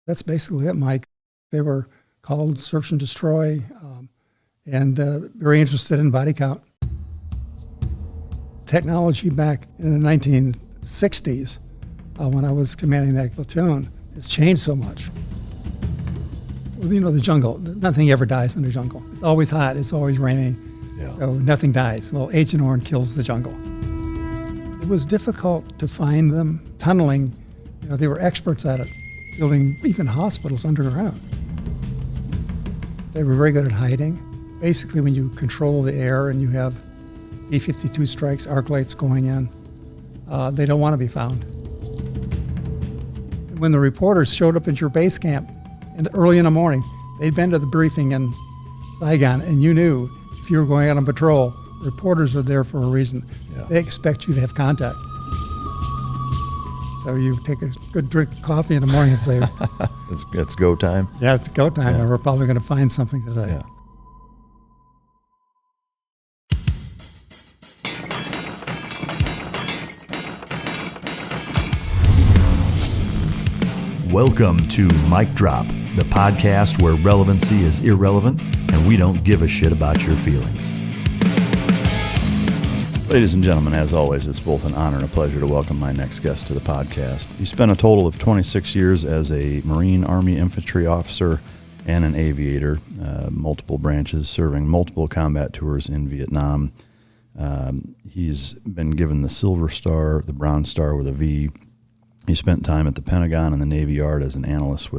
That's basically it, Mike. They were called search and destroy, and very interested in body count. Technology back in the 1960s, when I was commanding that platoon, has changed so much. Well, you know, the jungle, nothing ever dies in the jungle. It's always hot, it's always raining, so nothing dies. Well, Agent Orange kills the jungle. It was difficult to find them tunneling. You know, they were experts at it, building even hospitals underground. They were very good at hiding. Basically, when you control the air and you have B-52 strikes, arc lights going in, they don't want to be found. When the reporters showed up at your base camp early in the morning, they'd been to the briefing in Saigon, and you knew if you were going out on patrol, reporters are there for a reason. Yeah. They expect you to have contact. So you take a good drink of coffee in the morning and say, it's go time. Yeah, it's go time, and we're probably going to find something today. Yeah. Welcome to Mic Drop, the podcast where relevancy is irrelevant and we don't give a shit about your feelings. Ladies and gentlemen, as always, it's both an honor and a pleasure to welcome my next guest to the podcast. He spent a total of 26 years as a Marine Army infantry officer and an aviator, multiple branches, serving multiple combat tours in Vietnam. He's been given the Silver Star, the Bronze Star with a V. He spent time at the Pentagon and the Navy Yard as an analyst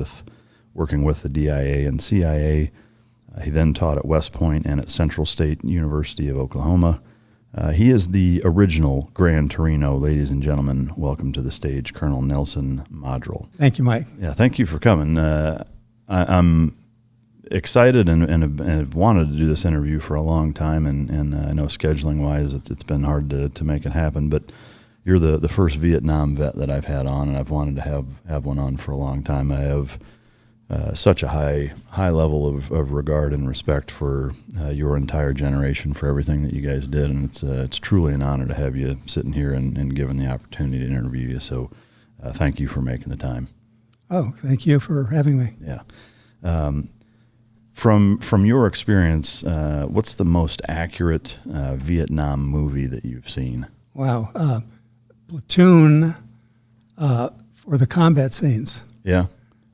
working with the DIA and CIA. He then taught at West Point and at Central State University of Oklahoma. He is the original Gran Torino. Ladies and gentlemen, welcome to the stage, Colonel Nelson Modrall. Thank you, Mike. Yeah, thank you for coming. I'm excited and have wanted to do this interview for a long time, and I know scheduling-wise it's been hard to make it happen, but you're the first Vietnam vet that I've had on, and I've wanted to have one on for a long time. I have such a high level of regard and respect for your entire generation, for everything that you guys did, and it's truly an honor to have you sitting here and given the opportunity to interview you. So thank you for making the time. Oh, thank you for having me. Yeah. From your experience, what's the most accurate Vietnam movie that you've seen? Wow. Platoon for the combat scenes. Yeah.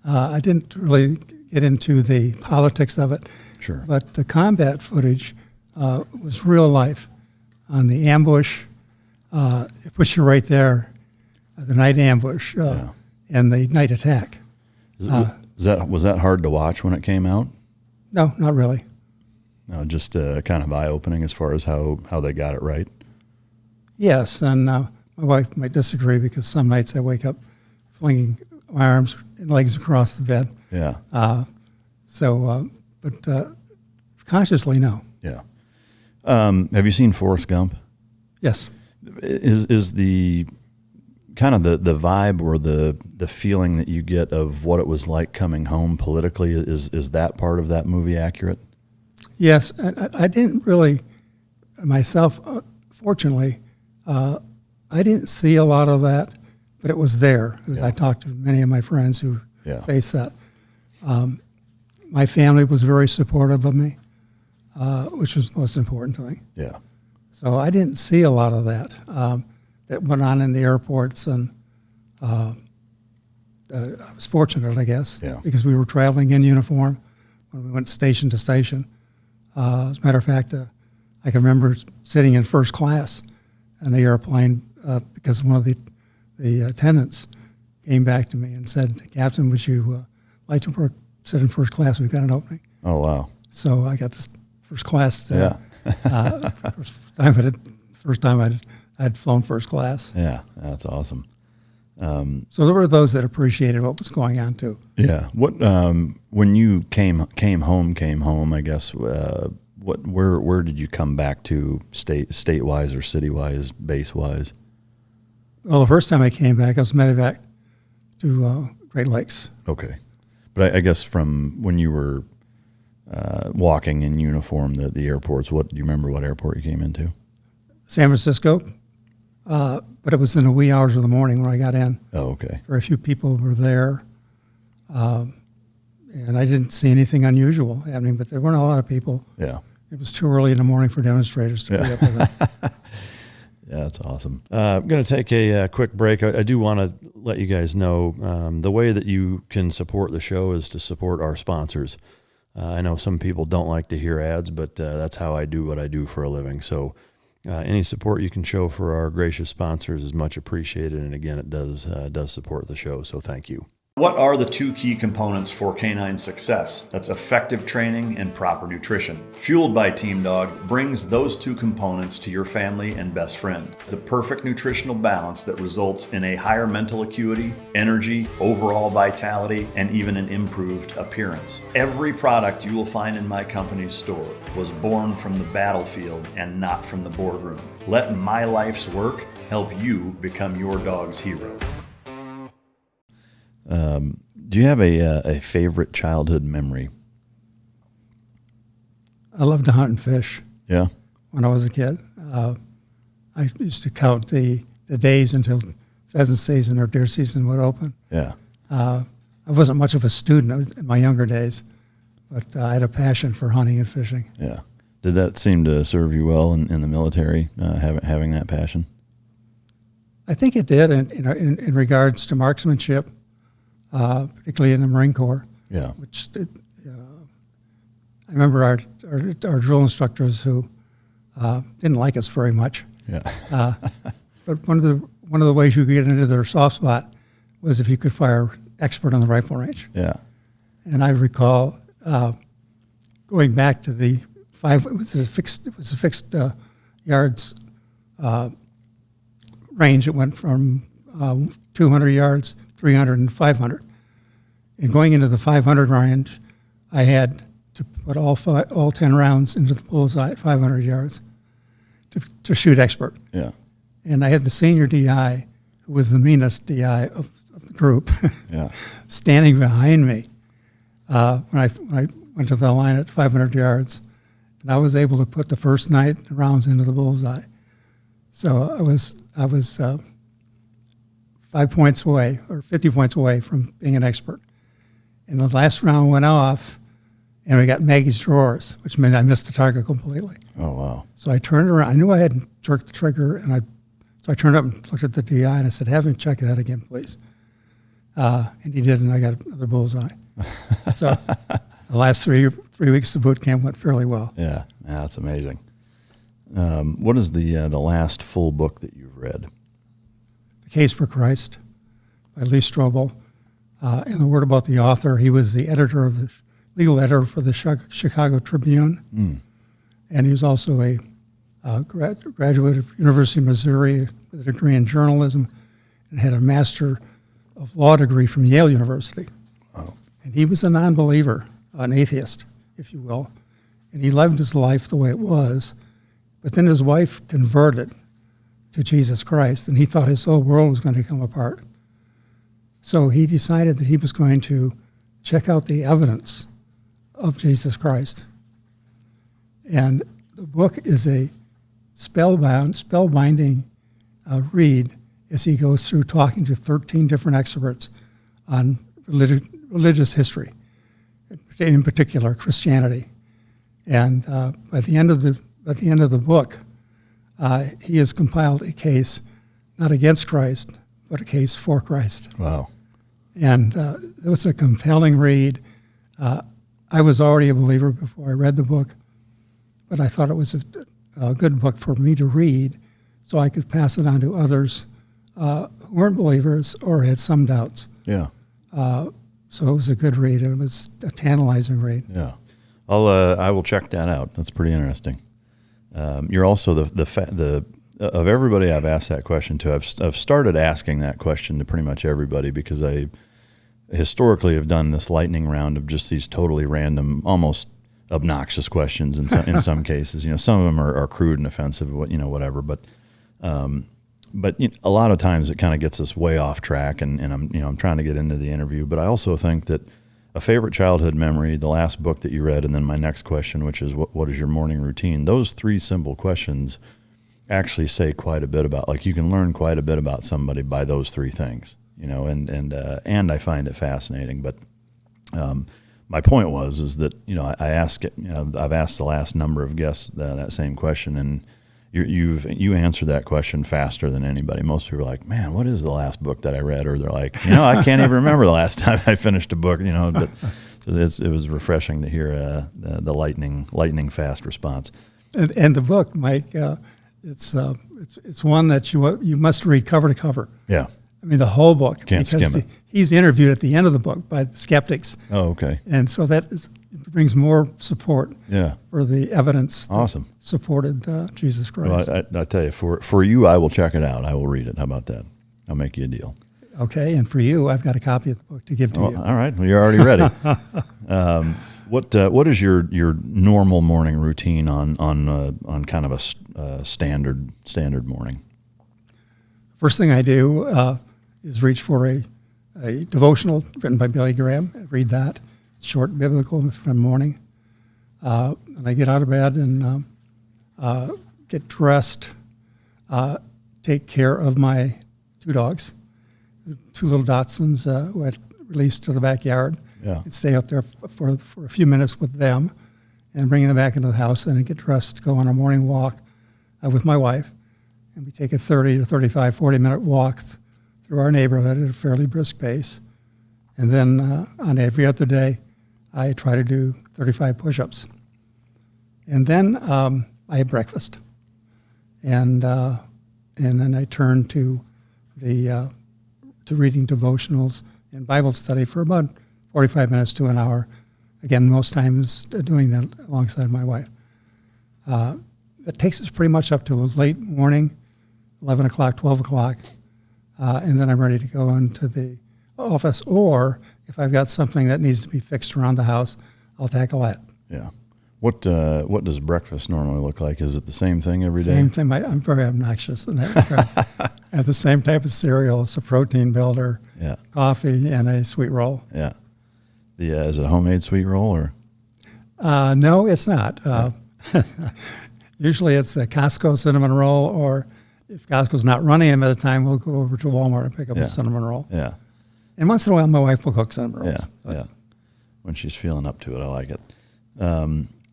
I didn't really get into the politics of it. Sure. But the combat footage was real life. On the ambush, it puts you right there, the night ambush and the night attack. Was that hard to watch when it came out? No, not really. No, just kind of eye-opening as far as how they got it right. Yes, and my wife might disagree because some nights I wake up flinging my arms and legs across the bed. Yeah. But consciously, no. Yeah. Have you seen Forrest Gump? Yes. Is the kind of the vibe or the feeling that you get of what it was like coming home politically, is that part of that movie accurate? Yes. I didn't really, myself, fortunately, I didn't see a lot of that, but it was there. I talked to many of my friends who faced that. My family was very supportive of me, which was the most important thing. Yeah. So I didn't see a lot of that that went on in the airports, and I was fortunate, I guess, because we were traveling in uniform when we went station to station. As a matter of fact, I can remember sitting in first class in the airplane because one of the attendants came back to me and said, "Captain, would you like to sit in first class? We've got an opening." Oh, wow. So I got this first class. First time I'd flown first class. Yeah, that's awesome. So there were those that appreciated what was going on too. Yeah. What when you came home, I guess. Where did you come back to, state-wise or city-wise, base-wise? Well, the first time I came back, I was medevac to Great Lakes. Okay. But I guess from when you were walking in uniform, the airports, do you remember what airport you came into? San Francisco, but it was in the wee hours of the morning when I got in. Oh, okay. Very few people were there. And I didn't see anything unusual happening, but there weren't a lot of people. Yeah. It was too early in the morning for demonstrators to be up with that. Yeah, that's awesome. I'm going to take a quick break. I do want to let you guys know the way that you can support the show is to support our sponsors. I know some people don't like to hear ads, but that's how I do what I do for a living. So any support you can show for our gracious sponsors is much appreciated. And again, it does support the show. So thank you. What are the two key components for canine success? That's effective training and proper nutrition. Fueled by Team Dog brings those two components to your family and best friend. The perfect nutritional balance that results in a higher mental acuity, energy, overall vitality, and even an improved appearance. Every product you will find in my company's store was born from the battlefield and not from the boardroom. Let my life's work help you become your dog's hero. Do you have a favorite childhood memory? I loved to hunt and fish. Yeah. When I was a kid, I used to count the days until pheasant season or deer season would open. Yeah. I wasn't much of a student. I was in my younger days, but I had a passion for hunting and fishing. Yeah. Did that seem to serve you well in the military, having that passion? I think it did in regards to marksmanship. Particularly in the Marine Corps. Yeah. Which I remember our drill instructors who didn't like us very much. Yeah. But one of the ways you could get into their soft spot was if you could fire expert on the rifle range. Yeah. And I recall going back to the it was a fixed yards range. It went from 200 yards, 300 and 500. And going into the 500 range, I had to put all 10 rounds into the bullseye at 500 yards to shoot expert. Yeah. And I had the senior DI, who was the meanest DI of the group, Yeah. standing behind me when I went to the line at 500 yards. And I was able to put the first night rounds into the bullseye. So I was 5 points away or 50 points away from being an expert. And the last round went off, and we got Maggie's drawers, which meant I missed the target completely. Oh, wow. So I turned around. I knew I hadn't jerked the trigger, so I turned up and looked at the DI, and I said, "Have him check that again, please." And he did, and I got another bullseye. So the last three weeks of boot camp went fairly well. Yeah. That's amazing. What is the last full book that you've read? The Case for Christ by Lee Strobel. In the word about the author, he was the legal editor for the Chicago Tribune. Mm. And he was also a graduate of University of Missouri with a degree in journalism and had a Master of Law degree from Yale University. Oh. And he was a non-believer, an atheist, if you will. And he lived his life the way it was. But then his wife converted to Jesus Christ, and he thought his whole world was going to come apart. So he decided that he was going to check out the evidence of Jesus Christ. And the book is a spellbinding read as he goes through talking to 13 different experts on religious history, in particular Christianity. And by the end of the book, he has compiled a case not against Christ, but a case for Christ. Wow. And it was a compelling read. I was already a believer before I read the book, but I thought it was a good book for me to read so I could pass it on to others who weren't believers or had some doubts. Yeah. So it was a good read. It was a tantalizing read. Yeah. I will check that out. That's pretty interesting. You're also of everybody I've asked that question to, I've started asking that question to pretty much everybody because I historically have done this lightning round of just these totally random, almost obnoxious questions in some cases. Some of them are crude and offensive, whatever. But a lot of times it kind of gets us way off track, and I'm trying to get into the interview. But I also think that a favorite childhood memory, the last book that you read, and then my next question, which is what is your morning routine? Those three simple questions actually say quite a bit about, like, you can learn quite a bit about somebody by those three things, and I find it fascinating. But My point is that, I ask it, I've asked the last number of guests that same question, and you answered that question faster than anybody. Most people are like, man, what is the last book that I read? Or they're like, I can't even remember the last time I finished a book, but it was refreshing to hear the lightning fast response. And the book, Mike, it's one that you must read cover to cover. Yeah. I mean, the whole book. Can't skim it. He's interviewed at the end of the book by the skeptics. Oh, okay. And so brings more support for the evidence awesome. That supported Jesus Christ. Well, I tell you, for you, I will check it out. I will read it. How about that? I'll make you a deal. Okay, and for you, I've got a copy of the book to give to you. All right. Well, you're already ready. What is your normal morning routine on kind of a standard morning? First thing I do is reach for a devotional written by Billy Graham. I read that. It's short biblical from morning. And I get out of bed and get dressed, take care of my 2 dogs, 2 little Dachshunds who I released to the backyard. Yeah. And stay out there for a few minutes with them and bring them back into the house, and then get dressed, go on a morning walk with my wife. And we take a 30 to 35, 40-minute walk through our neighborhood at a fairly brisk pace. And then on every other day, I try to do 35 push-ups. And then I have breakfast. And then I turn to reading devotionals and Bible study for about 45 minutes to an hour. Again, most times doing that alongside my wife. That takes us pretty much up to a late morning, 11 o'clock, 12 o'clock, and then I'm ready to go into the office, or if I've got something that needs to be fixed around the house, I'll tackle that. Yeah. What does breakfast normally look like? Is it the same thing every day? Same thing. I'm very obnoxious in that regard. I have the same type of cereal. It's a protein builder, coffee, and a sweet roll. Yeah. Is it a homemade sweet roll or? No, it's not. Usually it's a Costco cinnamon roll, or if Costco's not running them at the time, we'll go over to Walmart and pick up a cinnamon roll. Yeah. And once in a while, my wife will cook cinnamon rolls. Yeah. When she's feeling up to it, I like it.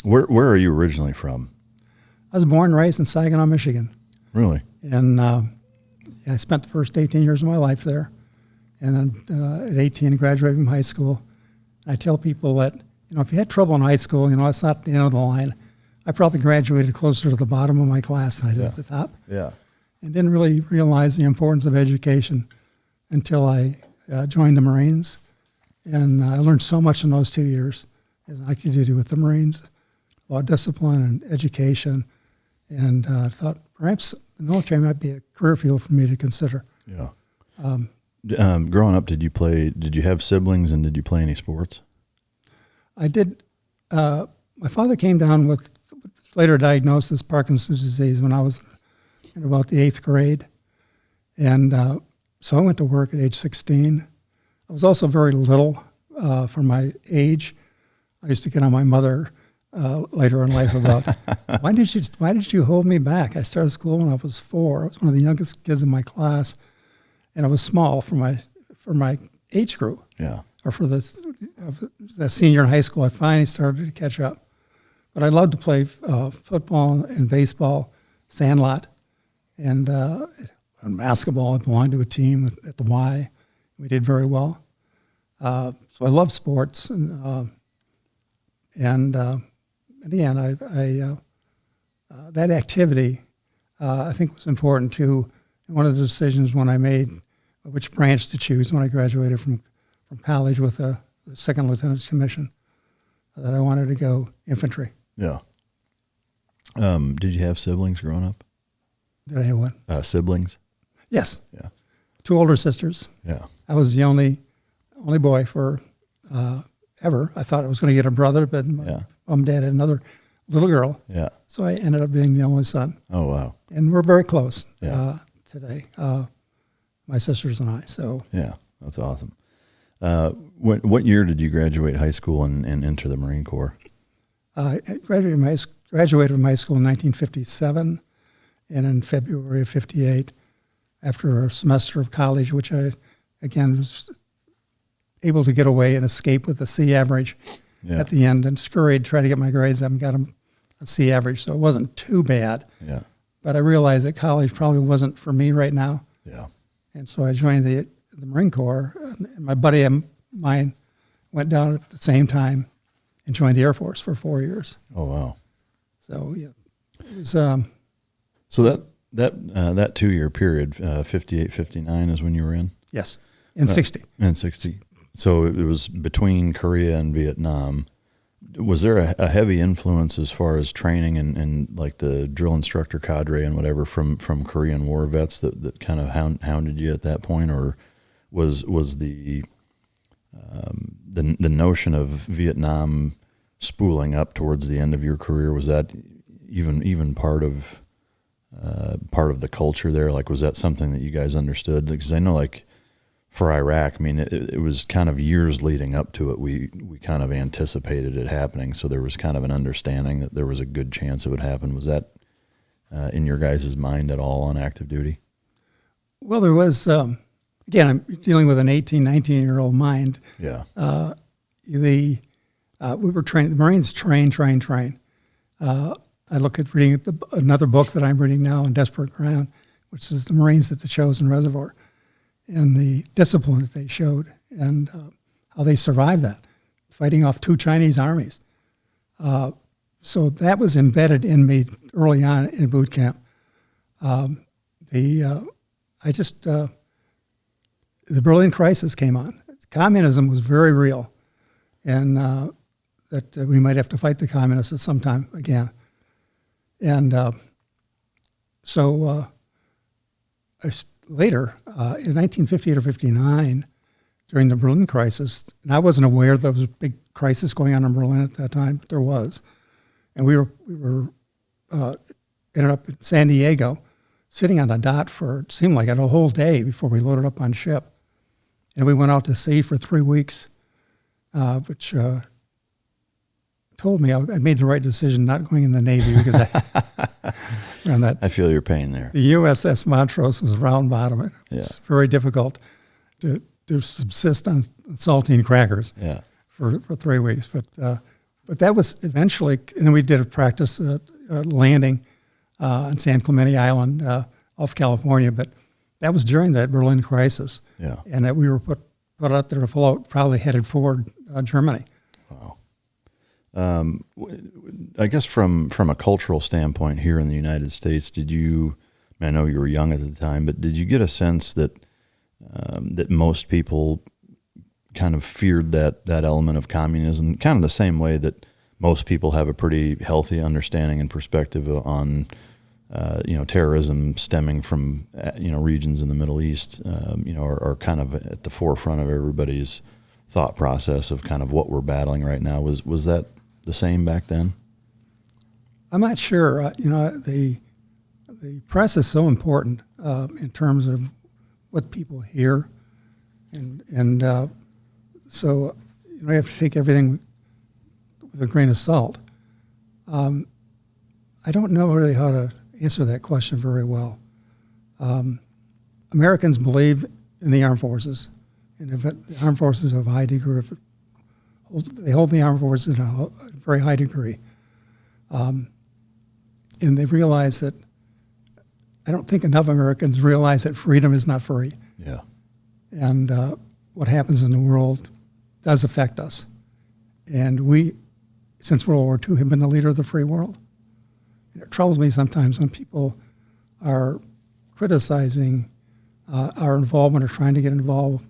Where are you originally from? I was born and raised in Saginaw, Michigan. Really? And I spent the first 18 years of my life there. And then at 18, graduated from high school. I tell people that, if you had trouble in high school, it's not the end of the line. I probably graduated closer to the bottom of my class than I did at the top. Yeah. And didn't really realize the importance of education until I joined the Marines. And I learned so much in those 2 years as an active duty with the Marines about discipline and education. And I thought perhaps the military might be a career field for me to consider. Yeah. Growing up, did you have siblings, and did you play any sports? I did. My father came down with later diagnosed as Parkinson's disease when I was in about the 8th grade. And so I went to work at age 16. I was also very little for my age. I used to get on my mother later in life about, why did you hold me back? I started school when I was 4. I was one of the youngest kids in my class, and I was small for my age group. Yeah. Or for the senior in high school, I finally started to catch up. But I loved to play football and baseball, sandlot, and basketball. I belonged to a team at the Y. We did very well. So I love sports, and again, that activity I think was important too. One of the decisions when I made which branch to choose when I graduated from college with a second lieutenant's commission, that I wanted to go infantry. Yeah. Did you have siblings growing up? Did I have what? Siblings? Yes. Yeah. 2 older sisters. Yeah. I was the only boy for ever. I thought I was going to get a brother, but my mom and dad had another little girl. Yeah. So I ended up being the only son. Oh, wow. And we're very close today, my sisters and I. So yeah, that's awesome. What year did you graduate high school and enter the Marine Corps? I graduated from high school in 1957, and in February of 58, after a semester of college, which I, again, was able to get away and escape with a C average at the end, and scurried, tried to get my grades up and got a C average, so it wasn't too bad. Yeah. But I realized that college probably wasn't for me right now. Yeah. And so I joined the Marine Corps, and my buddy of mine went down at the same time and joined the Air Force for 4 years. Oh, wow. So, yeah, it was... So that 2 year period, 58, 59 is when you were in? Yes, in 60. In 60. So it was between Korea and Vietnam. Was there a heavy influence as far as training and like the drill instructor cadre and whatever from Korean War vets that kind of hounded you at that point, or was the notion of Vietnam spooling up towards the end of your career, was that even part of the culture there? Like, was that something that you guys understood? Because I know, like, for Iraq, I mean, it was kind of years leading up to it. We kind of anticipated it happening, so there was kind of an understanding that there was a good chance it would happen. Was that in your guys' mind at all on active duty? Well, there was, again, I'm dealing with an 18, 19-year-old mind. Yeah. We were trained, the Marines train. I look at reading another book that I'm reading now, On Desperate Ground, which is the Marines at the Chosin Reservoir, and the discipline that they showed, and how they survived that, fighting off 2 Chinese armies. So that was embedded in me early on in boot camp. The Berlin crisis came on. Communism was very real, and that we might have to fight the communists at some time again. And later, in 1958 or 59, during the Berlin crisis, and I wasn't aware there was a big crisis going on in Berlin at that time, but there was. And we were ended up in San Diego, sitting on the dot for, it seemed like a whole day before we loaded up on ship. And we went out to sea for 3 weeks, which told me I made the right decision not going in the Navy, because I feel your pain there. The USS Montrose was round bottom. It's very difficult to subsist on saltine crackers for 3 weeks. But that was eventually, and then we did a practice landing on San Clemente Island off California, but that was during that Berlin crisis. Yeah. And that we were put out there to float, probably headed toward Germany. Wow. I guess from a cultural standpoint here in the United States, I know you were young at the time, but did you get a sense that that most people kind of feared that element of communism, kind of the same way that most people have a pretty healthy understanding and perspective on terrorism stemming from regions in the Middle East, are kind of at the forefront of everybody's thought process of kind of what we're battling right now. Was that the same back then? I'm not sure. The press is so important in terms of what people hear, and so you have to take everything with a grain of salt. I don't know really how to answer that question very well. Americans believe in the armed forces, and the armed forces have a high degree of, they hold the armed forces in a very high degree. And they realize that, I don't think enough Americans realize that freedom is not free. Yeah. And what happens in the world does affect us. And we, since World War II, have been the leader of the free world. And it troubles me sometimes when people are criticizing our involvement or trying to get involved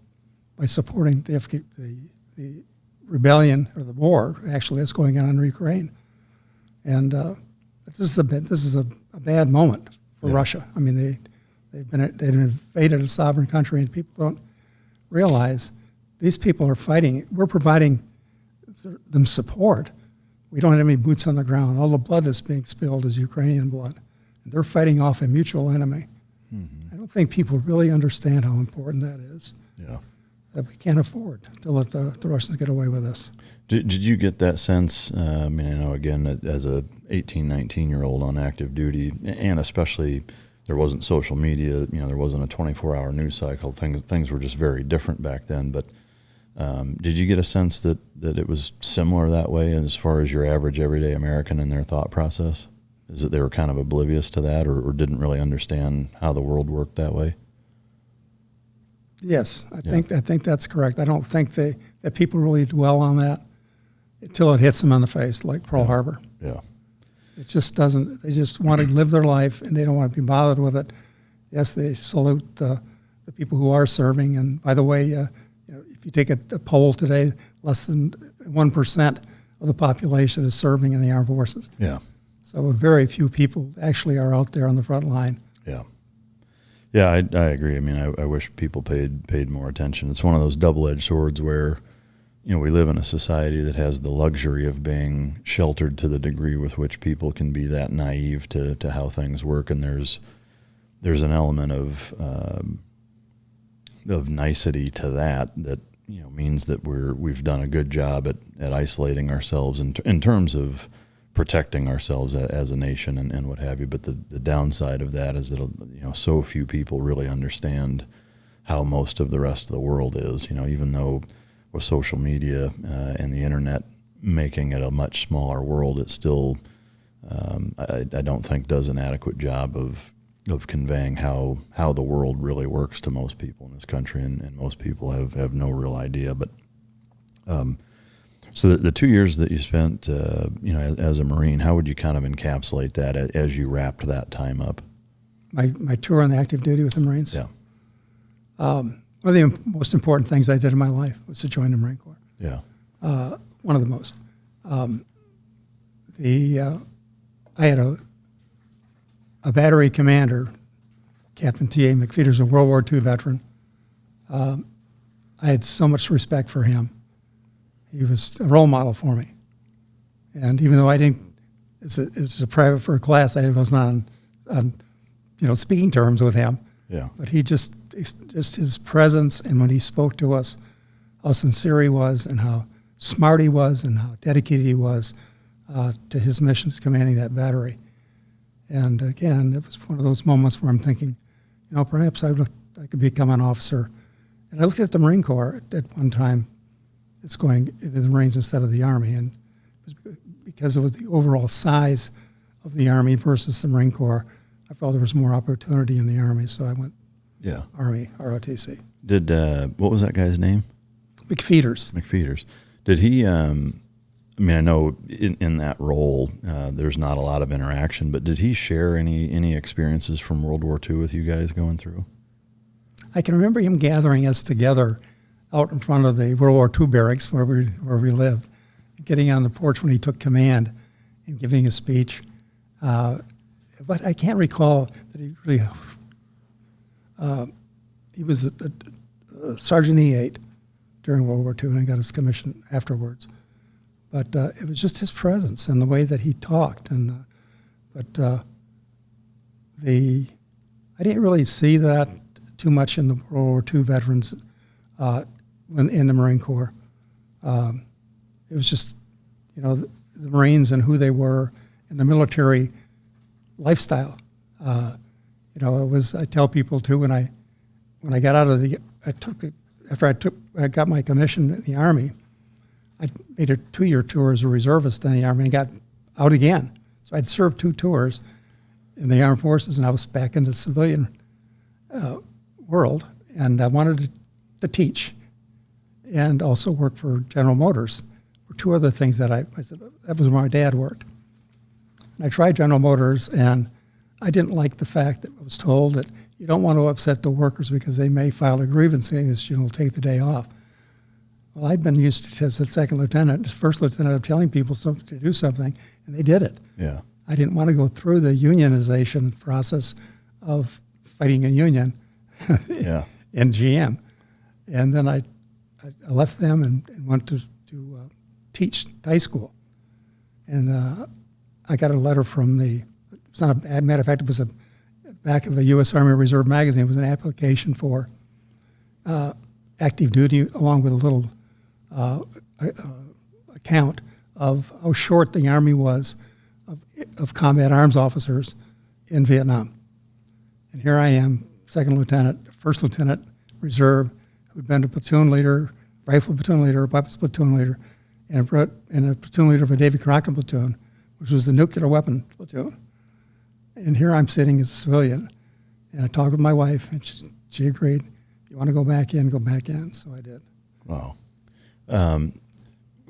by supporting the rebellion or the war, actually, that's going on in Ukraine. And this is a bad moment for Russia. I mean, they've invaded a sovereign country, and people don't realize these people are fighting. We're providing them support. We don't have any boots on the ground. All the blood that's being spilled is Ukrainian blood. And they're fighting off a mutual enemy. Mm-hmm. I don't think people really understand how important that is. Yeah. That we can't afford to let the Russians get away with this. Did you get that sense, I know, again, as a 18, 19-year-old on active duty, and especially there wasn't social media, there wasn't a 24-hour news cycle, things were just very different back then, but Did you get a sense that it was similar that way as far as your average everyday American in their thought process? Is that they were kind of oblivious to that or didn't really understand how the world worked that way? Yes, I think that's correct. I don't think that people really dwell on that until it hits them in the face, like Pearl Harbor. Yeah. It just doesn't. They just want to live their life, and they don't want to be bothered with it. Yes, they salute the people who are serving. And by the way, if you take a poll today, less than 1% of the population is serving in the armed forces. Yeah. So very few people actually are out there on the front line. Yeah. Yeah, I agree. I mean, I wish people paid more attention. It's one of those double-edged swords where, we live in a society that has the luxury of being sheltered to the degree with which people can be that naive to how things work, and there's an element of nicety to that means that we've done a good job at isolating ourselves in terms of protecting ourselves as a nation and what have you. But the downside of that is that so few people really understand how most of the rest of the world is. Even though with social media and the internet making it a much smaller world, it still I don't think does an adequate job of conveying how the world really works to most people in this country, and most people have no real idea. But so the 2 years that you spent, as a Marine, how would you kind of encapsulate that as you wrapped that time up? My tour on the active duty with the Marines. Yeah. One of the most important things I did in my life was to join the Marine Corps. Yeah. One of the most. I had a battery commander, Captain T.A. McFeeters, a World War II veteran. I had so much respect for him. He was a role model for me. And even though I didn't, it's a private for a class, I was not on speaking terms with him. Yeah. But he just his presence, and when he spoke to us, how sincere he was and how smart he was and how dedicated he was to his missions commanding that battery. And again, it was one of those moments where I'm thinking, perhaps I could become an officer. And I looked at the Marine Corps at one time. It's going into the Marines instead of the Army, and it was because of the overall size of the Army versus the Marine Corps, I felt there was more opportunity in the Army, so I went Army, ROTC. Did what was that guy's name? McFeeters. Did he? I know in that role there's not a lot of interaction, but did he share any experiences from World War II with you guys going through? I can remember him gathering us together out in front of the World War II barracks where we lived, getting on the porch when he took command and giving a speech. But I can't recall that he really. He was a Sergeant E8 during World War II, and I got his commission afterwards. But it was just his presence and the way that he talked, and I didn't really see that too much in the World War II veterans when in the Marine Corps. It was just, the Marines and who they were and the military lifestyle. I tell people too, when I got out of I got my commission in the Army, I made a 2-year tour as a reservist in the Army and got out again. So I'd served 2 tours in the armed forces, and I was back in the civilian world, and I wanted to teach and also work for General Motors. Were 2 other things that I said, that was where my dad worked. And I tried General Motors, and I didn't like the fact that I was told that you don't want to upset the workers because they may file a grievance saying that you'll take the day off. Well, I'd been used to, as a second lieutenant, as first lieutenant, of telling people to do something, and they did it. Yeah. I didn't want to go through the unionization process of fighting a union in GM. And then I left them and went to teach high school. And I got a letter from it's not a matter of fact, it was a back of a U.S. Army Reserve magazine. It was an application for active duty, along with a little account of how short the Army was of combat arms officers in Vietnam. And here I am, second lieutenant, first lieutenant reserve, who'd been a platoon leader, rifle platoon leader, weapons platoon leader, and a platoon leader of a Davy Crockett platoon, which was the nuclear weapon platoon. And here I'm sitting as a civilian, and I talked with my wife, and she agreed. You want to go back in, go back in. So I did. Wow.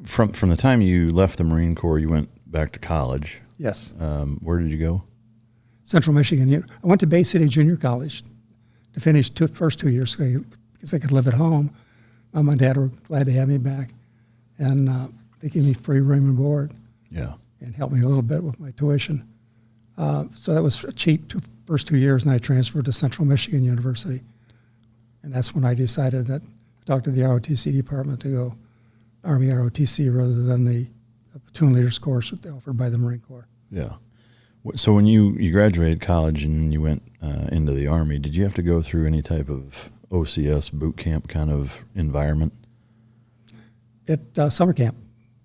From the time you left the Marine Corps, you went back to college. Yes. Where did you go? Central Michigan. I went to Bay City Junior College to finish first 2 years because I could live at home. Mom and Dad were glad to have me back, and they gave me free room and board. Yeah. And helped me a little bit with my tuition. So that was cheap first 2 years, and I transferred to Central Michigan University. And that's when I decided that I talked to the ROTC department to go Army ROTC rather than the platoon leaders course offered by the Marine Corps. Yeah. So when you graduated college and you went into the Army, did you have to go through any type of OCS boot camp kind of environment? At summer camp.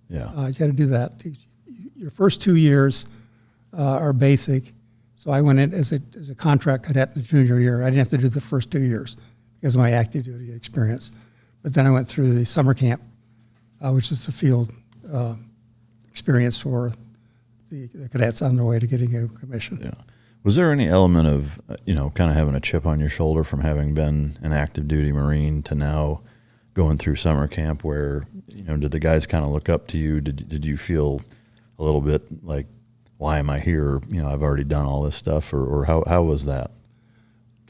Yeah. You had to do that. Your first 2 years are basic. So I went in as a contract cadet in the junior year. I didn't have to do the first 2 years because of my active duty experience. But then I went through the summer camp, which is the field experience for the cadets on their way to getting a commission. Yeah. Was there any element of, kind of having a chip on your shoulder from having been an active duty Marine to now going through summer camp where, did the guys kind of look up to you? Did you feel a little bit like, why am I here? I've already done all this stuff, or how was that?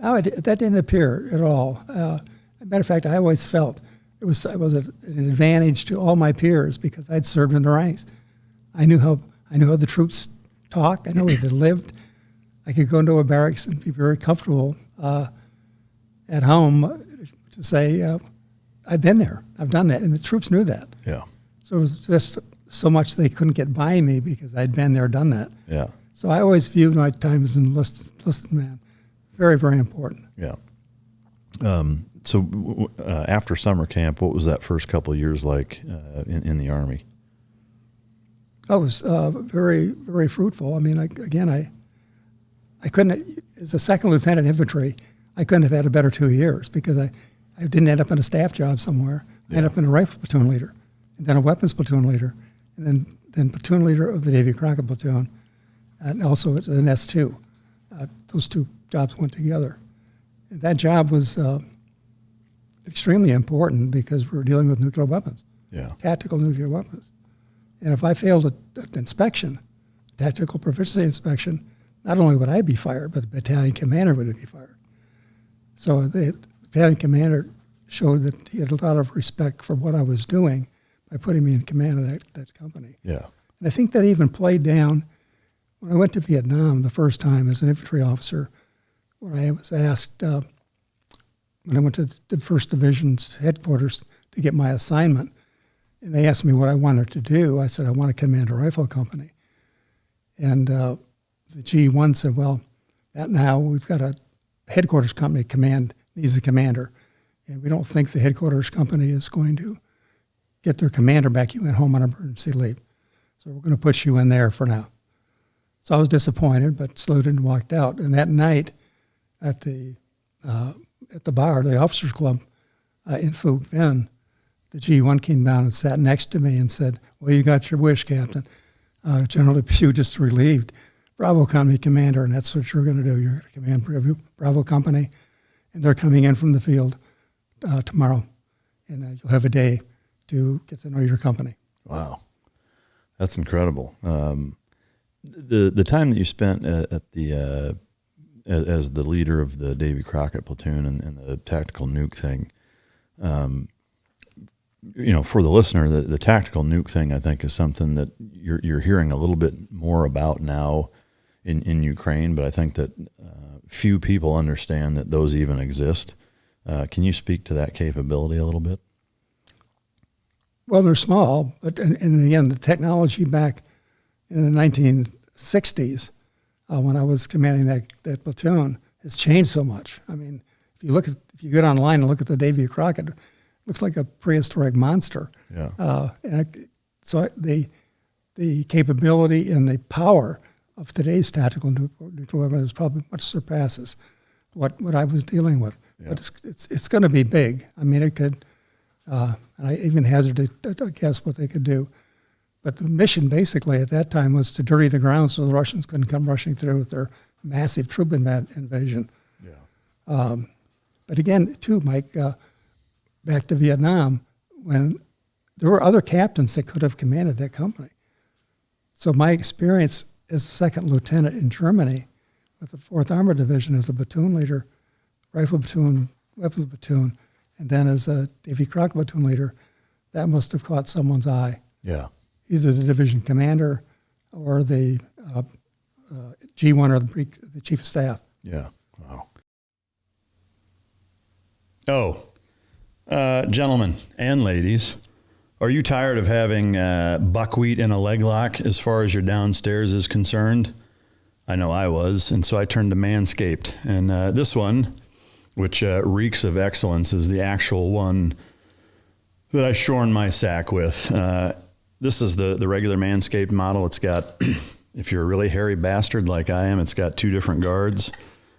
Oh, that didn't appear at all. As a matter of fact, I always felt it was an advantage to all my peers because I'd served in the ranks. I knew how the troops talk. I knew where they lived. I could go into a barracks and be very comfortable at home to say, I've been there. I've done that. And the troops knew that. Yeah. So it was just so much they couldn't get by me because I'd been there, done that. Yeah. So I always viewed my time as an enlisted man. Very, very important. Yeah. So after summer camp, what was that first couple of years like in the Army? Oh, it was very, very fruitful. I mean, I couldn't, as a second lieutenant infantry, I couldn't have had a better 2 years because I didn't end up in a staff job somewhere. I ended up in a rifle platoon leader, and then a weapons platoon leader, and then platoon leader of the Davy Crockett platoon, and also it's an S2. Those two jobs went together. And that job was extremely important because we were dealing with nuclear weapons, tactical nuclear weapons. And if I failed an inspection, tactical proficiency inspection, not only would I be fired, but the battalion commander would be fired. So the battalion commander showed that he had a lot of respect for what I was doing by putting me in command of that company. Yeah. And I think that even played down when I went to Vietnam the first time as an infantry officer, when I was asked, when I went to the 1st Division's headquarters to get my assignment, and they asked me what I wanted to do, I said, I want to command a rifle company. And the G1 said, well, now we've got a headquarters company needs a commander. And we don't think the headquarters company is going to get their commander back. You went home on emergency leave. So we're going to put you in there for now. So I was disappointed, but saluted and walked out. And that night at the bar, the officers club in Phu Vinh, the G1 came down and sat next to me and said, well, you got your wish, Captain. General Depew just relieved Bravo Company commander, and that's what you're going to do. You're going to command Bravo Company, and they're coming in from the field tomorrow, and you'll have a day to get to know your company. Wow. That's incredible. The time that you spent at the as the leader of the Davy Crockett platoon and the tactical nuke thing, for the listener, the tactical nuke thing, I think, is something that you're hearing a little bit more about now in Ukraine, but I think that few people understand that those even exist. Can you speak to that capability a little bit? Well, they're small, but and again, the technology back in the 1960s, when I was commanding that platoon, has changed so much. I mean, if you get online and look at the Davy Crockett, it looks like a prehistoric monster. Yeah. So the capability and the power of today's tactical nuclear weapons probably much surpasses what I was dealing with. Yeah. But it's going to be big. I mean, it could And I even hazarded to guess what they could do. But the mission basically at that time was to dirty the ground so the Russians couldn't come rushing through with their massive troop invasion. Yeah. But again, too, Mike, back to Vietnam, when there were other captains that could have commanded that company. So my experience as a second lieutenant in Germany with the 4th Armored Division as a platoon leader, rifle platoon, weapons platoon, and then as a Davy Crockett platoon leader, that must have caught someone's eye. Yeah. Either the division commander or the G1 or the chief of staff. Yeah. Wow. Oh, gentlemen and ladies, are you tired of having buckwheat in a leg lock as far as your downstairs is concerned? I know I was, and so I turned to Manscaped. And this one, which reeks of excellence, is the actual one that I shorn my sack with. This is the regular Manscaped model. It's got, if you're a really hairy bastard like I am, it's got 2 different guards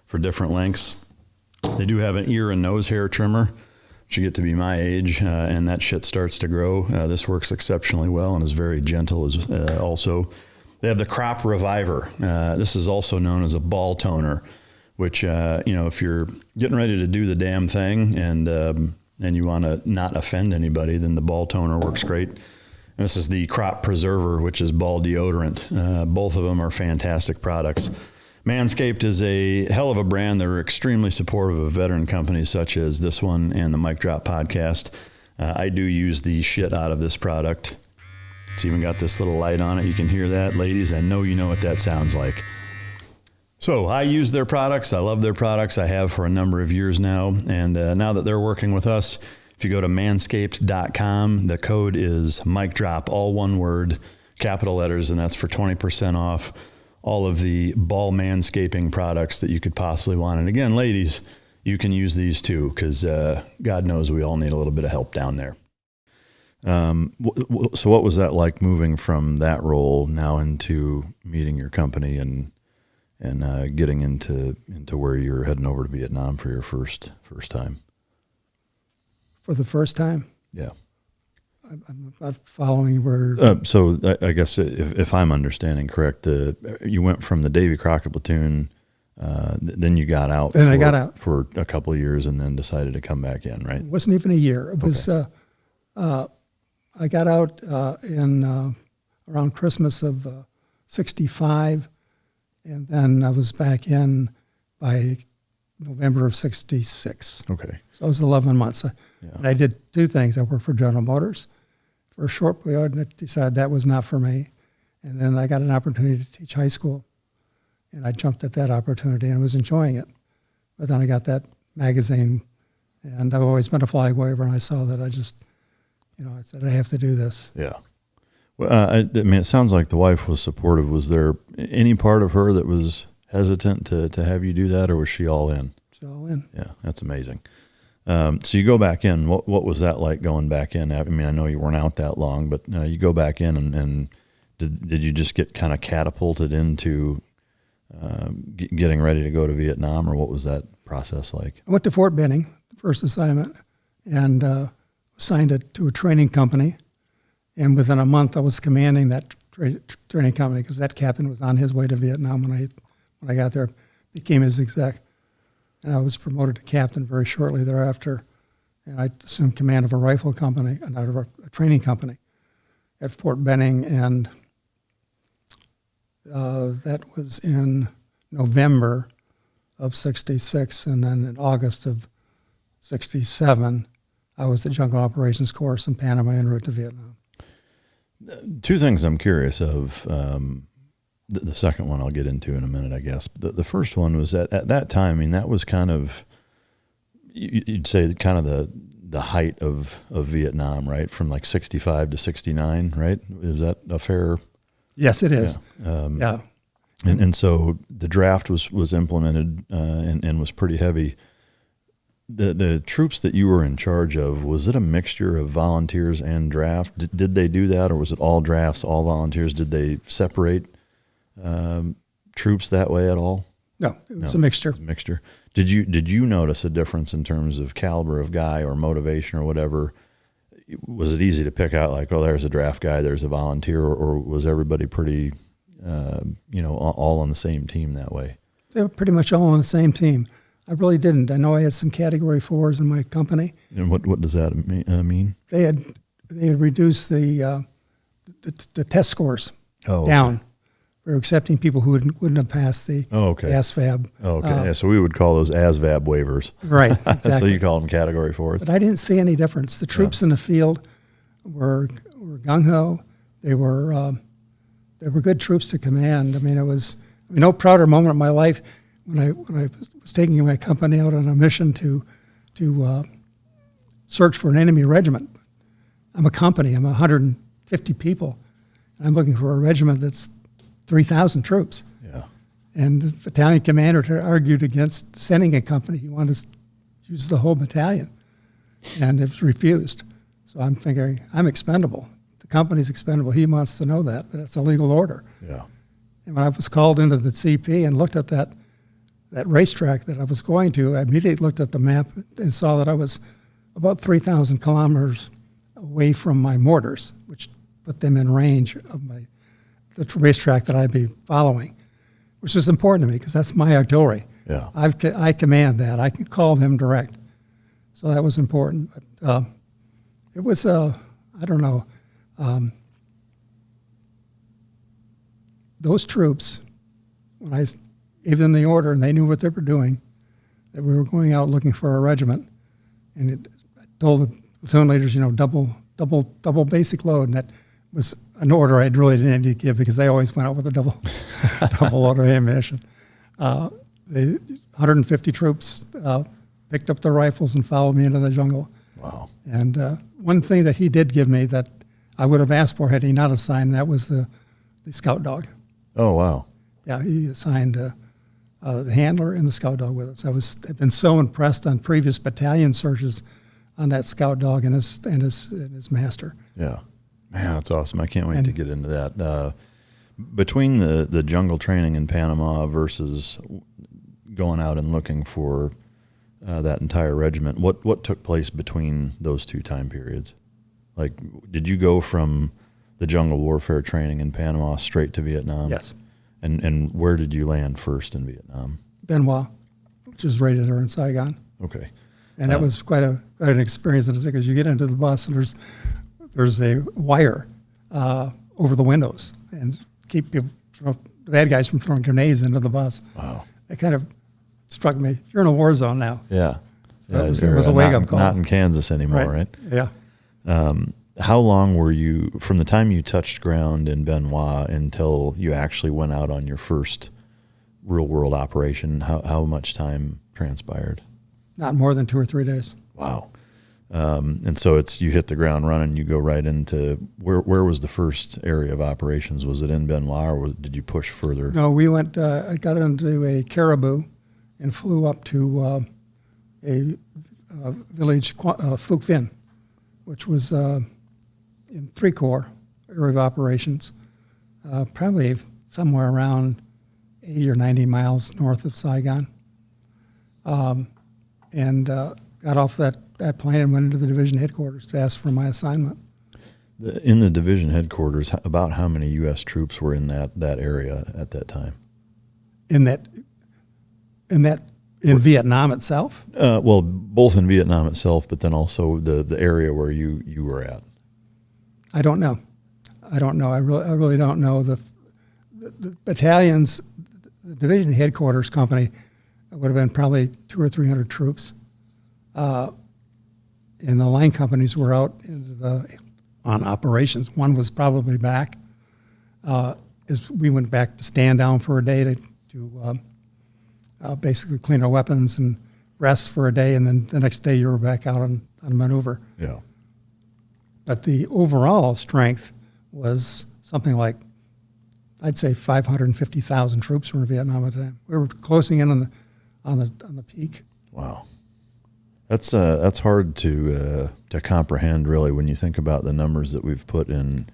for different lengths. They do have an ear and nose hair trimmer. You get to be my age, and that shit starts to grow. This works exceptionally well and is very gentle as also. They have the Crop Reviver. This is also known as a ball toner, which, if you're getting ready to do the damn thing and you want to not offend anybody, then the ball toner works great. And this is the Crop Preserver, which is ball deodorant. Both of them are fantastic products. Manscaped is a hell of a brand. They're extremely supportive of veteran companies such as this one and the Mic Drop podcast. I do use the shit out of this product. It's even got this little light on it. You can hear that, ladies. I know you know what that sounds like. So I use their products. I love their products. I have for a number of years now. And now that they're working with us, if you go to manscaped.com, the code is MicDrop, all one word, capital letters, and that's for 20% off all of the ball manscaping products that you could possibly want. And again, ladies, you can use these too, because God knows we all need a little bit of help down there. So what was that like moving from that role now into meeting your company and getting into where you're heading over to Vietnam for your first time? For the first time? Yeah. I'm not following where... So I guess if I'm understanding correct, you went from the Davy Crockett platoon, then you got out. Then I got out. For a couple of years and then decided to come back in, right? It wasn't even a year. It was... I got out in around Christmas of 65, and then I was back in by November of 66. Okay. So it was 11 months. Yeah. And I did 2 things. I worked for General Motors for a short period, and I decided that was not for me. And then I got an opportunity to teach high school, and I jumped at that opportunity and was enjoying it. But then I got that magazine, and I've always been a flag waver, and I saw that I just, I said, I have to do this. Yeah. Well, I mean, it sounds like the wife was supportive. Was there any part of her that was hesitant to have you do that, or was she all in? She's all in. Yeah, that's amazing. So you go back in. What was that like going back in? I mean, I know you weren't out that long, but you go back in, and did you just get kind of catapulted into getting ready to go to Vietnam, or what was that process like? I went to Fort Benning, the first assignment, and signed to a training company. And within a month, I was commanding that training company because that captain was on his way to Vietnam when I got there, became his exec. And I was promoted to captain very shortly thereafter. And I assumed command of a rifle company, a training company at Fort Benning. And that was in November of 66. And then in August of 67, I was at Jungle Operations Course in Panama en route to Vietnam. 2 things I'm curious of. The second one I'll get into in a minute, I guess. The first one was that at that time, I mean, that was kind of, you'd say kind of the height of Vietnam, right? From like 65 to 69, right? Is that a fair? Yes, it is. Yeah. And so the draft was implemented and was pretty heavy. The troops that you were in charge of, was it a mixture of volunteers and draft? Did they do that, or was it all drafts, all volunteers? Did they separate troops that way at all? No, it was a mixture. It was a mixture. Did you notice a difference in terms of caliber of guy or motivation or whatever was it easy to pick out like, oh, there's a draft guy, there's a volunteer, or was everybody pretty, all on the same team that way? They were pretty much all on the same team. I really didn't. I know I had some Category 4s in my company. And what does that mean? They had reduced the test scores Okay. down. We were accepting people who wouldn't have passed the ASVAB. Okay, so we would call those ASVAB waivers. Right, exactly. So you call them Category 4s. But I didn't see any difference. The troops in the field were gung-ho. They were good troops to command. I mean, no prouder moment of my life when I was taking my company out on a mission to search for an enemy regiment. I'm a company. I'm 150 people. I'm looking for a regiment that's 3,000 troops. Yeah. And the battalion commander had argued against sending a company. He wanted to use the whole battalion, and it was refused. So I'm figuring I'm expendable. The company's expendable. He wants to know that, but it's a legal order. Yeah. And when I was called into the CP and looked at that racetrack that I was going to, I immediately looked at the map and saw that I was about 3,000 kilometers away from my mortars, which put them in range of the racetrack that I'd be following, which is important to me because that's my artillery. Yeah. I command that. I can call them direct. So that was important. But it was, I don't know, those troops, when I gave them the order and they knew what they were doing, that we were going out looking for a regiment, and I told the platoon leaders, double basic load, and that was an order I really didn't need to give because they always went out with a double load of ammunition. The 150 troops picked up their rifles and followed me into the jungle. Wow. And one thing that he did give me that I would have asked for had he not assigned, that was the scout dog. Oh, wow. Yeah, he assigned the handler and the scout dog with us. I've been so impressed on previous battalion searches on that scout dog and his master. Yeah. Man, that's awesome. I can't wait to get into that. Between the jungle training in Panama versus going out and looking for that entire regiment, what took place between those two time periods? Like, did you go from the jungle warfare training in Panama straight to Vietnam? Yes. And where did you land first in Vietnam? Benoit, which is right there in Saigon. Okay. And that was quite an experience because you get into the bus and there's a wire over the windows and keep the bad guys from throwing grenades into the bus. Wow. It kind of struck me. You're in a war zone now. Yeah. So it was a wake-up call. Not in Kansas anymore, right? Yeah. How long were you, from the time you touched ground in Benoit until you actually went out on your first real-world operation, how much time transpired? Not more than 2 or 3 days. Wow. And so you hit the ground running, you go right into, where was the first area of operations? Was it in Benoit or did you push further? No, we went, I got into a Caribou and flew up to a village, Phuc Vinh, which was in 3 Corps area of operations, probably somewhere around 80 or 90 miles north of Saigon. And got off that plane and went into the division headquarters to ask for my assignment. In the division headquarters, about how many U.S. troops were in that area at that time? In Vietnam itself? Well, both in Vietnam itself, but then also the area where you were at. I don't know. I really don't know. The battalions, the division headquarters company would have been probably 200 or 300 troops. And the line companies were out on operations. One was probably back. As we went back to stand down for a day to basically clean our weapons and rest for a day, and then the next day you were back out on maneuver. Yeah. But the overall strength was something like, I'd say 550,000 troops were in Vietnam at the time. We were closing in on the peak. Wow. That's hard to comprehend, really, when you think about the numbers that we've put in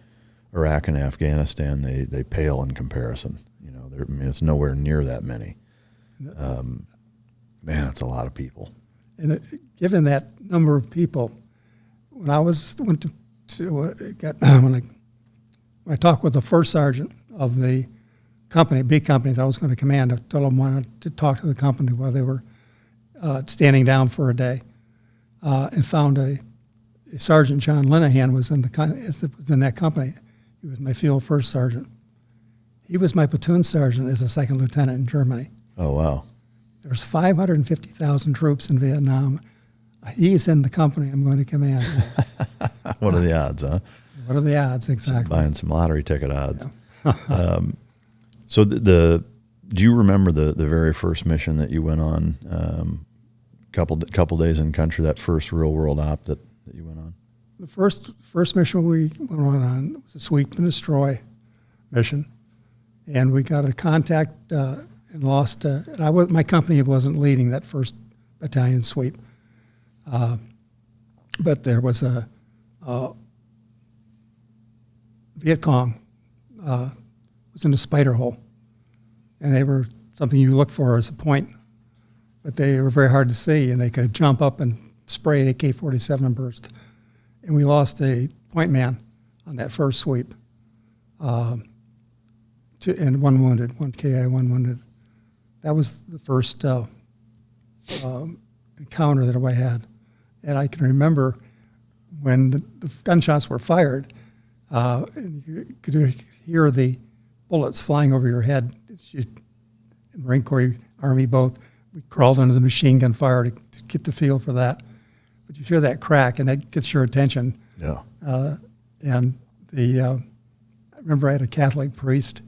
Iraq and Afghanistan. They pale in comparison. It's nowhere near that many. Man, it's a lot of people. And given that number of people, when I when I talked with the first sergeant of the company, big company that I was going to command, I told him I wanted to talk to the company while they were standing down for a day, and found a Sergeant John Linehan was in that company. He was my field first sergeant. He was my platoon sergeant as a second lieutenant in Germany. Oh, wow. There's 550,000 troops in Vietnam. He's in the company I'm going to command. What are the odds, huh? What are the odds, exactly? Buying some lottery ticket odds. Yeah. So do you remember the very first mission that you went on? Couple days in country, that first real world op that you went on? The first mission we went on was a sweep and destroy mission, and we got a contact and lost. My company wasn't leading that first battalion sweep, but there was a Viet Cong was in a spider hole, and they were something you look for as a point, but they were very hard to see, and they could jump up and spray AK-47 and burst. And we lost a point man on that first sweep, and one wounded, one KI, one wounded. That was the first encounter that I had. And I can remember when the gunshots were fired, and you could hear the bullets flying over your head. Marine Corps, Army, both. We crawled under the machine gun fire to get the feel for that. But you hear that crack, and that gets your attention. Yeah. And I remember I had a Catholic priest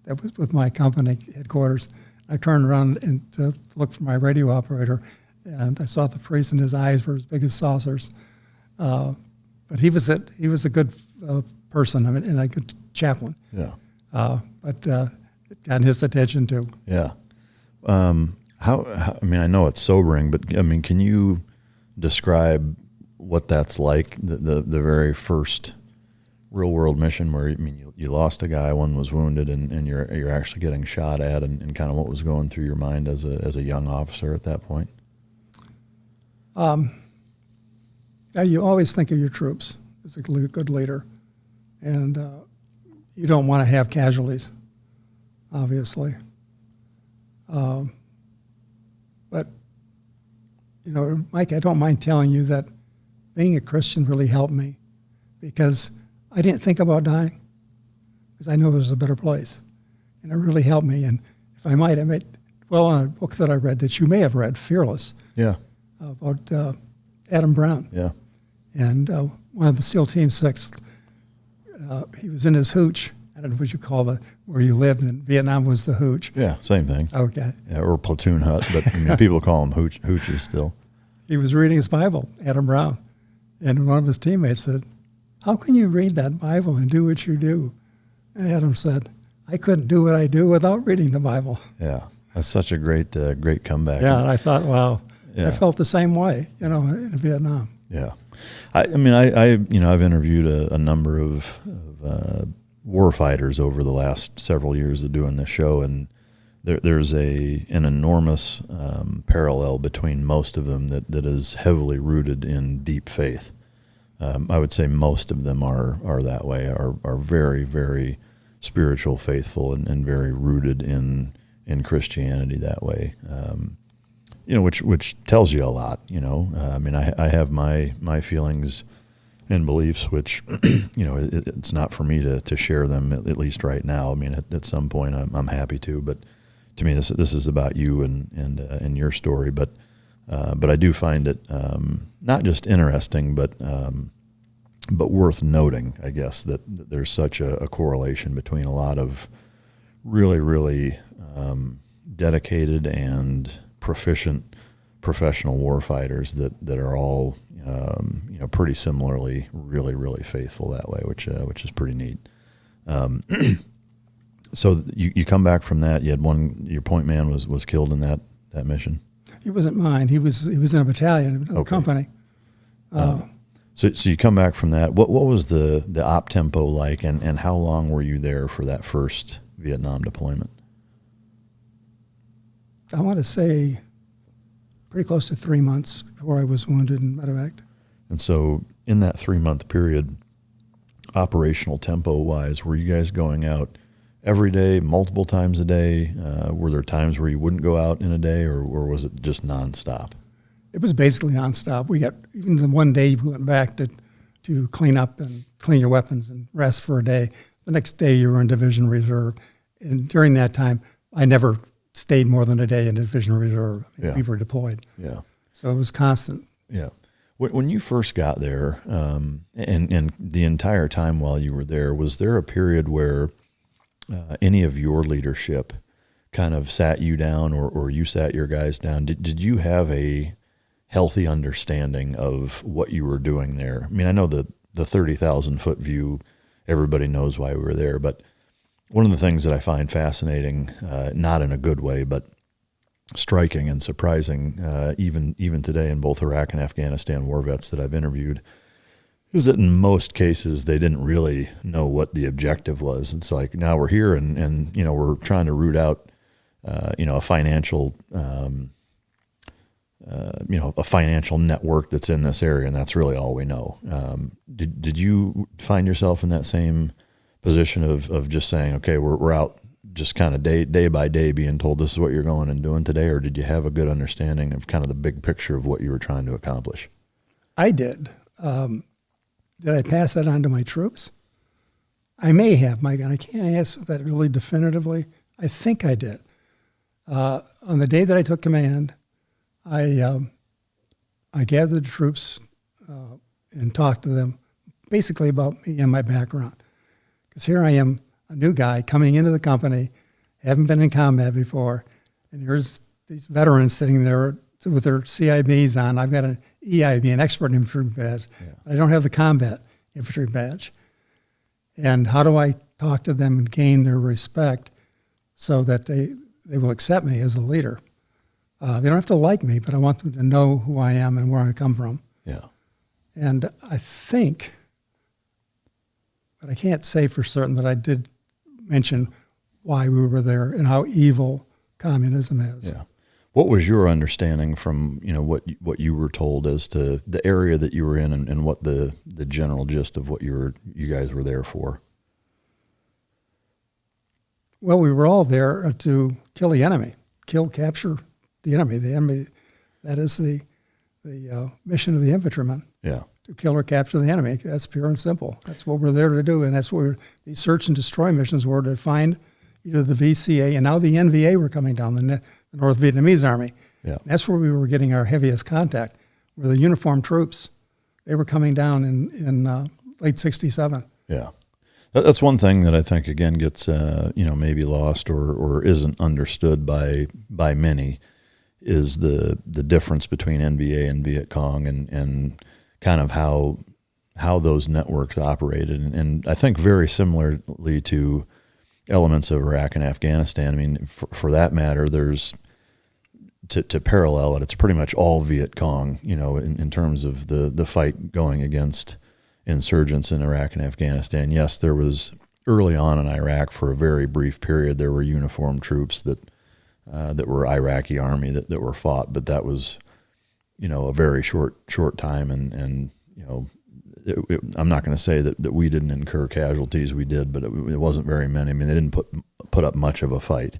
that was with my company headquarters. I turned around and to look for my radio operator, and I saw the priest, and his eyes were as big as saucers. But he was a good person, and a good chaplain. Yeah. But it got his attention too. Yeah. How? I mean, I know it's sobering, but I mean, can you describe what that's like? The very first real world mission where you lost a guy, one was wounded, and you're actually getting shot at, and kind of what was going through your mind as a young officer at that point. You always think of your troops as a good leader, and you don't want to have casualties, obviously. But, Mike, I don't mind telling you that being a Christian really helped me, because I didn't think about dying, because I knew there was a better place. And it really helped me. And if I might, on a book that I read that you may have read, Fearless, Yeah. about Adam Brown. Yeah. And one of the SEAL Team 6, he was in his hooch. I don't know what you call where you lived in Vietnam was the hooch. Yeah, same thing. Okay. Yeah, or platoon hut, but people call them hooches still. He was reading his Bible, Adam Brown, and one of his teammates said, "How can you read that Bible and do what you do?" And Adam said, "I couldn't do what I do without reading the Bible." Yeah, that's such a great comeback. Yeah, and I thought, wow, Yeah. I felt the same way, in Vietnam. Yeah, I've interviewed a number of war fighters over the last several years of doing this show, and there's an enormous parallel between most of them that is heavily rooted in deep faith. I would say most of them are that way, are very, very spiritual, faithful, and very rooted in Christianity that way. Which tells you a lot. I have my feelings and beliefs, which it's not for me to share them at least right now. I mean, at some point I'm happy to, but to me this is about you and your story. But I do find it not just interesting, but worth noting, I guess, that there's such a correlation between a lot of really, really dedicated and proficient professional war fighters that are all pretty similarly really, really faithful that way, which is pretty neat. So you come back from that. You had your point man was killed in that mission. He wasn't mine. He was in a battalion, a company. So you come back from that. What was the op tempo like, and how long were you there for that first Vietnam deployment? I want to say pretty close to 3 months before I was wounded and medevaced. And so in that 3-month period, operational tempo wise, were you guys going out every day, multiple times a day? Were there times where you wouldn't go out in a day, or was it just nonstop? It was basically nonstop. We got, even the one day we went back to clean up and clean your weapons and rest for a day. The next day you were in Division Reserve. And during that time, I never stayed more than a day in Division Reserve. Yeah. We were deployed. Yeah. So it was constant. Yeah. When you first got there, and the entire time while you were there, was there a period where any of your leadership kind of sat you down, or you sat your guys down? Did you have a healthy understanding of what you were doing there? I mean, I know the 30,000 foot view, everybody knows why we were there, but one of the things that I find fascinating, not in a good way, but striking and surprising, even today in both Iraq and Afghanistan war vets that I've interviewed, is that in most cases they didn't really know what the objective was. It's like, now we're here and we're trying to root out a financial a financial network that's in this area, and that's really all we know. Did you find yourself in that same position of just saying, okay, we're out just kind of day by day being told this is what you're going and doing today, or did you have a good understanding of kind of the big picture of what you were trying to accomplish? I did. Did I pass that on to my troops? I may have, Mike, and I can't answer that really definitively. I think I did. On the day that I took command, I gathered the troops and talked to them basically about me and my background. Because here I am, a new guy coming into the company, haven't been in combat before, and here's these veterans sitting there with their CIBs on. I've got an EIB, an expert infantry badge. Yeah. I don't have the combat infantry badge. And how do I talk to them and gain their respect so that they will accept me as a leader? They don't have to like me, but I want them to know who I am and where I come from. Yeah. And I think, but I can't say for certain, that I did mention why we were there and how evil communism is. Yeah. What was your understanding from what you were told as to the area that you were in, and what the general gist of what you guys were there for? Well, we were all there to kill the enemy, capture the enemy. The enemy, that is the mission of the infantryman. Yeah. To kill or capture the enemy. That's pure and simple. That's what we're there to do, and that's what these search and destroy missions were, to find either the VCA, and now the NVA were coming down, the North Vietnamese Army. Yeah. That's where we were getting our heaviest contact, were the uniformed troops. They were coming down in late '67. Yeah. That's one thing that I think, again, gets maybe lost or isn't understood by many, is the difference between NVA and Viet Cong and kind of how those networks operated. And I think very similarly to elements of Iraq and Afghanistan. I mean, for that matter, there's, to parallel it, it's pretty much all Viet Cong, in terms of the fight going against insurgents in Iraq and Afghanistan. Yes, there was early on in Iraq, for a very brief period, there were uniformed troops that were Iraqi army that were fought, but that was, a very short time, and I'm not going to say that we didn't incur casualties. We did, but it wasn't very many. I mean, they didn't put up much of a fight.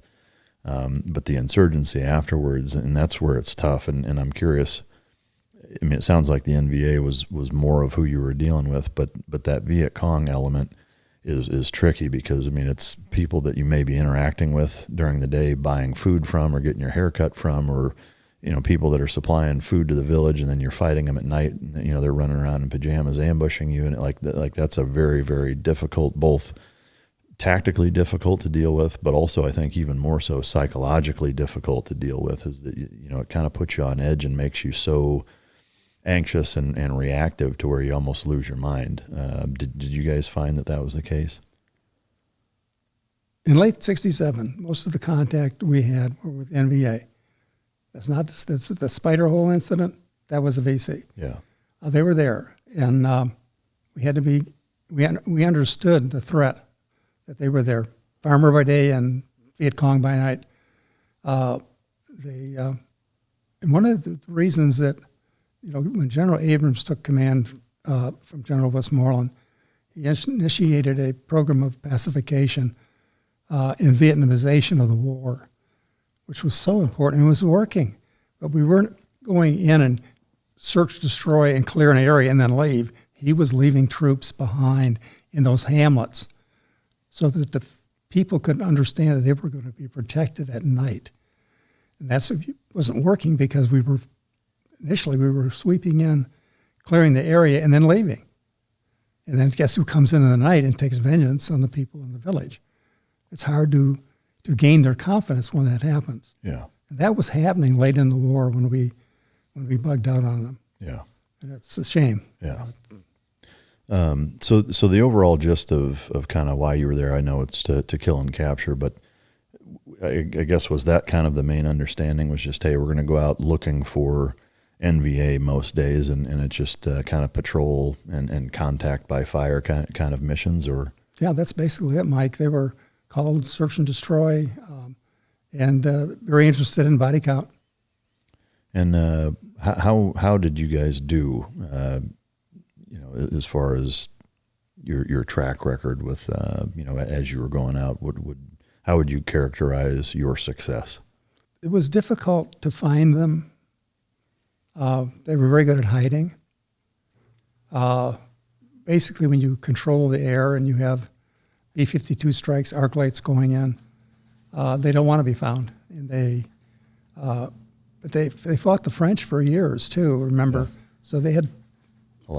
But the insurgency afterwards, and that's where it's tough. And I'm curious. I mean, it sounds like the NVA was more of who you were dealing with, but that Viet Cong element is tricky, because I mean, it's people that you may be interacting with during the day, buying food from, or getting your hair cut from, or people that are supplying food to the village, and then you're fighting them at night. And, they're running around in pajamas, ambushing you, and like that's a very, very difficult, both tactically difficult to deal with, but also I think even more so psychologically difficult to deal with. Is that it kind of puts you on edge and makes you so anxious and reactive to where you almost lose your mind. Did you guys find that was the case? In late '67, most of the contact we had were with NVA. That's not the spider hole incident. That was a VC. Yeah, they were there, and we had to be. We understood the threat that they were there. Farmer by day and Viet Cong by night. And one of the reasons that when General Abrams took command from General Westmoreland. He initiated a program of pacification and Vietnamization of the war, which was so important. It was working, but we weren't going in and search, destroy, and clear an area and then leave. He was leaving troops behind in those hamlets so that the people could understand that they were going to be protected at night. And that wasn't working because initially we were sweeping in, clearing the area, and then leaving. And then guess who comes in the night and takes vengeance on the people in the village? It's hard to gain their confidence when that happens. Yeah. And that was happening late in the war when we bugged out on them. Yeah. And it's a shame. Yeah. So the overall gist of kind of why you were there, I know it's to kill and capture, but I guess was that kind of the main understanding was just, hey, we're going to go out looking for NVA most days, and it's just kind of patrol and contact by fire kind of missions, or? Yeah, that's basically it, Mike. They were called search and destroy, and very interested in body count. And how did you guys do? As far as your track record with as you were going out, how would you characterize your success? It was difficult to find them. They were very good at hiding. Basically, when you control the air and you have B-52 strikes, arc lights going in, they don't want to be found. And but they fought the French for years too. Remember, yeah. So they had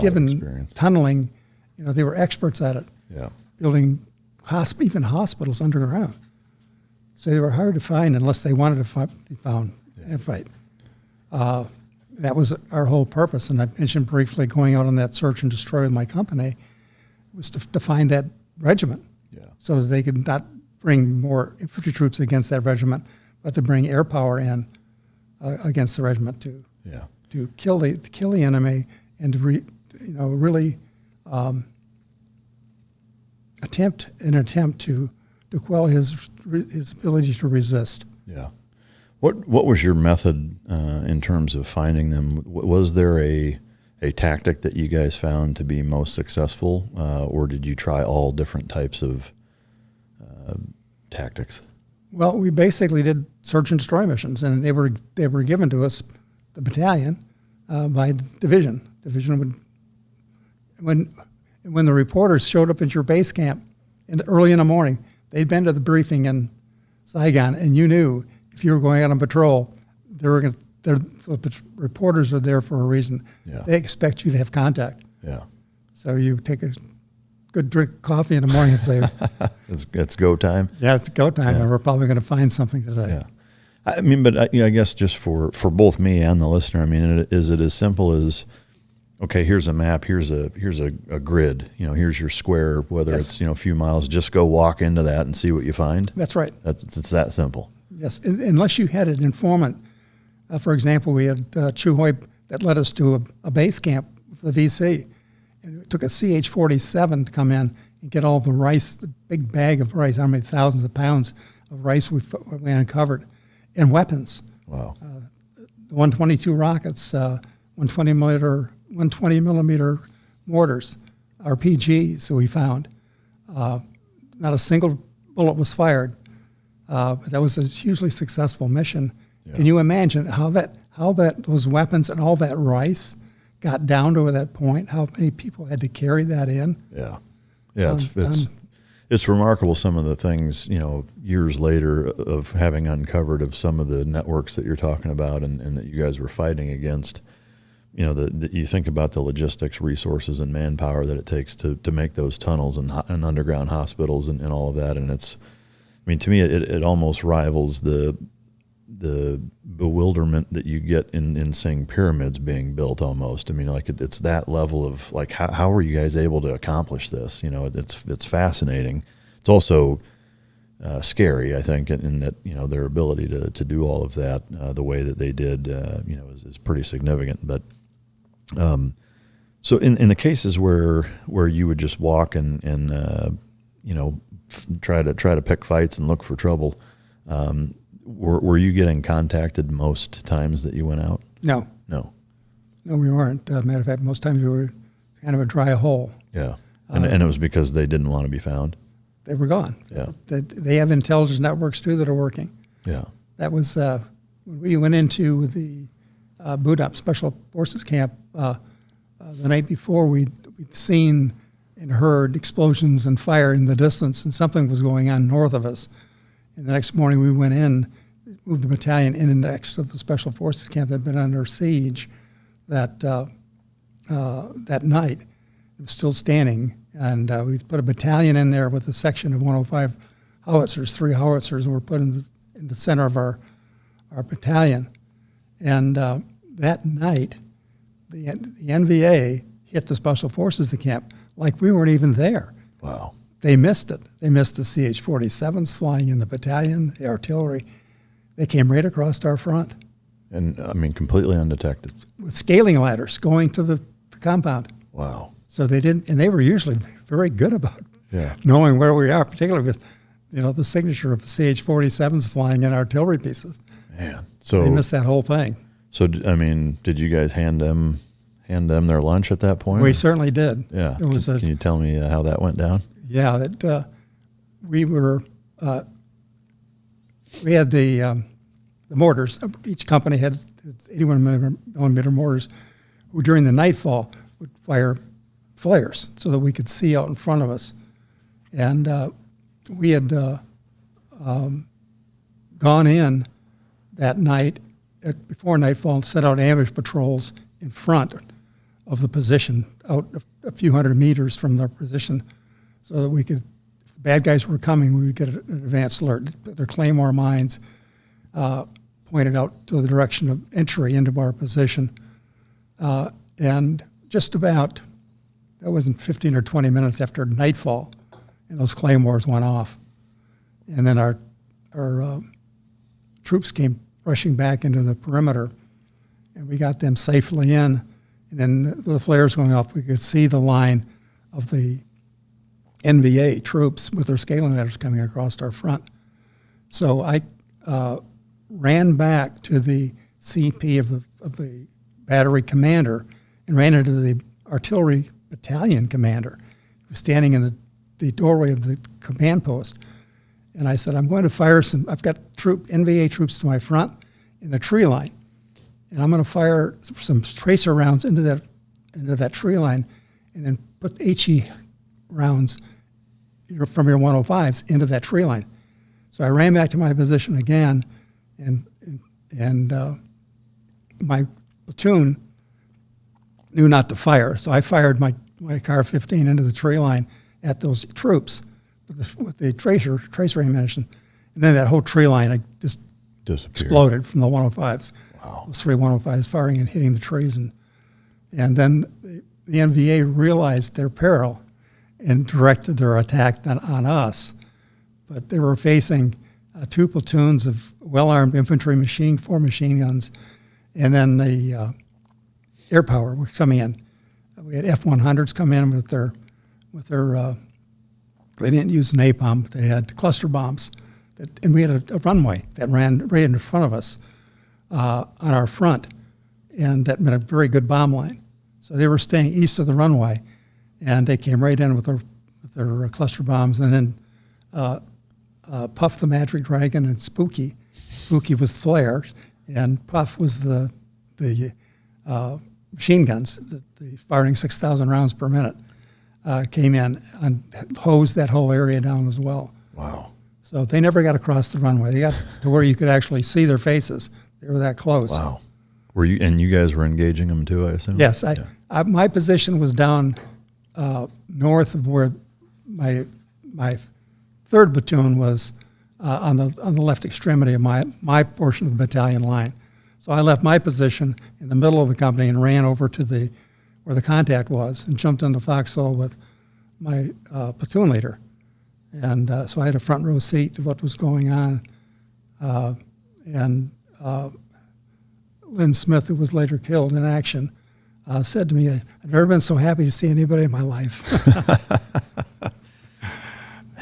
given tunneling. They were experts at it. Yeah, building even hospitals underground. So they were hard to find unless they wanted to be found and fight. That was our whole purpose. And I mentioned briefly going out on that search and destroy with my company was to find that regiment. Yeah. So that they could not bring more infantry troops against that regiment, but to bring air power in against the regiment to kill the enemy and to really attempt to quell his ability to resist. Yeah. What was your method in terms of finding them? Was there a tactic that you guys found to be most successful, or did you try all different types of tactics? Well, we basically did search and destroy missions, and they were given to us, the battalion, by division. Division would, when the reporters showed up at your base camp early in the morning, they'd been to the briefing in Saigon, and you knew if you were going out on patrol, the reporters are there for a reason. Yeah. They expect you to have contact. Yeah. So you take a good drink of coffee in the morning and say, it's go time. Yeah, it's go time, and we're probably going to find something today. Yeah. I mean, but I guess just for both me and the listener, I mean, is it as simple as, okay, here's a map, here's a grid, here's your square, whether it's a few miles, just go walk into that and see what you find? That's right. It's that simple. Yes, unless you had an informant. For example, we had Chuhoy that led us to a base camp for the VC. And it took a CH-47 to come in and get all the rice, the big bag of rice, how many thousands of pounds of rice we uncovered, and weapons. Wow. 122 rockets, 120 millimeter mortars, RPGs that we found. Not a single bullet was fired, but that was a hugely successful mission. Yeah. Can you imagine how those weapons and all that rice got down to that point? How many people had to carry that in? Yeah, yeah. It's remarkable some of the things years later of having uncovered of some of the networks that you're talking about and that you guys were fighting against. You think about the logistics, resources, and manpower that it takes to make those tunnels and underground hospitals and all of that. And to me, it almost rivals the bewilderment that you get in seeing pyramids being built almost. It's that level of how are you guys able to accomplish this? It's fascinating. It's also scary, I think, in that their ability to do all of that the way that they did is pretty significant. But so in the cases where you would just walk and try to pick fights and look for trouble, were you getting contacted most times that you went out? No, we weren't. Matter of fact, most times we were kind of a dry hole. Yeah. And it was because they didn't want to be found. They were gone. Yeah. They have intelligence networks too that are working. Yeah. That was when we went into the boot up Special Forces camp the night before. We'd seen and heard explosions and fire in the distance, and something was going on north of us. And the next morning we went in, moved the battalion in next to the Special Forces camp that had been under siege that night. It was still standing, and we put a battalion in there with a section of 105 howitzers, 3 howitzers, were put in the center of our battalion. And that night, the NVA hit the Special Forces camp like we weren't even there. Wow. They missed it. They missed the CH-47s flying in the battalion, the artillery. They came right across our front. And, I mean, completely undetected. With scaling ladders going to the compound. Wow. So they didn't, and they were usually very good about yeah. knowing where we are, particularly with, the signature of the CH-47s flying in artillery pieces. Man. So they missed that whole thing. So, I mean, did you guys hand them their lunch at that point? We certainly did. Yeah. Can you tell me how that went down? Yeah, we were, we had the mortars. Each company had its 81 millimeter mortars, who during the nightfall would fire flares so that we could see out in front of us. And we had gone in that night before nightfall and set out ambush patrols in front of the position, out a few hundred meters from their position, so that we could, if the bad guys were coming, we would get an advance alert. Their claymore mines pointed out to the direction of entry into our position. And just about, that wasn't 15 or 20 minutes after nightfall, and those claymores went off. And then our troops came rushing back into the perimeter, and we got them safely in. And then with the flares going off, we could see the line of the NVA troops with their scaling ladders coming across our front. So I ran back to the CP of the battery commander and ran into the artillery battalion commander, who was standing in the doorway of the command post. And I said, I'm going to fire I've got NVA troops to my front in the tree line. And I'm going to fire some tracer rounds into that tree line, and then put HE rounds from your 105s into that tree line. So I ran back to my position again, and my platoon knew not to fire. So I fired my Car 15 into the tree line at those troops with the tracer ammunition. And then that whole tree line just exploded from the 105s. Wow. Those 3 105s firing and hitting the trees. And then the NVA realized their peril and directed their attack on us. But they were facing 2 platoons of well-armed infantry 4 machine guns, and then the air power was coming in. We had F-100s come in with their they didn't use napalm, but they had cluster bombs. And we had a runway that ran right in front of us on our front, and that meant a very good bomb line. So they were staying east of the runway, and they came right in with their cluster bombs, and then Puff the Magic Dragon and Spooky. Spooky was flares, and Puff was the machine guns, the firing 6,000 rounds per minute, came in and hosed that whole area down as well. Wow. So they never got across the runway. They got to where you could actually see their faces. They were that close. Wow. You guys were engaging them too, I assume? Yes. My position was down north of where my 3rd platoon was on the left extremity of my portion of the battalion line. So I left my position in the middle of the company and ran over to where the contact was and jumped into foxhole with my platoon leader. And so I had a front row seat to what was going on. And Lynn Smith, who was later killed in action, said to me, I've never been so happy to see anybody in my life.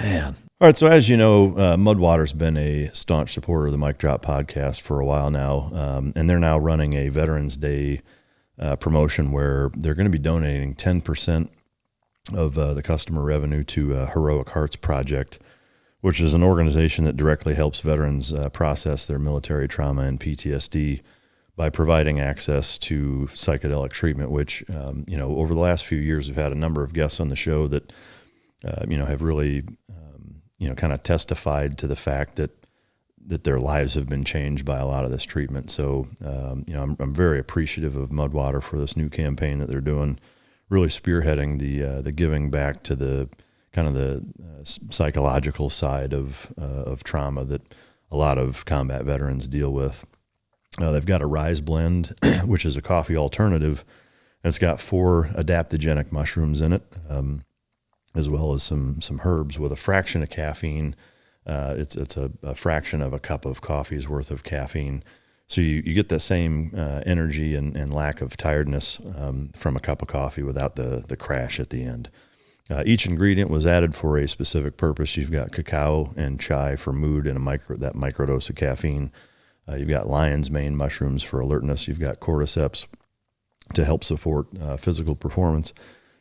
Man. All right, so as you know, Mudwater's been a staunch supporter of the Mic Drop podcast for a while now, and they're now running a Veterans Day promotion where they're going to be donating 10% of the customer revenue to Heroic Hearts Project, which is an organization that directly helps veterans process their military trauma and PTSD by providing access to psychedelic treatment, which, over the last few years, we've had a number of guests on the show that, have really, kind of testified to the fact that their lives have been changed by a lot of this treatment. So, I'm very appreciative of Mudwater for this new campaign that they're doing, really spearheading the giving back to the kind of the psychological side of trauma that a lot of combat veterans deal with. They've got a Rise Blend, which is a coffee alternative. It's got 4 adaptogenic mushrooms in it, as well as some herbs with a fraction of caffeine. It's a fraction of a cup of coffee's worth of caffeine. So you get that same energy and lack of tiredness from a cup of coffee without the crash at the end. Each ingredient was added for a specific purpose. You've got cacao and chai for mood and that microdose of caffeine. You've got lion's mane mushrooms for alertness. You've got cordyceps to help support physical performance,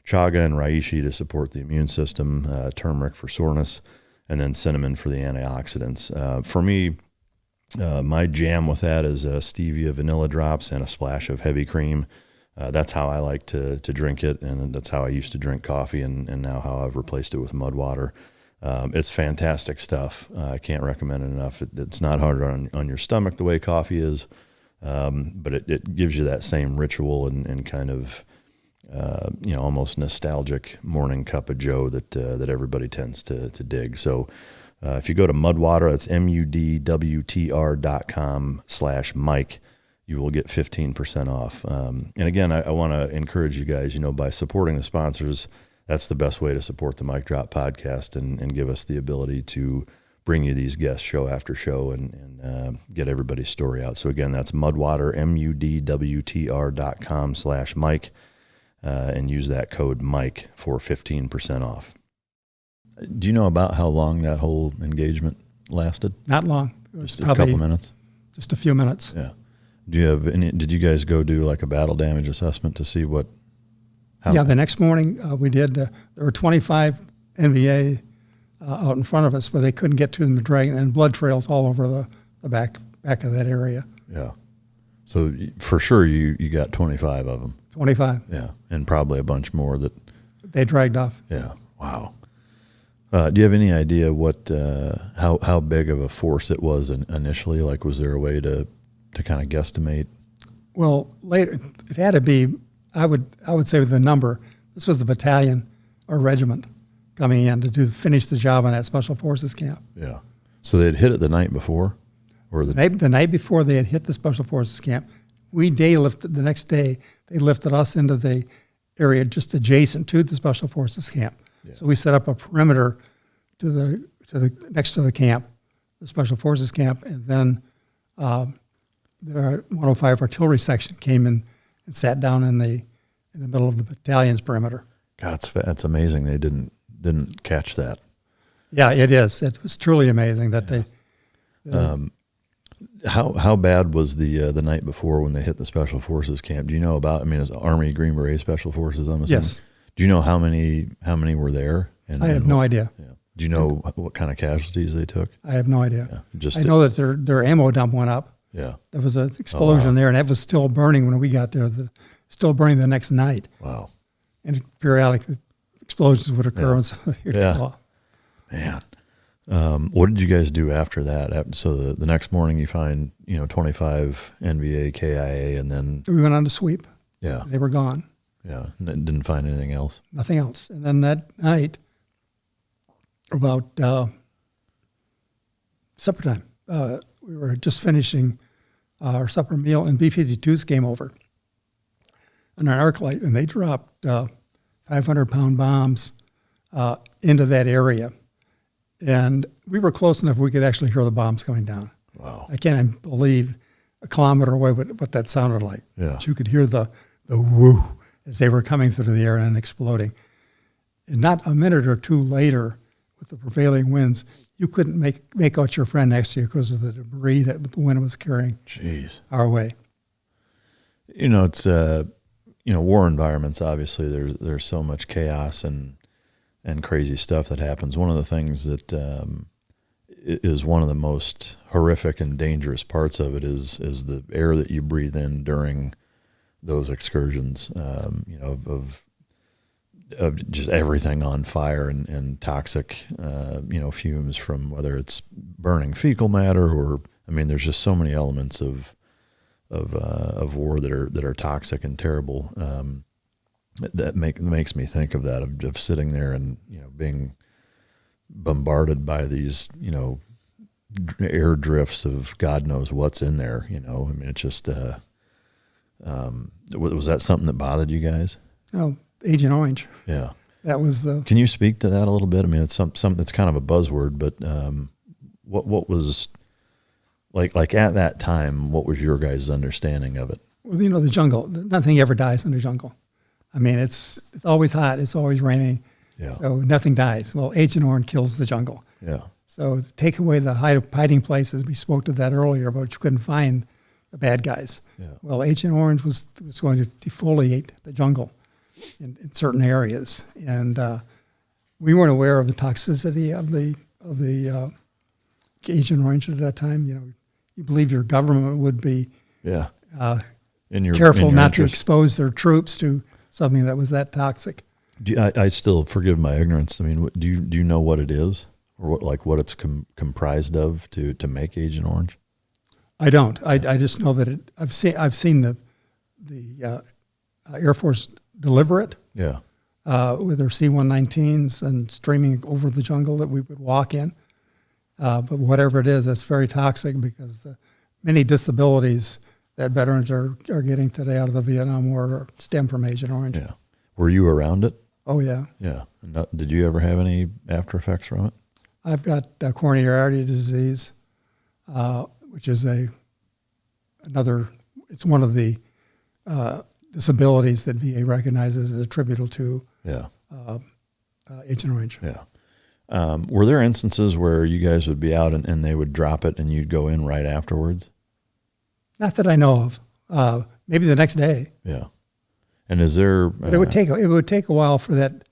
chaga and reishi to support the immune system, turmeric for soreness, and then cinnamon for the antioxidants. For me, my jam with that is stevia vanilla drops and a splash of heavy cream. That's how I like to drink it, and that's how I used to drink coffee, and now how I've replaced it with Mudwater. It's fantastic stuff. I can't recommend it enough. It's not hard on your stomach the way coffee is, but it gives you that same ritual and kind of almost nostalgic morning cup of joe that everybody tends to dig. So if you go to Mudwater, that's mudwtr.com/Mike, you will get 15% off. And again, I want to encourage you guys, by supporting the sponsors, that's the best way to support the Mic Drop podcast and give us the ability to bring you these guests show after show and get everybody's story out. So again, that's Mudwater, mudwtr.com/Mike, and use that code Mike for 15% off. Do you know about how long that whole engagement lasted? Not long. It was just a couple minutes? Just a few minutes. Yeah. Did you guys go do like a battle damage assessment to see what? Yeah, the next morning we did. There were 25 NVA out in front of us, but they couldn't get to them to drag, and blood trails all over the back of that area. Yeah. So for sure you got 25 of them. 25. Yeah, and probably a bunch more that they dragged off. Yeah. Wow. Do you have any idea what how big of a force it was initially? Like, was there a way to kind of guesstimate? Well, later it had to be. I would say with the number. This was the battalion or regiment coming in to finish the job on that Special Forces camp. Yeah. So they'd hit it the night before, or the night before they had hit the Special Forces camp. The next day. They lifted us into the area just adjacent to the Special Forces camp. Yeah. So we set up a perimeter to the next to the camp, the Special Forces camp, and then the 105 Artillery Section came in and sat down in the middle of the battalion's perimeter. God, that's amazing. They didn't catch that. Yeah, it is. It was truly amazing that they. How bad was the night before when they hit the Special Forces camp? Do you know about? I mean, it's Army Green Beret Special Forces. I'm assuming. Yes. Do you know how many were there? I have no idea. Yeah. Do you know what kind of casualties they took? I have no idea. Yeah. I know that their ammo dump went up. Yeah. There was an explosion there, and it was still burning when we got there. Still burning the next night. Wow. And periodic explosions would occur when somebody would go off. Man. What did you guys do after that? So the next morning you find 25 NVA, KIA, and then we went on to sweep. Yeah. They were gone. Yeah. Didn't find anything else. Nothing else. And then that night, about supper time, we were just finishing our supper meal, and B-52s came over on an arc light, and they dropped 500-pound bombs into that area. And we were close enough we could actually hear the bombs coming down. Wow. I can't believe a kilometer away what that sounded like. Yeah. But you could hear the whoo as they were coming through the air and exploding. And not a minute or two later, with the prevailing winds, you couldn't make out your friend next to you because of the debris that the wind was carrying Jeez. our way. It's war environments, obviously there's so much chaos and crazy stuff that happens. One of the things that is one of the most horrific and dangerous parts of it is the air that you breathe in during those excursions, of just everything on fire and toxic, fumes from whether it's burning fecal matter or, there's just so many elements of war that are toxic and terrible. That makes me think of that, of sitting there and, being bombarded by these, air drifts of God knows what's in there, it's just, was that something that bothered you guys? Oh, Agent Orange. Yeah. That was the... Can you speak to that a little bit? It's something that's kind of a buzzword, but what was, like at that time, what was your guys' understanding of it? Well, the jungle, nothing ever dies in the jungle. It's always hot, it's always raining, Yeah. so nothing dies. Well, Agent Orange kills the jungle. Yeah. So take away the hiding places. We spoke to that earlier, but you couldn't find the bad guys. Yeah. Well, Agent Orange was going to defoliate the jungle in certain areas, and we weren't aware of the toxicity of the Agent Orange at that time. You believe your government would be careful not to expose their troops to something that was that toxic. I still forgive my ignorance. Do you know what it is, or what it's comprised of to make Agent Orange? I don't. I just know that I've seen the Air Force deliver it. Yeah. With their C-119s and streaming over the jungle that we would walk in. But whatever it is, it's very toxic because the many disabilities that veterans are getting today out of the Vietnam War stem from Agent Orange. Yeah. Were you around it? Oh, yeah. Yeah. Did you ever have any after effects from it? I've got coronary artery disease, which is it's one of the disabilities that VA recognizes as attributable to Agent Orange. Yeah. Were there instances where you guys would be out and they would drop it and you'd go in right afterwards? Not that I know of. Maybe the next day. Yeah. And is there? But it would take a while for that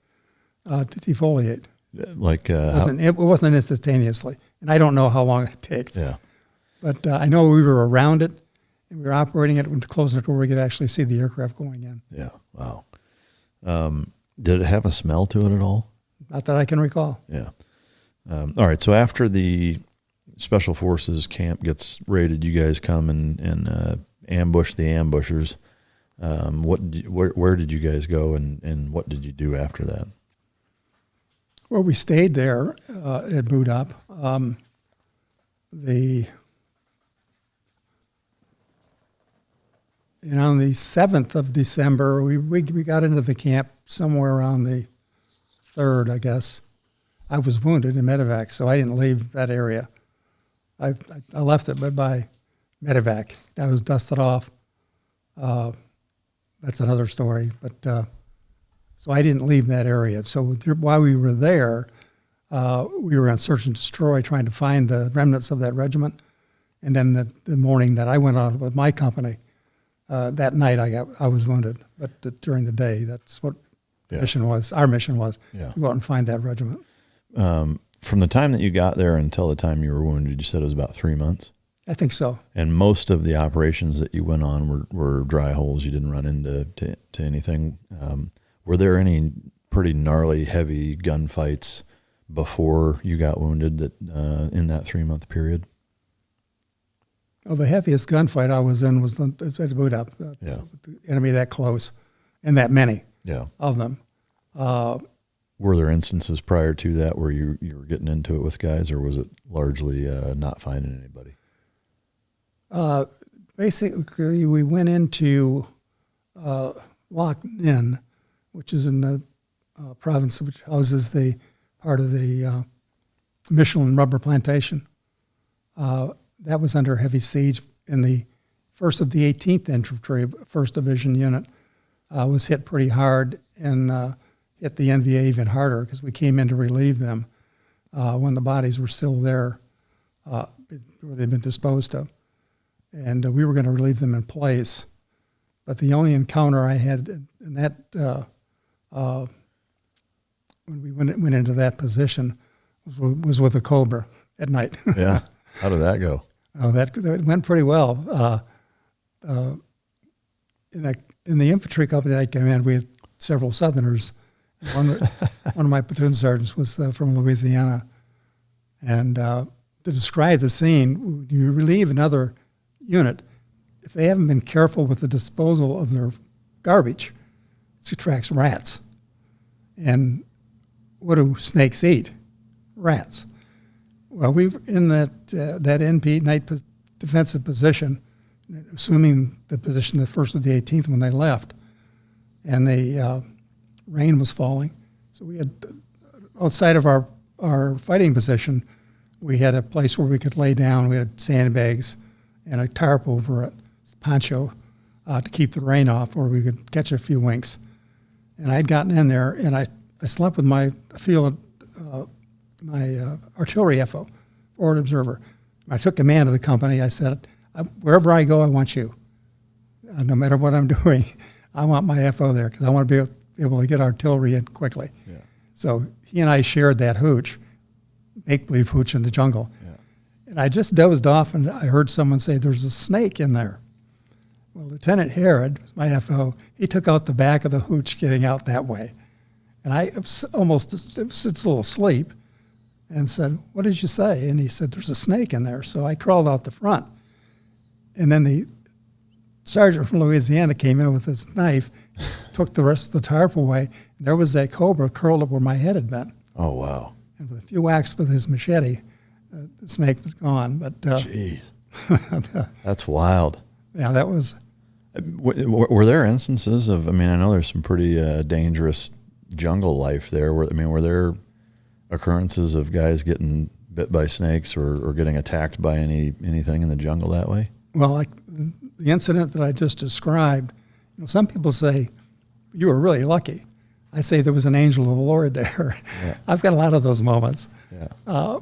to defoliate. It wasn't instantaneously, and I don't know how long it takes. Yeah. But I know we were around it, and we were operating it closer to where we could actually see the aircraft going in. Yeah. Wow. Did it have a smell to it at all? Not that I can recall. Yeah. All right. So after the Special Forces camp gets raided, you guys come and ambush the ambushers. Where did you guys go, and what did you do after that? Well, we stayed there at Boot Up. On the 7th of December, we got into the camp somewhere around the 3rd, I guess. I was wounded in medevac, so I didn't leave that area. I left it, but by medevac, I was dusted off. That's another story, but so I didn't leave that area. So while we were there, we were on search and destroy, trying to find the remnants of that regiment. And then the morning that I went on with my company, that night I was wounded. But during the day, that's what mission was. Our mission was to go out and find that regiment. From the time that you got there until the time you were wounded, you said it was about 3 months? I think so. And most of the operations that you went on were dry holes. You didn't run into anything. Were there any pretty gnarly, heavy gunfights before you got wounded that in that 3-month period? Well, the heaviest gunfight I was in was at Boot Up. The enemy that close, and that many of them. Were there instances prior to that where you were getting into it with guys, or was it largely not finding anybody? Basically, we went into Loch Ninh, which is in the province which houses the part of the Michelin rubber plantation. That was under heavy siege, and the 1st of the 18th Infantry, 1st Division unit, was hit pretty hard and hit the NVA even harder because we came in to relieve them when the bodies were still there, where they'd been disposed of. And we were going to relieve them in place. But the only encounter I had in that, when we went into that position, was with a Cobra at night. Yeah. How did that go? That went pretty well. In the infantry company I came in, we had several Southerners. One of my platoon sergeants was from Louisiana. And to describe the scene, when you relieve another unit, if they haven't been careful with the disposal of their garbage, it attracts rats. And what do snakes eat? Rats. Well, we were in that NP night defensive position, assuming the position the 1st of the 18th when they left, and the rain was falling. So we had, outside of our fighting position, we had a place where we could lay down. We had sandbags and a tarp over it, poncho, to keep the rain off, or we could catch a few winks. And I'd gotten in there, and I slept with my artillery FO, forward observer. I took command of the company. I said, wherever I go, I want you. No matter what I'm doing, I want my FO there because I want to be able to get artillery in quickly. Yeah. So he and I shared that hooch, make-believe hooch in the jungle. Yeah. And I just dozed off, and I heard someone say, there's a snake in there. Well, Lieutenant Herod, my FO, he took out the back of the hooch getting out that way. And I almost was a little asleep and said, what did you say? And he said, there's a snake in there. So I crawled out the front. And then the sergeant from Louisiana came in with his knife, took the rest of the tarp away, and there was that Cobra curled up where my head had been. Oh, wow. And with a few whacks with his machete, the snake was gone. But jeez. That's wild. Yeah, that was... Were there instances of, I mean, I know there's some pretty dangerous jungle life there. Were there occurrences of guys getting bit by snakes or getting attacked by anything in the jungle that way? Well, like the incident that I just described, some people say, you were really lucky. I say there was an angel of the Lord there. Yeah. I've got a lot of those moments. Yeah.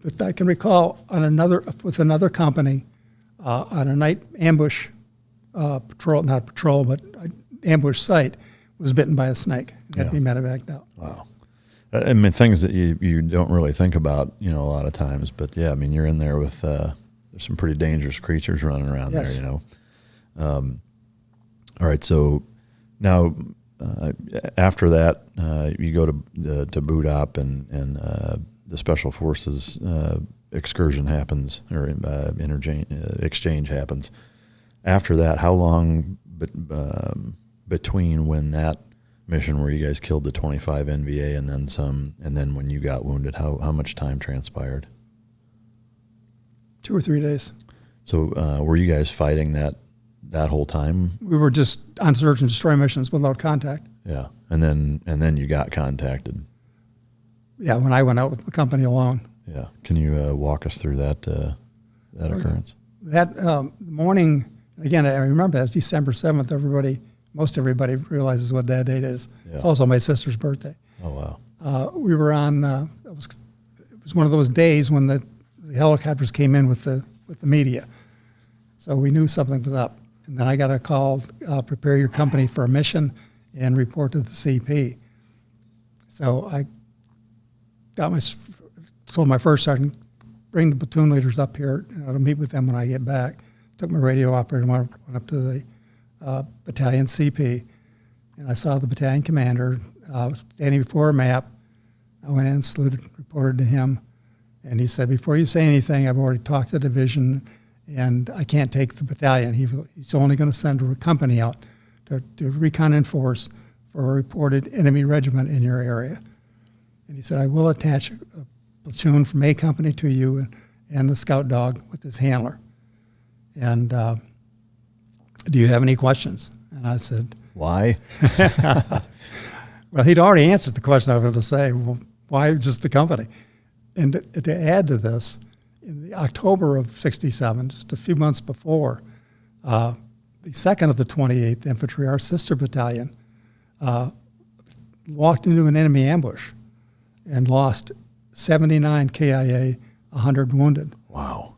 But I can recall with another company on a night ambush ambush site, was bitten by a snake. It had to be medevaced out. Wow. I mean, things that you don't really think about, a lot of times. But yeah, I mean, you're in there with there's some pretty dangerous creatures running around there. All right, so now after that, you go to boot op and the Special Forces excursion happens or exchange happens. After that, how long between when that mission where you guys killed the 25 NVA and then some, and then when you got wounded, how much time transpired? 2 or 3 days. So were you guys fighting that whole time? We were just on search and destroy missions without contact. Yeah, and then you got contacted. Yeah, when I went out with the company alone. Yeah, can you walk us through that occurrence? That morning, again, I remember that's December 7th. Most everybody realizes what that date is. Yeah. It's also my sister's birthday. Oh, wow. We were on, it was one of those days when the helicopters came in with the media. So we knew something was up. And then I got a call, prepare your company for a mission and report to the CP. So I told my first sergeant, bring the platoon leaders up here to meet with them when I get back. Took my radio operator and went up to the battalion CP, and I saw the battalion commander standing before a map. I went in, saluted, reported to him, and he said, before you say anything, I've already talked to the division, and I can't take the battalion. He's only going to send a company out to recon and force for a reported enemy regiment in your area. And he said, I will attach a platoon from A Company to you and the scout dog with his handler. And do you have any questions? And I said, why? Well, he'd already answered the question I was going to say, well, why just the company? And to add to this, in the October of '67, just a few months before, the 2nd of the 28th Infantry, our sister battalion, walked into an enemy ambush and lost 79 KIA, 100 wounded. Wow.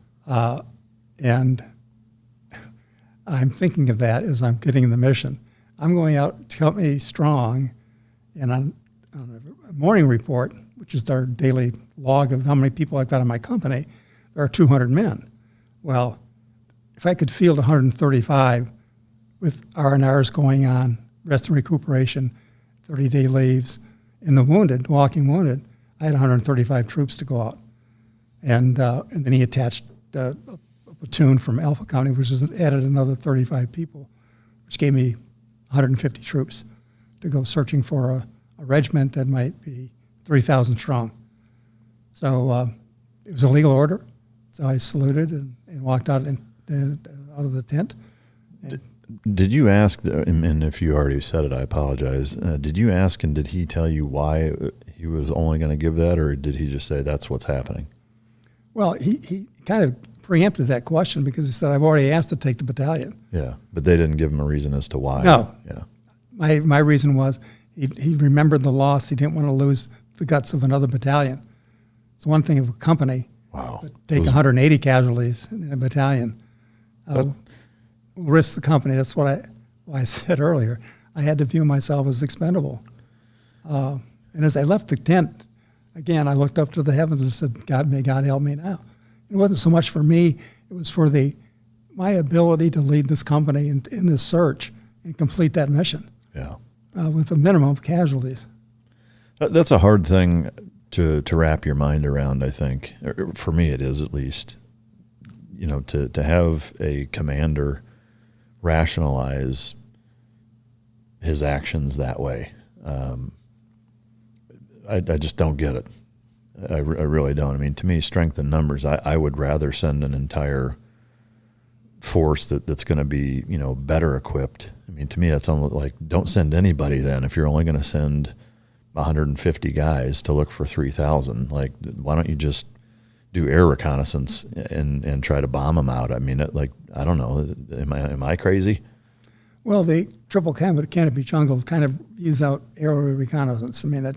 And I'm thinking of that as I'm getting the mission. I'm going out to company strong, and on a morning report, which is our daily log of how many people I've got in my company, there are 200 men. Well, if I could field 135 with R&Rs going on, rest and recuperation, 30-day leaves, and the wounded, walking wounded, I had 135 troops to go out. And then he attached a platoon from Alpha County, which has added another 35 people, which gave me 150 troops to go searching for a regiment that might be 3,000 strong. So it was a legal order. So I saluted and walked out out of the tent. Did you ask, and if you already said it, I apologize, did you ask and did he tell you why he was only going to give that, or did he just say that's what's happening? Well, he kind of preempted that question because he said, I've already asked to take the battalion. Yeah, but they didn't give him a reason as to why. No. Yeah. My reason was he remembered the loss. He didn't want to lose the guts of another battalion. It's one thing of a company. Wow. But take 180 casualties in a battalion. Risk the company. That's why I said earlier. I had to view myself as expendable. And as I left the tent, again, I looked up to the heavens and said, God, may God help me now. It wasn't so much for me. It was for my ability to lead this company in this search and complete that mission. Yeah. With a minimum of casualties. That's a hard thing to wrap your mind around, I think. For me, it is at least. You know, to have a commander rationalize his actions that way. I just don't get it. I really don't. I mean, to me, strength in numbers, I would rather send an entire force that's going to be, better equipped. I mean, to me, that's almost like, don't send anybody then. If you're only going to send 150 guys to look for 3,000, like, why don't you just do air reconnaissance and try to bomb them out? I mean, I don't know. Am I crazy? Well, the triple canopy jungles kind of use out aerial reconnaissance. I mean,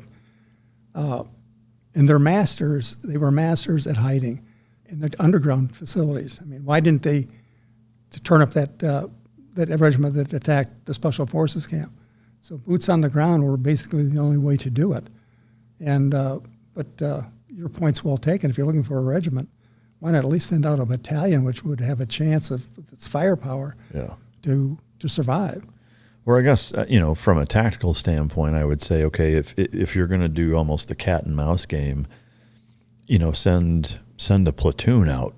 and they're masters. They were masters at hiding in the underground facilities. I mean, why didn't they to turn up that regiment that attacked the Special Forces camp? So boots on the ground were basically the only way to do it. And but your point's well taken. If you're looking for a regiment, why not at least send out a battalion which would have a chance of with its firepower to survive? Or I guess, from a tactical standpoint, I would say, okay, if you're going to do almost the cat and mouse game, send a platoon out,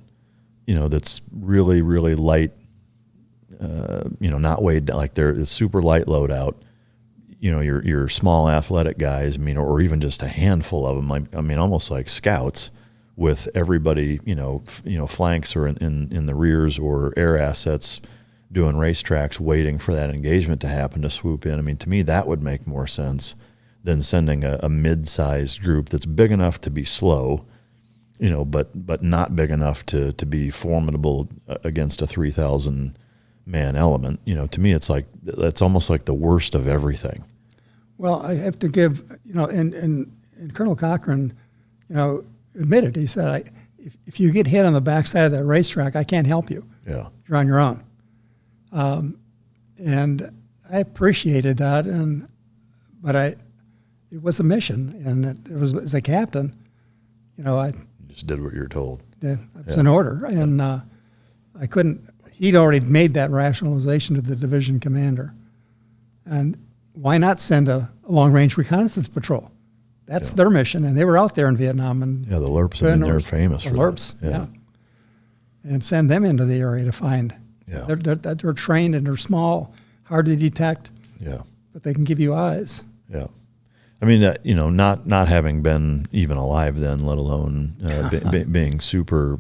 that's really, really light, not weighed down, like they're super light loadout. Your small athletic guys, or even just a handful of them, almost like scouts with everybody, flanks or in the rears or air assets doing racetracks waiting for that engagement to happen to swoop in. To me, that would make more sense than sending a mid-sized group that's big enough to be slow, but not big enough to be formidable against a 3,000-man element. To me, it's like that's almost like the worst of everything. Well, I have to give, and Colonel Cochran, admitted, he said, if you get hit on the backside of that racetrack, I can't help you. Yeah. You're on your own. And I appreciated that, but it was a mission, and it was as a captain, I just did what you were told. It was an order, and I couldn't. He'd already made that rationalization to the division commander, and why not send a long-range reconnaissance patrol? That's their mission, and they were out there in Vietnam. And the LRPs, they're famous for LRPs, that. And send them into the area to find. Yeah. They're trained and they're small, hard to detect. Yeah. But they can give you eyes. Yeah. Not having been even alive then, let alone being super,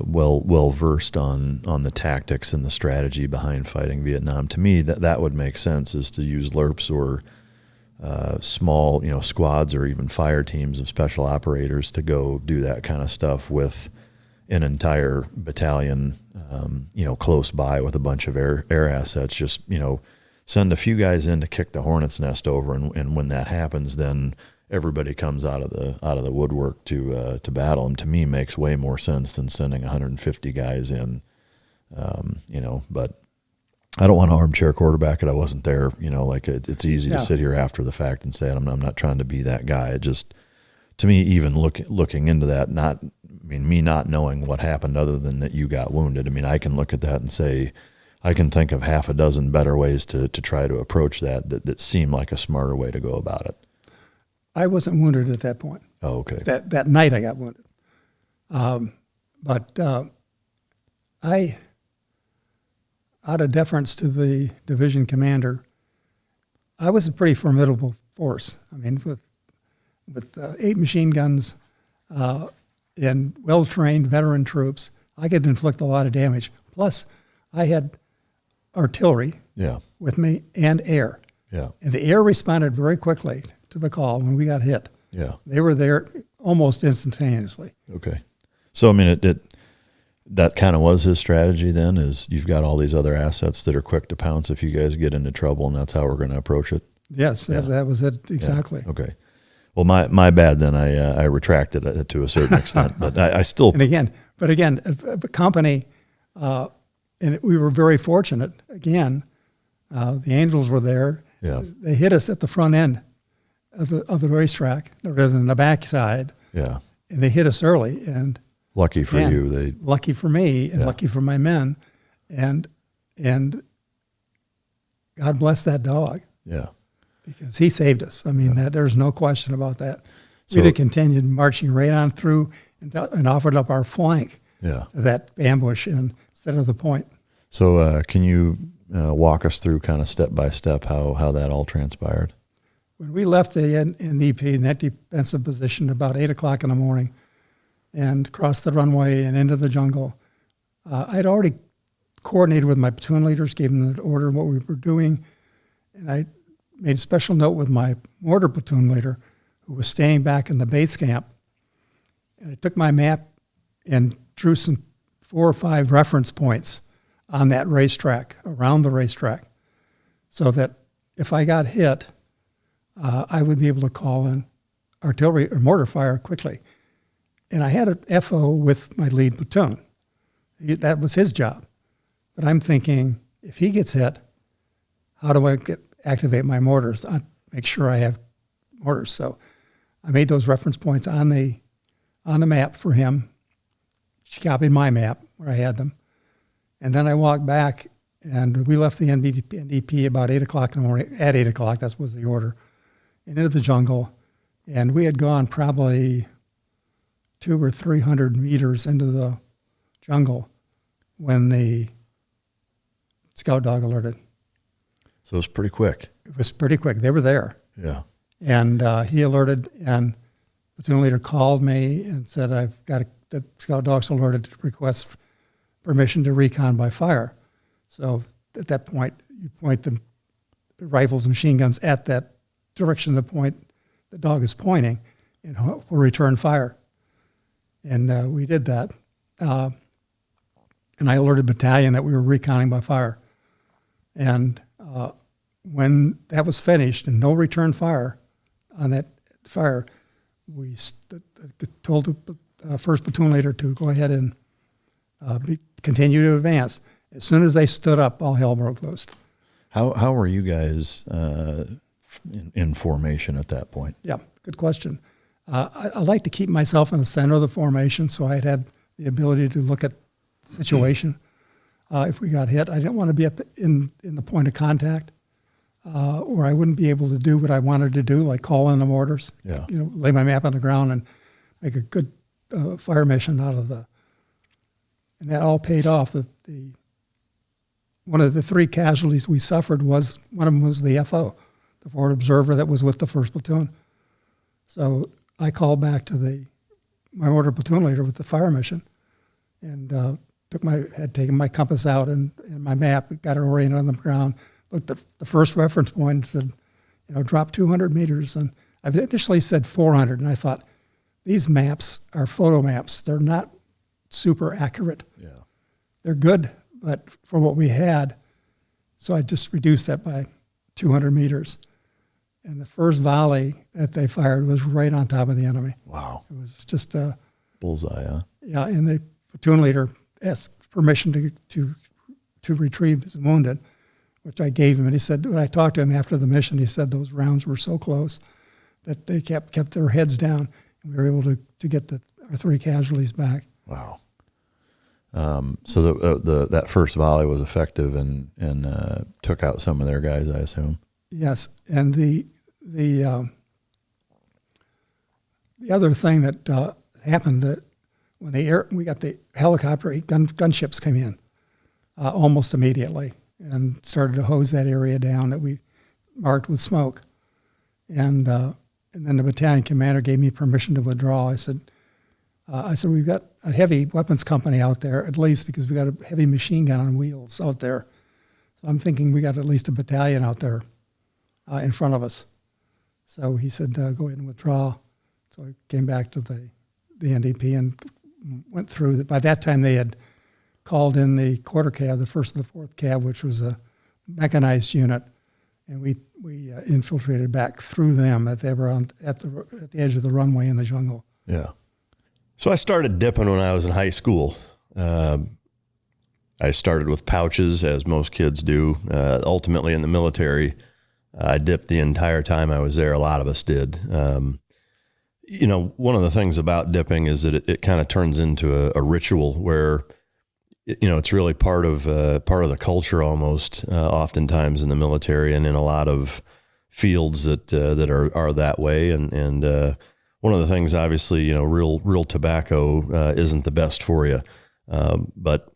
well versed on the tactics and the strategy behind fighting Vietnam. To me, that would make sense, is to use LRPs or small, squads or even fire teams of special operators to go do that kind of stuff with an entire battalion, close by with a bunch of air assets. Just, send a few guys in to kick the hornet's nest over, and when that happens, then everybody comes out of the woodwork to battle. And to me, makes way more sense than sending 150 guys in But I don't want to armchair quarterback it. I wasn't there, like it's easy to sit here after the fact and say, I'm not trying to be that guy. It just, to me, even looking into that, me not knowing what happened other than that you got wounded. I can look at that and say, I can think of half a dozen better ways to try to approach that seem like a smarter way to go about it. I wasn't wounded at that point. Oh, okay. That night I got wounded. But I, out of deference to the division commander, I was a pretty formidable force. With 8 machine guns and well-trained veteran troops, I could inflict a lot of damage. Plus, I had artillery with me and air. Yeah. And the air responded very quickly to the call when we got hit. Yeah. They were there almost instantaneously. Okay. So, that kind of was his strategy then, is you've got all these other assets that are quick to pounce if you guys get into trouble, and that's how we're going to approach it? Yes, that was it exactly. Yeah. Okay. Well, my bad then. I retracted it to a certain extent, but I still... And again, a company, and we were very fortunate. Again, the Angels were there. Yeah. They hit us at the front end of the racetrack rather than the backside. Yeah. And they hit us early. And lucky for you. Lucky for me and lucky for my men. And God bless that dog. Yeah. Because he saved us. There's no question about that. We'd have continued marching right on through and offered up our flank to that ambush instead of the point. So can you walk us through kind of step by step how that all transpired? When we left the NDP, in that defensive position, about 8 o'clock in the morning, and crossed the runway and into the jungle, I'd already coordinated with my platoon leaders, gave them the order of what we were doing, and I made a special note with my mortar platoon leader, who was staying back in the base camp. And I took my map and drew some 4 or 5 reference points on that racetrack, around the racetrack, so that if I got hit, I would be able to call in artillery or mortar fire quickly. And I had an FO with my lead platoon. That was his job. But I'm thinking, if he gets hit, how do I activate my mortars? I make sure I have mortars. So I made those reference points on the map for him. She copied my map where I had them. And then I walked back, and we left the NDP about 8 o'clock in the morning. At 8 o'clock, that was the order, and into the jungle. And we had gone probably 200 or 300 meters into the jungle when the scout dog alerted. So it was pretty quick. It was pretty quick. They were there. Yeah. And he alerted, and the platoon leader called me and said, the scout dog's alerted to request permission to recon by fire. So at that point, you point the rifles and machine guns at that direction, the point the dog is pointing, and we'll return fire. And we did that. And I alerted battalion that we were reconning by fire. And when that was finished and no return fire on that fire, we told the first platoon leader to go ahead and continue to advance. As soon as they stood up, all hell broke loose. How were you guys in formation at that point? Yeah, good question. I like to keep myself in the center of the formation, so I'd have the ability to look at the situation. If we got hit, I didn't want to be up in the point of contact, or I wouldn't be able to do what I wanted to do, like call in the mortars. Yeah. Lay my map on the ground and make a good fire mission out of and that all paid off. One of the 3 casualties we suffered one of them was the FO, the forward observer that was with the 1st platoon. So I called back to my mortar platoon leader with the fire mission, and had taken my compass out and my map, got it oriented on the ground, looked at the first reference point and said, drop 200 meters. And I initially said 400, and I thought, these maps are photo maps. They're not super accurate. Yeah. They're good, but for what we had, so I just reduced that by 200 meters. And the first volley that they fired was right on top of the enemy. Wow. It was just a bullseye, huh? Yeah, and the platoon leader asked permission to retrieve his wounded, which I gave him. And he said, when I talked to him after the mission, he said those rounds were so close that they kept their heads down, and we were able to get our 3 casualties back. Wow. So that first volley was effective and took out some of their guys, I assume. Yes, and the other thing that happened that when we got the helicopter, gunships came in almost immediately and started to hose that area down that we marked with smoke, and then the battalion commander gave me permission to withdraw. I said we've got a heavy weapons company out there at least because we got a heavy machine gun on wheels out there. So I'm thinking we got at least a battalion out there in front of us. So he said, go ahead and withdraw. So I came back to the NDP and went through. By that time, they had called in the quarter cab, the 1st and the 4th cab, which was a mechanized unit, and we infiltrated back through them. They were at the edge of the runway in the jungle. Yeah. So I started dipping when I was in high school. I started with pouches, as most kids do. Ultimately, in the military, I dipped the entire time I was there. A lot of us did. One of the things about dipping is that it kind of turns into a ritual where, it's really part of the culture almost, oftentimes in the military and in a lot of fields that are that way. And one of the things, obviously, real tobacco isn't the best for you, but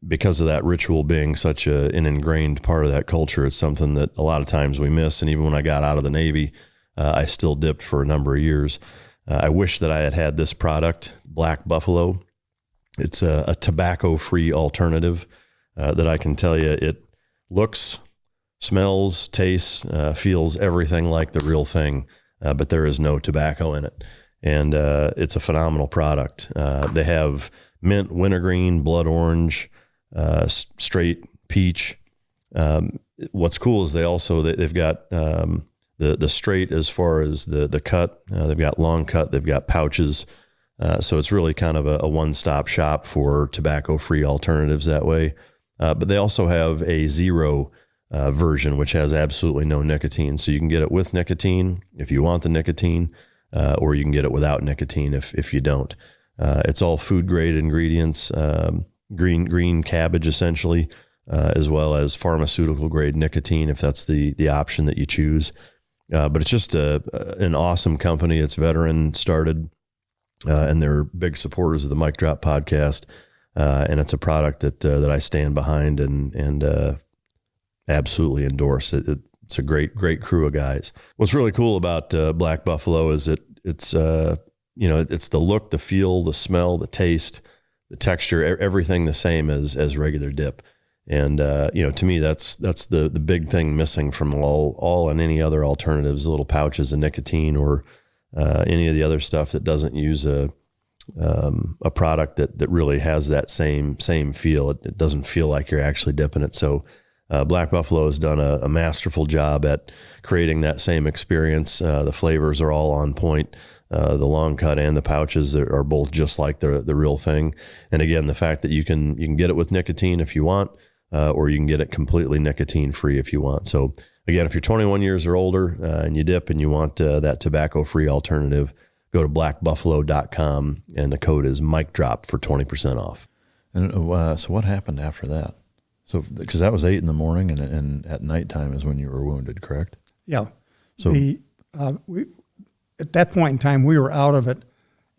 because of that ritual being such an ingrained part of that culture, it's something that a lot of times we miss. And even when I got out of the Navy, I still dipped for a number of years. I wish that I had this product, Black Buffalo. It's a tobacco-free alternative that I can tell you it looks, smells, tastes, feels everything like the real thing, but there is no tobacco in it. And it's a phenomenal product. They have mint, wintergreen, blood orange, straight peach. What's cool is they've got the straight as far as the cut. They've got long cut. They've got pouches. So it's really kind of a one-stop shop for tobacco-free alternatives that way. But they also have a zero version, which has absolutely no nicotine. So you can get it with nicotine if you want the nicotine, or you can get it without nicotine if you don't. It's all food-grade ingredients, green cabbage essentially, as well as pharmaceutical-grade nicotine if that's the option that you choose. But it's just an awesome company. It's veteran started. And they're big supporters of the Mic Drop podcast. And it's a product that I stand behind and absolutely endorse. It's a great crew of guys. What's really cool about Black Buffalo is it's the look, the feel, the smell, the taste, the texture, everything the same as regular dip. And, to me, that's the big thing missing from all and any other alternatives, little pouches of nicotine or any of the other stuff that doesn't use a product that really has that same feel. It doesn't feel like you're actually dipping it. So Black Buffalo has done a masterful job at creating that same experience. The flavors are all on point. The long cut and the pouches are both just like the real thing. And again, the fact that you can get it with nicotine if you want, or you can get it completely nicotine free if you want. So again, if you're 21 years or older and you dip and you want that tobacco-free alternative, go to blackbuffalo.com and the code is MicDrop for 20% off. And so what happened after that? So because that was 8 a.m. and at nighttime is when you were wounded, correct? Yeah. So we at that point in time we were out of it,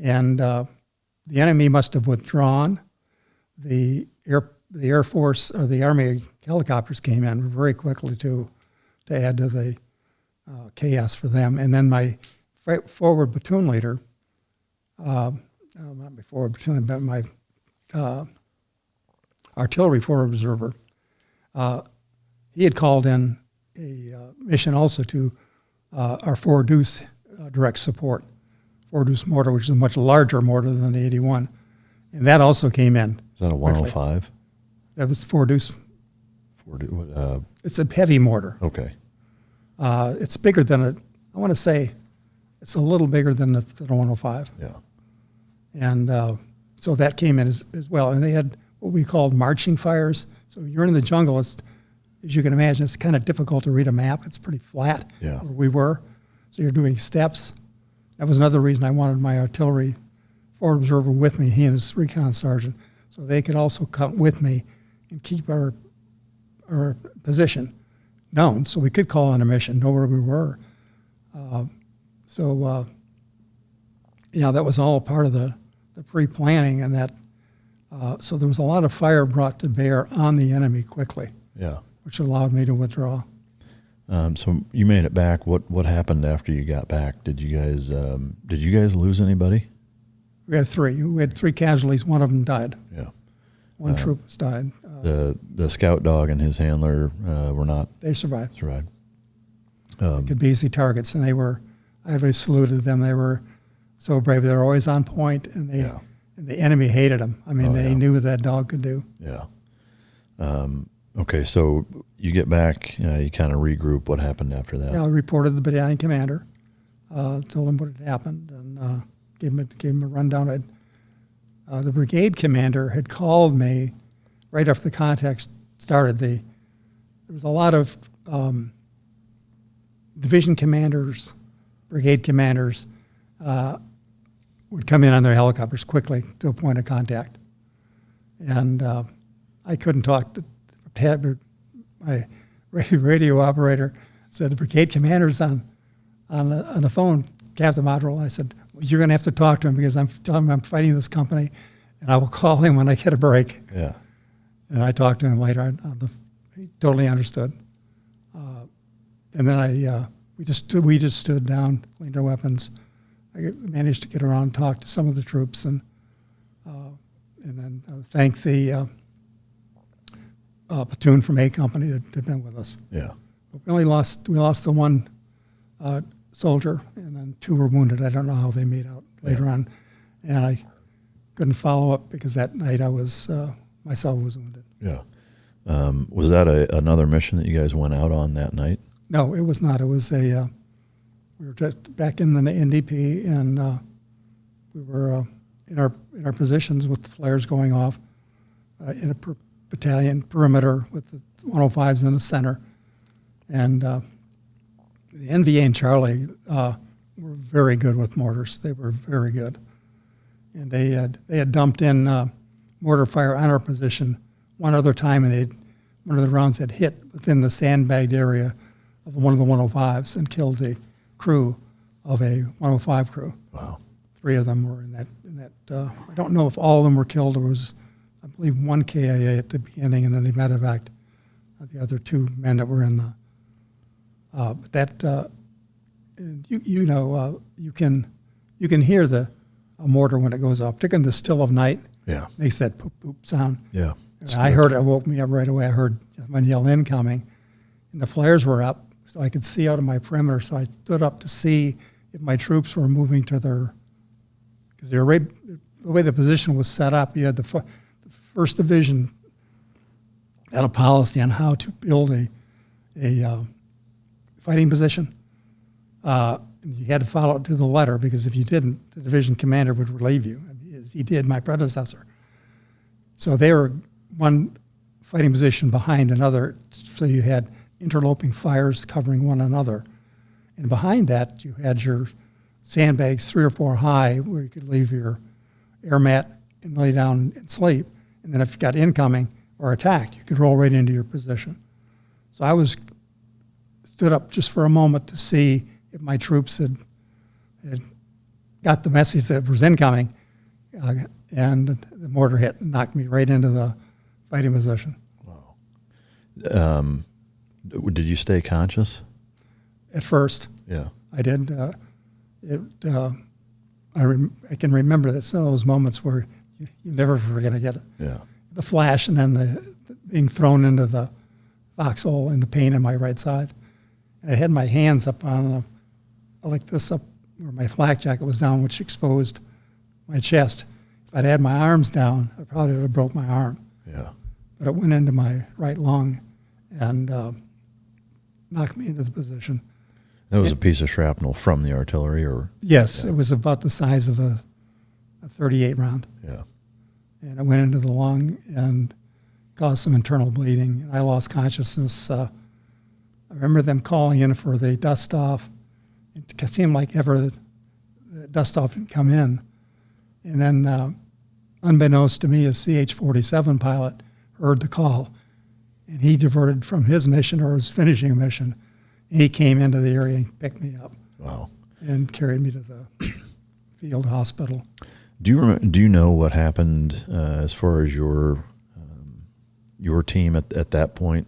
and the enemy must have withdrawn. The Air Force or the Army helicopters came in very quickly to add to the chaos for them. And then my forward platoon leader, not my forward platoon, but my artillery forward observer, he had called in a mission also to our 4 Deuce direct support, 4 Deuce mortar, which is a much larger mortar than the 81. And that also came in. Is that a 105? That was 4 Deuce. It's a heavy mortar. Okay. It's bigger than I want to say it's a little bigger than a 105. Yeah. And so that came in as well. And they had what we called marching fires. So you're in the jungle. As you can imagine, it's kind of difficult to read a map. It's pretty flat Yeah. where we were. So you're doing steps. That was another reason I wanted my artillery forward observer with me, he and his recon sergeant, so they could also come with me and keep our position known, so we could call on a mission, know where we were. That was all part of the pre-planning, and that. So there was a lot of fire brought to bear on the enemy quickly, Yeah. which allowed me to withdraw. So you made it back. What happened after you got back? Did you guys lose anybody? We had three. We had three casualties. One of them died. Yeah. One troop died. The scout dog and his handler were not They survived. They Could be easy targets, and I really saluted them. They were so brave. They were always on point, and and the enemy hated them. I mean, they knew what that dog could do. Yeah. Okay, so you get back, you kind of regroup. What happened after that? Yeah, I reported to the battalion commander, told him what had happened, and gave him a rundown. The brigade commander had called me right after the contact started. There was a lot of division commanders, brigade commanders would come in on their helicopters quickly to a point of contact. And I couldn't talk to my radio operator. Said the brigade commander's on the phone, Captain Modrall. I said, well, you're going to have to talk to him because I'm telling him I'm fighting this company, and I will call him when I get a break. Yeah. And I talked to him later. He totally understood. And then we just stood down, cleaned our weapons. I managed to get around and talk to some of the troops, and then thank the platoon from A Company that had been with us. Yeah. But we lost the one soldier, and then two were wounded. I don't know how they made out later on, and I couldn't follow up because that night I was myself was wounded. Yeah. Was that another mission that you guys went out on that night? No, it was not. It was we were just back in the NDP, and we were in our positions with the flares going off in a battalion perimeter with the 105s in the center, and the NVA and Charlie were very good with mortars. They were very good, and they had dumped in mortar fire on our position one other time, and one of the rounds had hit within the sandbagged area of one of the 105s and killed the crew of a 105 crew. Wow. 3 of them were in that. I don't know if all of them were killed. There was, I believe, 1 KIA at the beginning, and then they medevaced the other 2 men that were in the. But that you can hear a mortar when it goes off, particularly in the still of night. Yeah. Makes that poop poop sound. Yeah. I heard it. Woke me up right away. I heard someone yell incoming, and the flares were up, so I could see out of my perimeter. So I stood up to see if my troops were moving to because they were right, the way the position was set up. You had the First Division had a policy on how to build a fighting position. You had to follow it to the letter, because if you didn't, the division commander would relieve you, as he did my predecessor. So they were one fighting position behind another, so you had interloping fires covering one another. And behind that, you had your sandbags 3 or 4 high, where you could leave your air mat and lay down and sleep. And then if you got incoming or attacked, you could roll right into your position. So I stood up just for a moment to see if my troops had got the message that was incoming, and the mortar hit and knocked me right into the fighting position. Wow. Did you stay conscious? At first, Yeah. I did. I can remember that some of those moments where you never forget to get it. Yeah. The flash, and then the being thrown into the foxhole and the pain in my right side. And I had my hands up on like this, up where my flak jacket was down, which exposed my chest. If I'd had my arms down, I probably would have broke my arm. Yeah. But it went into my right lung and knocked me into the position. That was a piece of shrapnel from the artillery, or? Yes, Yeah. It was about the size of a 38 round. Yeah. and it went into the lung and caused some internal bleeding. And I lost consciousness. I remember them calling in for the dust off. It seemed like ever the dust off didn't come in. And then, unbeknownst to me, a CH-47 pilot heard the call, and he diverted from his mission, or was finishing a mission, and he came into the area and picked me up. Wow. And carried me to the field hospital. Do you know what happened as far as your team at that point?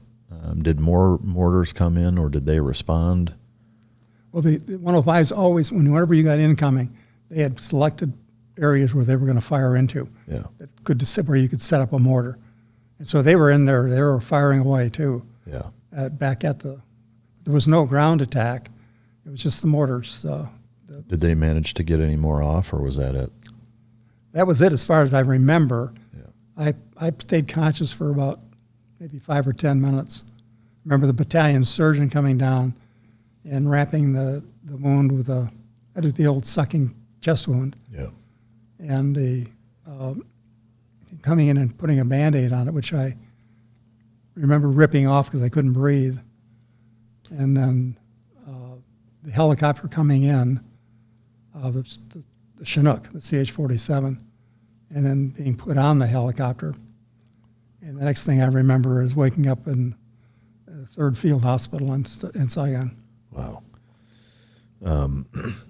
Did more mortars come in, or did they respond? Well, the 105s always, whenever you got incoming, they had selected areas where they were going to fire into. Yeah. Where you could set up a mortar. And so they were in there. They were firing away too. Yeah. There was no ground attack. It was just the mortars. Did they manage to get any more off, or was that it? That was it as far as I remember. Yeah. I stayed conscious for about maybe 5 or 10 minutes. Remember the battalion surgeon coming down and wrapping the wound with the old sucking chest wound. Yeah. And coming in and putting a Band-Aid on it, which I remember ripping off because I couldn't breathe. And then the helicopter coming in, the Chinook, the CH-47, and then being put on the helicopter. And the next thing I remember is waking up in the 3rd Field Hospital in Saigon. Wow.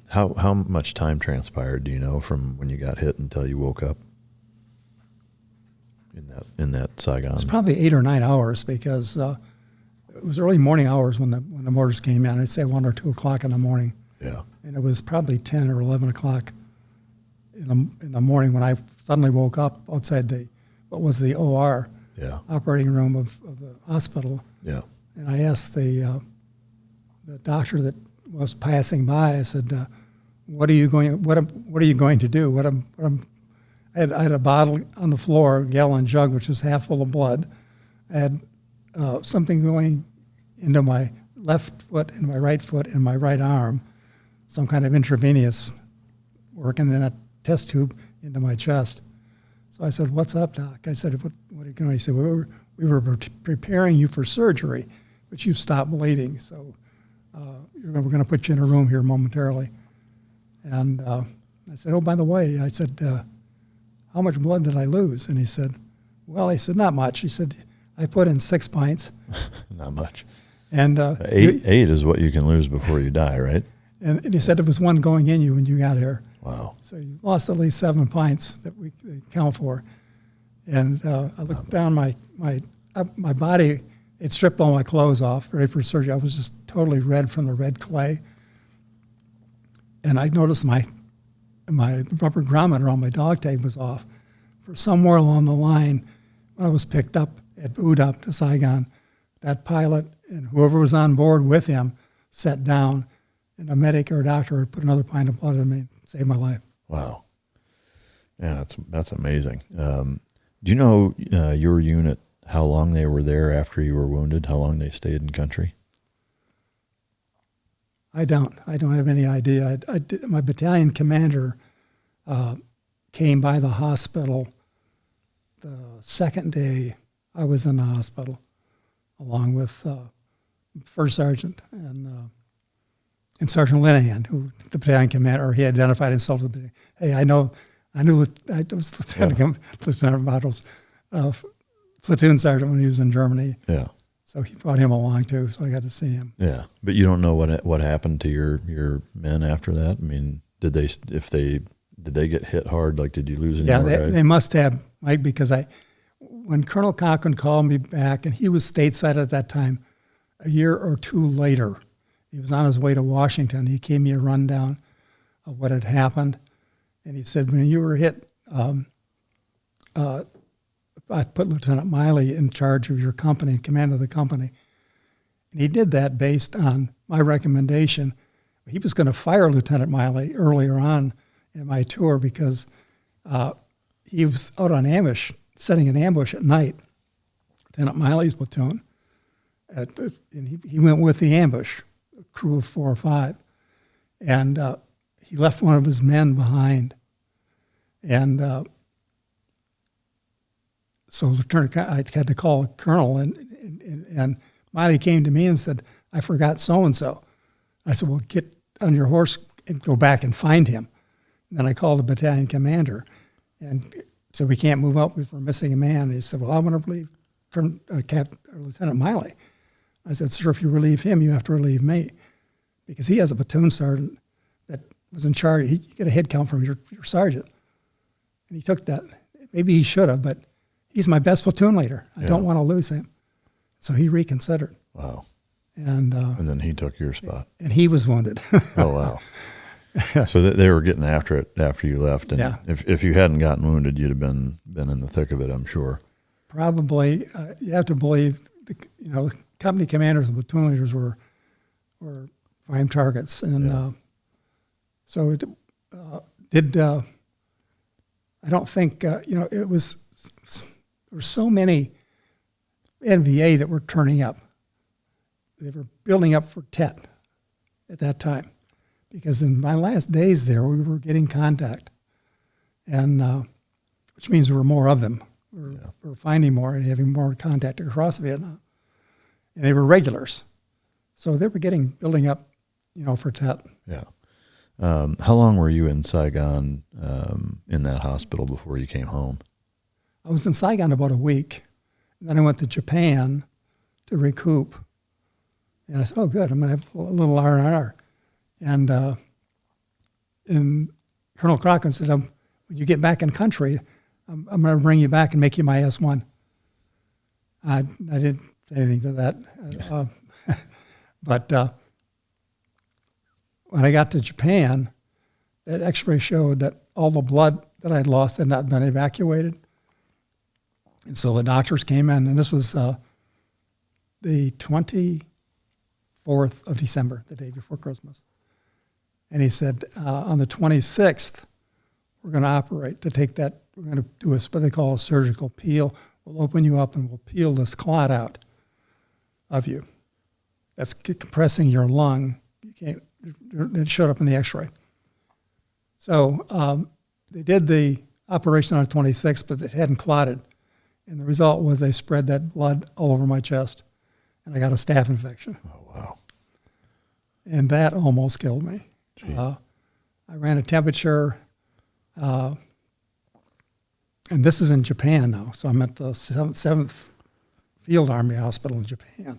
How much time transpired, do you know, from when you got hit until you woke up in that Saigon? It's probably 8 or 9 hours, because it was early morning hours when the mortars came in. I'd say 1 or 2 o'clock in the morning. Yeah. And it was probably 10 or 11 o'clock in the morning when I suddenly woke up outside the OR, operating room of the hospital. Yeah. And I asked the doctor that was passing by, I said, what are you going to do? I had a bottle on the floor, a gallon jug, which was half full of blood. I had something going into my left foot and my right foot and my right arm, some kind of intravenous working in a test tube into my chest. So I said, "What's up, Doc?" I said, "What are you doing?" He said, we were preparing you for surgery, but you've stopped bleeding, so we're going to put you in a room here momentarily." And I said, "Oh, by the way," I said, "how much blood did I lose?" And he said, "Not much." He said, "I put in 6 pints." Not much. And eight is what you can lose before you die, right? And he said there was one going in you when you got here. Wow. So you lost at least 7 pints that they count for. And I looked down my body. It stripped all my clothes off, ready for surgery. I was just totally red from the red clay. And I noticed my rubber grommet around my dog tag was off. For somewhere along the line, when I was picked up at UDAP to Saigon, that pilot and whoever was on board with him sat down, and a medic or a doctor would put another pint of blood in me and save my life. Wow. Yeah, that's amazing. Do you know your unit, how long they were there after you were wounded, how long they stayed in country? I don't have any idea. My battalion commander came by the hospital the second day I was in the hospital, along with First Sergeant and Sergeant Linehan, who the battalion commander, he identified himself as the, "Hey, I knew I was Lieutenant Modrall's platoon sergeant when he was in Germany." Yeah. So he brought him along too, so I got to see him. Yeah, but you don't know what happened to your men after that? I mean, did they get hit hard? Like, did you lose any more guys? They must have, Mike, because when Colonel Cochran called me back, and he was stateside at that time, a year or two later, he was on his way to Washington. He gave me a rundown of what had happened, and he said, "When you were hit, I put Lieutenant Miley in charge of your company, in command of the company." And he did that based on my recommendation. He was going to fire Lieutenant Miley earlier on in my tour because he was out on ambush, setting an ambush at night, Lieutenant Miley's platoon. And he went with the ambush, a crew of 4 or 5. And he left one of his men behind. And So Lieutenant, I had to call a colonel, and Miley came to me and said, I forgot so-and-so. I said, well, get on your horse and go back and find him. And then I called the battalion commander and said, we can't move up because we're missing a man. And he said, well, I want to relieve Lieutenant Miley. I said, sir, if you relieve him, you have to relieve me, because he has a platoon sergeant that was in charge. He get a head count from your sergeant. And he took that. Maybe he should have, but he's my best platoon leader. I don't want to lose him. So he reconsidered. Wow. And then he took your spot. And he was wounded. Oh, wow. So they were getting after it after you left. And if you hadn't gotten wounded, you'd have been in the thick of it, I'm sure. Probably. You have to believe, company commanders and platoon leaders were prime targets. And so it did, I don't think, it was, there were so many NVA that were turning up. They were building up for TET at that time, because in my last days there, we were getting contact, and which means there were more of them. We were finding more and having more contact across Vietnam, and they were regulars, so they were building up, for TET. Yeah. How long were you in Saigon in that hospital before you came home? I was in Saigon about a week, and then I went to Japan to recoup. And I said, oh, good, I'm going to have a little R&R. And Colonel Crockett said, when you get back in country, I'm going to bring you back and make you my S1. I didn't say anything to that. But when I got to Japan, that x-ray showed that all the blood that I'd lost had not been evacuated. And so the doctors came in, and this was the 24th of December, the day before Christmas. And he said, on the 26th, we're going to operate to take that, we're going to do what they call a surgical peel. We'll open you up and we'll peel this clot out of you. That's compressing your lung. You can't, it showed up in the x-ray. So they did the operation on the 26th, but it hadn't clotted. And the result was they spread that blood all over my chest, and I got a staph infection. Oh, wow. And that almost killed me. I ran a temperature, and this is in Japan now, so I'm at the 7th Field Army Hospital in Japan.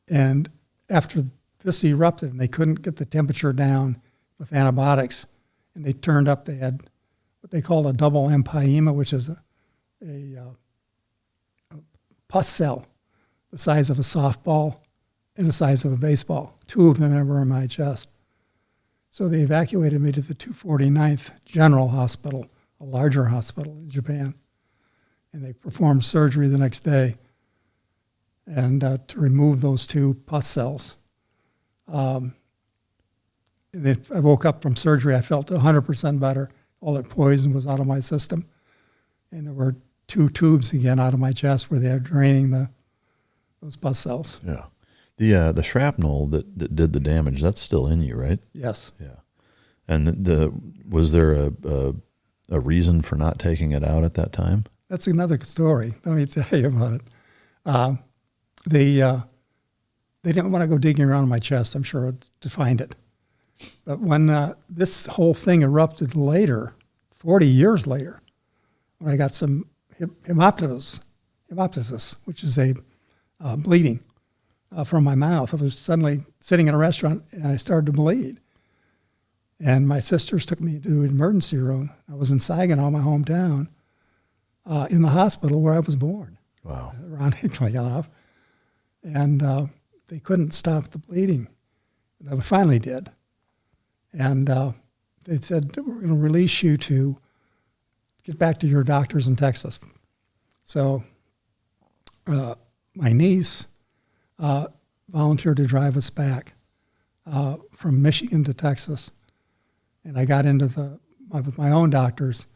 And after this erupted, and they couldn't get the temperature down with antibiotics, and they turned up, they had what they call a double empyema, which is a pus cell the size of a softball and the size of a baseball. 2 of them were in my chest. So they evacuated me to the 249th General Hospital, a larger hospital in Japan. And they performed surgery the next day and to remove those 2 pus cells. And then I woke up from surgery. I felt 100% better. All that poison was out of my system. And there were 2 tubes again out of my chest where they were draining those pus cells. Yeah. The shrapnel that did the damage, that's still in you, right? Yes. Yeah. And was there a reason for not taking it out at that time? That's another story. Let me tell you about it. They didn't want to go digging around in my chest, I'm sure, to find it. But when this whole thing erupted later, 40 years later, when I got some hemoptysis, which is a bleeding from my mouth. I was suddenly sitting in a restaurant and I started to bleed. And my sisters took me to an emergency room. I was in Saginaw, my hometown, in the hospital where I was born. Wow. Ironically enough. And they couldn't stop the bleeding. They finally did. And they said, we're going to release you to get back to your doctors in Texas. So my niece volunteered to drive us back from Michigan to Texas. And I got into with my own doctors,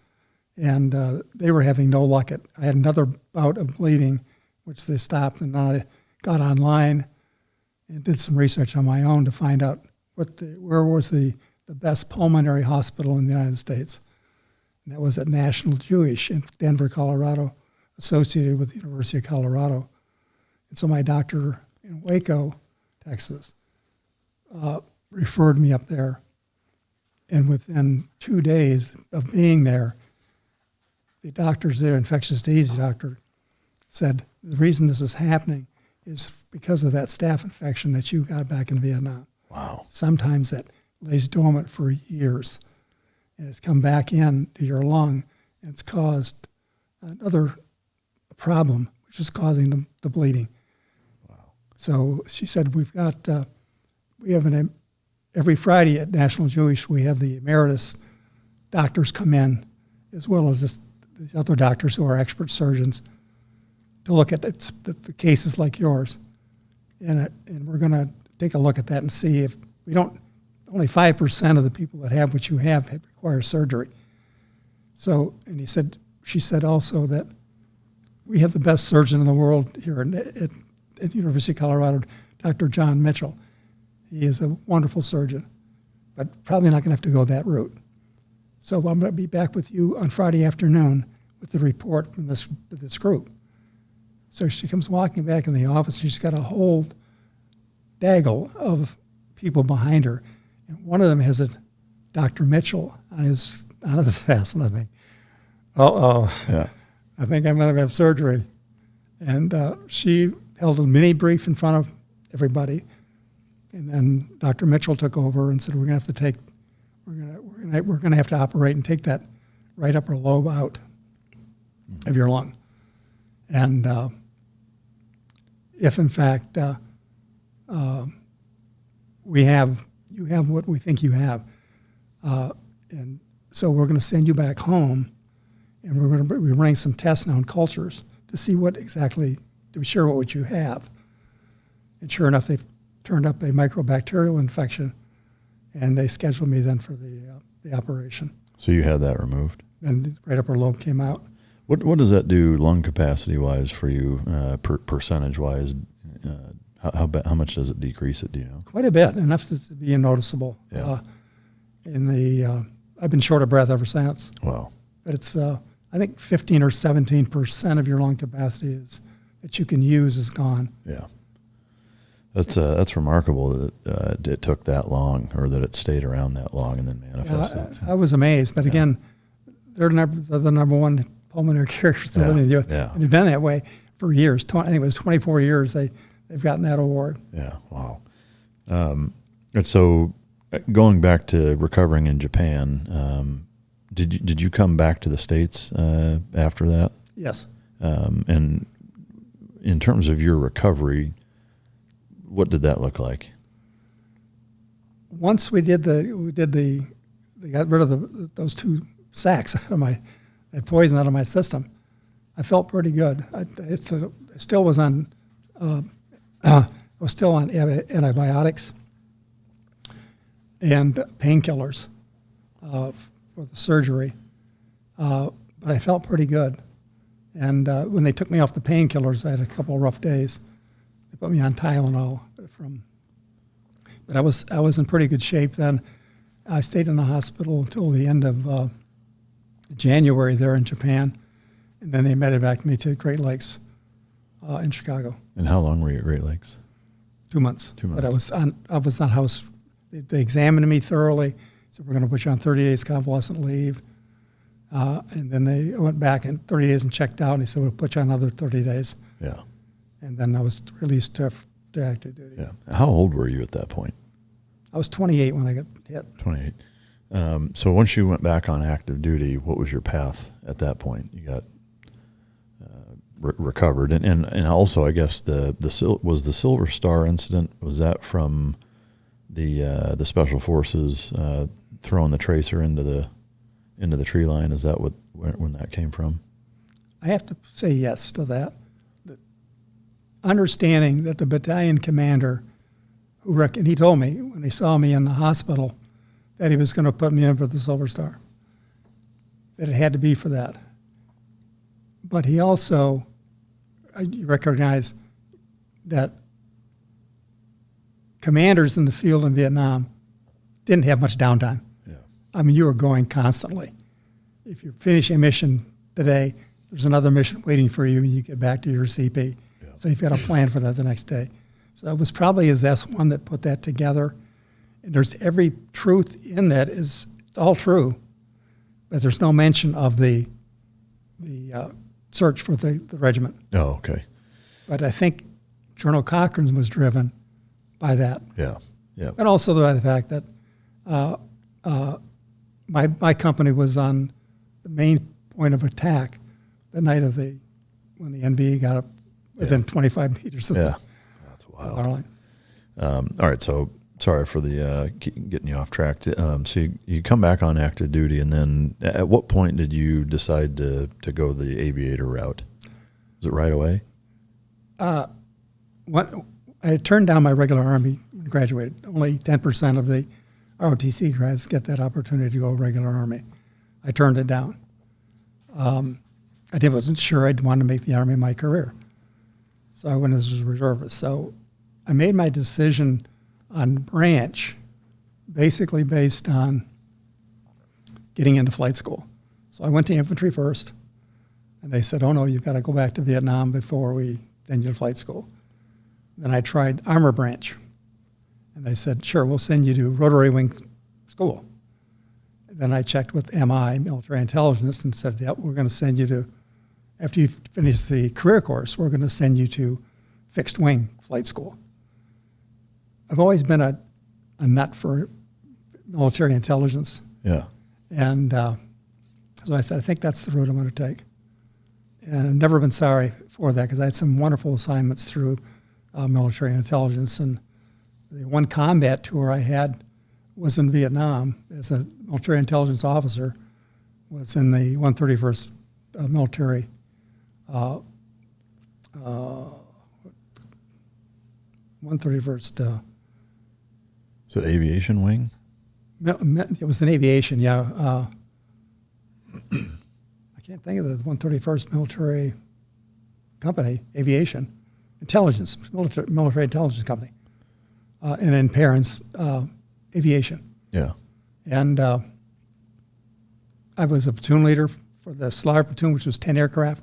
and they were having no luck. I had another bout of bleeding, which they stopped, and then I got online and did some research on my own to find out where was the best pulmonary hospital in the United States. And that was at National Jewish in Denver, Colorado, associated with the University of Colorado. And so my doctor in Waco, Texas, referred me up there. And within 2 days of being there, the doctors there, infectious disease doctor, said, the reason this is happening is because of that staph infection that you got back in Vietnam. Wow. Sometimes that lays dormant for years, and it's come back in to your lung, and it's caused another problem, which is causing the bleeding. Wow. So she said, we have every Friday at National Jewish, we have the emeritus doctors come in, as well as these other doctors who are expert surgeons, to look at the cases like yours. And we're going to take a look at that and see if we don't, only 5% of the people that have what you have require surgery. So, and she said also that we have the best surgeon in the world here at University of Colorado, Dr. John Mitchell. He is a wonderful surgeon, but probably not going to have to go that route. So I'm going to be back with you on Friday afternoon with the report from this group. So she comes walking back in the office. She's got a whole daggle of people behind her, and one of them has a Dr. Mitchell on his vest. And I think, Yeah. I think I'm going to have surgery. And she held a mini brief in front of everybody, and then Dr. Mitchell took over and said, we're going to have to operate and take that right upper lobe out of your lung. And if in fact you have what we think you have, and so we're going to send you back home, and we're going to be running some tests now in cultures to see what exactly, to be sure what you have. And sure enough, they've turned up a microbacterial infection, and they scheduled me then for the operation. So you had that removed? And the right upper lobe came out. What does that do lung capacity wise for you, percentage wise? How much does it decrease it? Do you know? Quite a bit, enough to be noticeable. Yeah. I've been short of breath ever since. Wow. But it's I think 15 or 17% of your lung capacity that you can use is gone. Yeah. That's remarkable that it took that long, or that it stayed around that long and then manifested. I was amazed, but again, they're the number one pulmonary care facility in the U.S. Yeah. And they've been that way for years. I think it was 24 years they've gotten that award. Yeah, wow. And so going back to recovering in Japan, did you come back to the States after that? Yes. And in terms of your recovery, what did that look like? Once they got rid of those 2 sacks out of that poison out of my system, I felt pretty good. I still was on antibiotics and painkillers for the surgery, but I felt pretty good. And when they took me off the painkillers, I had a couple of rough days. They put me on Tylenol but I was in pretty good shape then. I stayed in the hospital until the end of January there in Japan, and then they medevaced me to Great Lakes in Chicago. And how long were you at Great Lakes? 2 months. 2 months. But I was on house. They examined me thoroughly. Said we're going to put you on 30 days convalescent leave, and then they went back in 30 days and checked out. And they said we'll put you on another 30 days. Yeah. And then I was released to active duty. Yeah. How old were you at that point? I was 28 when I got hit. 28. So once you went back on active duty, what was your path at that point? You got recovered, and also I guess was the Silver Star incident, was that from the Special Forces throwing the tracer into the tree line? Is that when that came from? I have to say yes to that. Understanding that the battalion commander, he told me when he saw me in the hospital that he was going to put me in for the Silver Star, that it had to be for that. But he also recognized that commanders in the field in Vietnam didn't have much downtime. Yeah. I mean, you were going constantly. if you're finishing a mission today, there's another mission waiting for you when you get back to your CP. Yeah. So you've got to plan for that the next day. So it was probably his S1 that put that together. And there's every truth in that it's all true, but there's no mention of the search for the regiment. Oh, okay. But I think Colonel Cochran was driven by that. Yeah. Yeah. And also by the fact that my company was on the main point of attack the night of when the NVE got up within 25 meters of Yeah. the That's wild. our line. All right, so sorry for the getting you off track. So you come back on active duty, and then at what point did you decide to go the aviator route? Was it right away? I had turned down my regular Army and graduated. Only 10% of the ROTC grads get that opportunity to go regular Army. I turned it down. I wasn't sure I'd want to make the Army my career. So I went as a reservist. So I made my decision on branch basically based on getting into flight school. So I went to infantry first, and they said, oh no, you've got to go back to Vietnam before we send you to flight school. Then I tried armor branch, and they said, sure, we'll send you to rotary wing school. Then I checked with MI, military intelligence, and said, yep, we're going to send you to, after you finish the career course, we're going to send you to fixed wing flight school. I've always been a nut for military intelligence. Yeah. And so I said, I think that's the route I'm going to take. And I've never been sorry for that because I had some wonderful assignments through military intelligence. And the one combat tour I had was in Vietnam as a military intelligence officer, was in the 131st military 131st. Is it aviation wing? It was an aviation, yeah. I can't think of the 131st military company, aviation, intelligence, military intelligence company, and in parents, aviation. Yeah. And I was a platoon leader for the Slaughter platoon, which was 10 aircraft.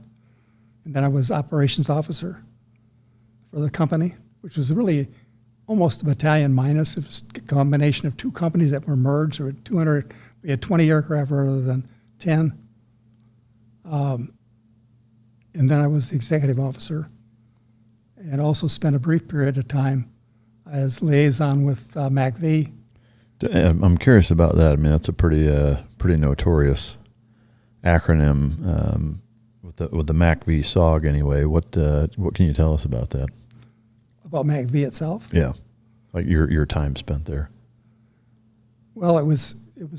And then I was operations officer for the company, which was really almost a battalion minus. It was a combination of two companies that were merged. There were 200, we had 20 aircraft rather than 10. And then I was the executive officer and also spent a brief period of time as liaison with MACV. I'm curious about that. I mean, that's a pretty notorious acronym with the MACV SOG anyway. What can you tell us about that? About MACV itself? Yeah, like your time spent there. Well, it was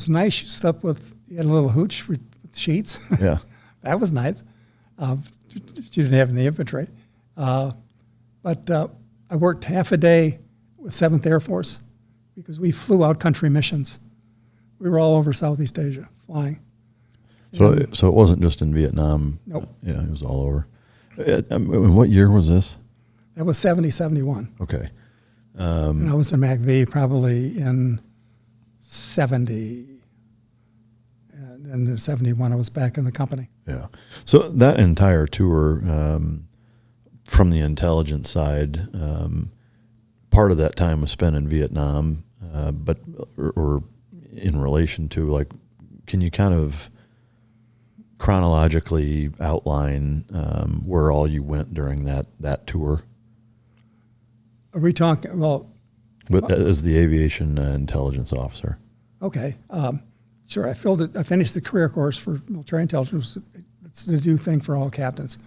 nice. You slept you had a little hooch with sheets. Yeah. That was nice. You didn't have in the infantry. But I worked half a day with 7th Air Force because we flew out country missions. We were all over Southeast Asia flying. So it wasn't just in Vietnam. Nope. Yeah, it was all over. What year was this? That was 70, 71. Okay. And I was in MACV probably in 70. And in 71, I was back in the company. Yeah. So that entire tour, from the intelligence side, part of that time was spent in Vietnam, but or in relation to, like, can you kind of chronologically outline where all you went during that tour? Are we talking, well... As the aviation intelligence officer. Okay. Sure, I finished the career course for military intelligence. It's the due thing for all captains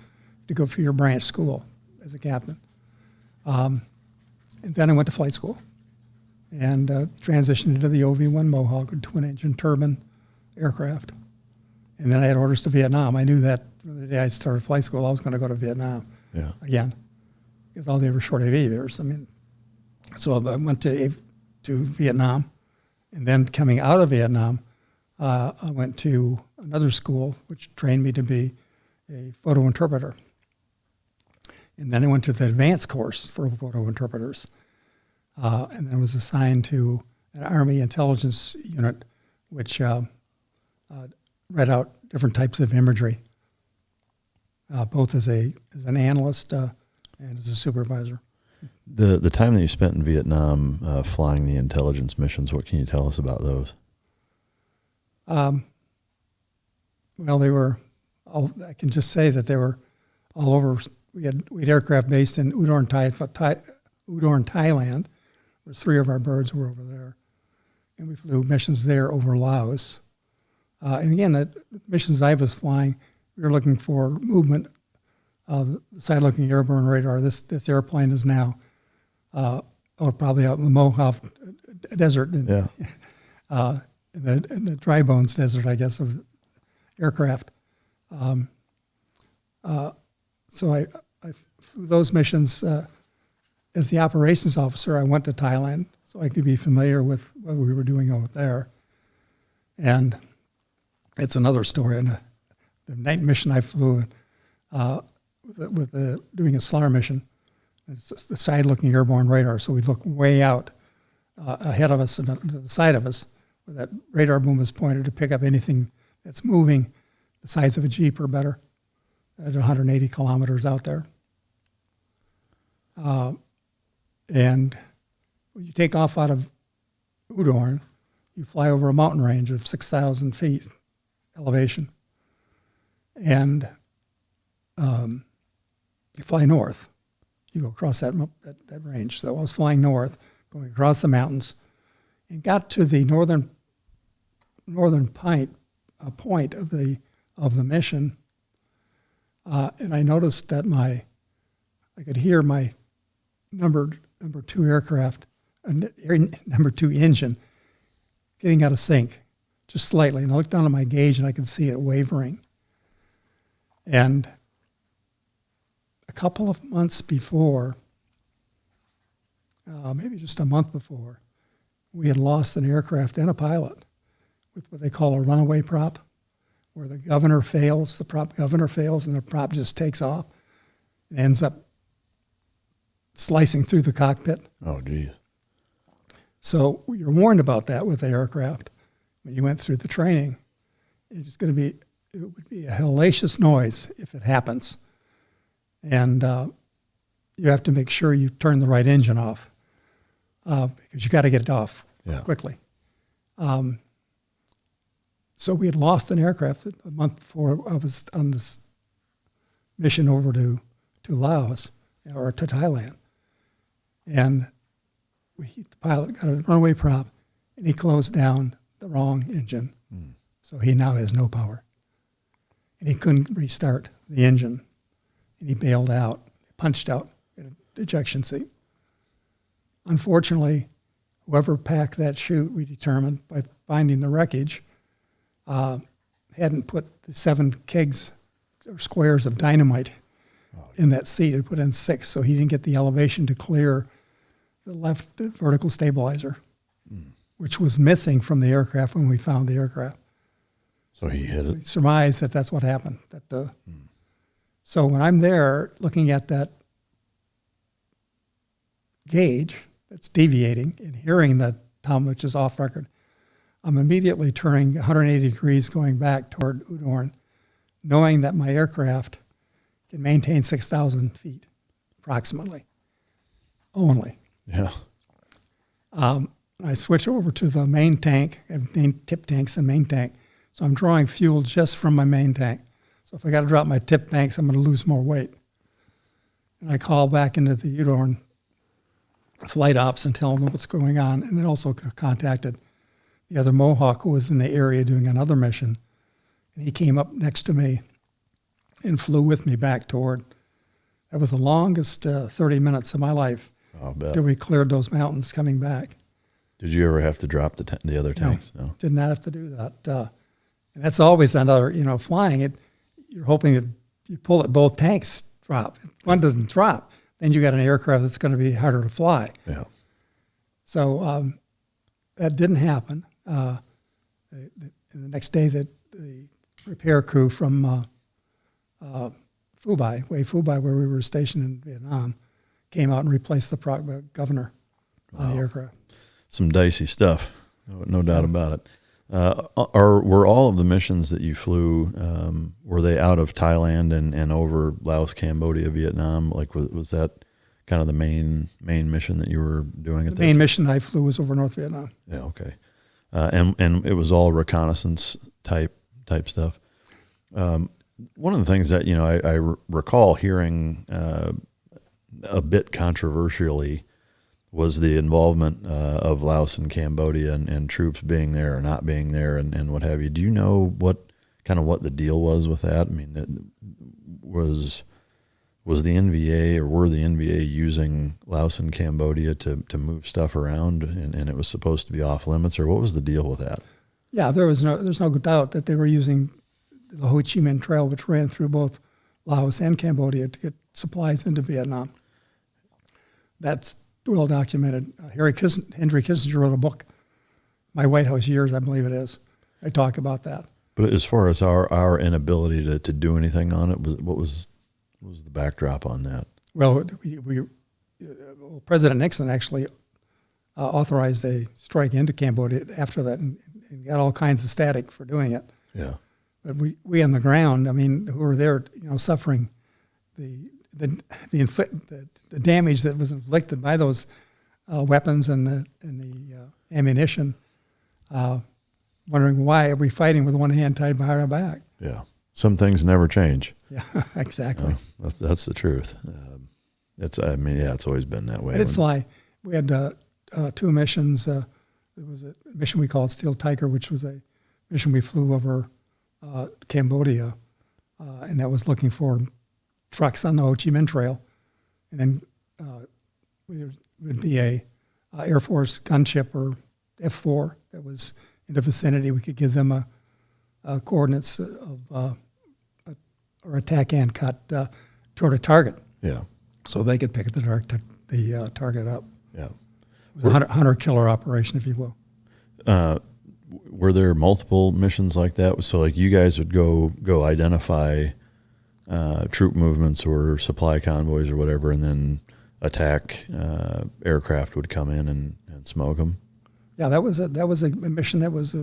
to go for your branch school as a captain. And then I went to flight school and transitioned into the OV-1 Mohawk, a twin-engine turbine aircraft. And then I had orders to Vietnam. I knew that from the day I started flight school, I was going to go to Vietnam again, because all they were short aviators. I mean, so I went to Vietnam, and then coming out of Vietnam, I went to another school which trained me to be a photo interpreter. And then I went to the advanced course for photo interpreters. And then I was assigned to an Army intelligence unit which read out different types of imagery, both as an analyst and as a supervisor. The time that you spent in Vietnam flying the intelligence missions, what can you tell us about those? Well, they were I can just say that they were all over. We had aircraft based in Udon, Thailand, where 3 of our birds were over there. And we flew missions there over Laos. And again, the missions I was flying, we were looking for movement of the side-looking airborne radar. This airplane is now probably out in the Mojave Desert, in the Dry Bones Desert, I guess, of aircraft. So I flew those missions as the operations officer. I went to Thailand so I could be familiar with what we were doing over there. And it's another story. And the night mission I flew doing a SLAR mission, it's the side-looking airborne radar. So we look way out ahead of us and to the side of us, where that radar boom is pointed to pick up anything that's moving the size of a Jeep or better at 180 kilometers out there. And when you take off out of Udon, you fly over a mountain range of 6,000 feet elevation. And you fly north. You go across that range. So I was flying north, going across the mountains, and got to the northern point of the mission. And I noticed that I could hear my number 2 aircraft, number 2 engine, getting out of sync, just slightly. And I looked down at my gauge, and I could see it wavering. And a couple of months before, maybe just a month before, we had lost an aircraft and a pilot with what they call a runaway prop, where the governor fails, the prop governor fails, and the prop just takes off and ends up slicing through the cockpit. Oh, geez. So you're warned about that with the aircraft when you went through the training. It would be a hellacious noise if it happens. And you have to make sure you turn the right engine off because you got to get it off quickly. So we had lost an aircraft a month before I was on this mission over to Laos or to Thailand. And the pilot got a runaway prop, and he closed down the wrong engine. So he now has no power. And he couldn't restart the engine. And he bailed out, punched out in an ejection seat. Unfortunately, whoever packed that chute, we determined by finding the wreckage, hadn't put the 7 kegs or squares of dynamite in that seat. It put in 6, so he didn't get the elevation to clear the left vertical stabilizer, which was missing from the aircraft when we found the aircraft. So he hit it. We surmised that that's what happened. So when I'm there looking at that gauge that's deviating and hearing that Tom, which is off record, I'm immediately turning 180 degrees going back toward Udon, knowing that my aircraft can maintain 6,000 feet approximately only. Yeah. I switch over to the main tank. I have main tip tanks and main tank. So I'm drawing fuel just from my main tank. So if I got to drop my tip tanks, I'm going to lose more weight. And I call back into the Udon flight ops and tell them what's going on. And then also contacted the other Mohawk who was in the area doing another mission. And he came up next to me and flew with me back toward. That was the longest 30 minutes of my life. I'll bet. Till we cleared those mountains coming back. Did you ever have to drop the other tanks? No, did not have to do that. And that's always another, flying it. You're hoping that you pull it, both tanks drop. If one doesn't drop, then you got an aircraft that's going to be harder to fly. Yeah. So that didn't happen. The next day, the repair crew from Fubai, where we were stationed in Vietnam, came out and replaced the governor on the aircraft. Some dicey stuff, no doubt about it. Were all of the missions that you flew, were they out of Thailand and over Laos, Cambodia, Vietnam? Like, was that kind of the main mission that you were doing at The main mission I flew was over North Vietnam. Yeah, okay. And it was all reconnaissance type stuff. One of the things that, I recall hearing a bit controversially was the involvement of Laos and Cambodia and troops being there or not being there and what have you. Do you know what the deal was with that? I mean, was the NVA or were the NVA using Laos and Cambodia to move stuff around and it was supposed to be off limits, or what was the deal with that? Yeah, there's no doubt that they were using the Ho Chi Minh Trail, which ran through both Laos and Cambodia to get supplies into Vietnam. That's well documented. Henry Kissinger wrote a book, My White House Years, I believe it is. I talk about that. But as far as our inability to do anything on it, what was the backdrop on that? Well, President Nixon actually authorized a strike into Cambodia after that and got all kinds of static for doing it. Yeah. But we on the ground, I mean, who were there, suffering the damage that was inflicted by those weapons and the ammunition, wondering why are we fighting with one hand tied behind our back? Yeah. Some things never change. Yeah, exactly. That's the truth. It's always been that way. I did fly. We had two missions. There was a mission we called Steel Tiger, which was a mission we flew over Cambodia, and that was looking for trucks on the Ho Chi Minh Trail. And then would be a Air Force gunship or F-4 that was in the vicinity. We could give them a coordinates of or attack and cut toward a target. Yeah. So they could pick the target up. Yeah. It was a hunter-killer operation, if you will. Were there multiple missions like that? So like you guys would go identify troop movements or supply convoys or whatever, and then attack aircraft would come in and smoke them? Yeah, that was a mission that was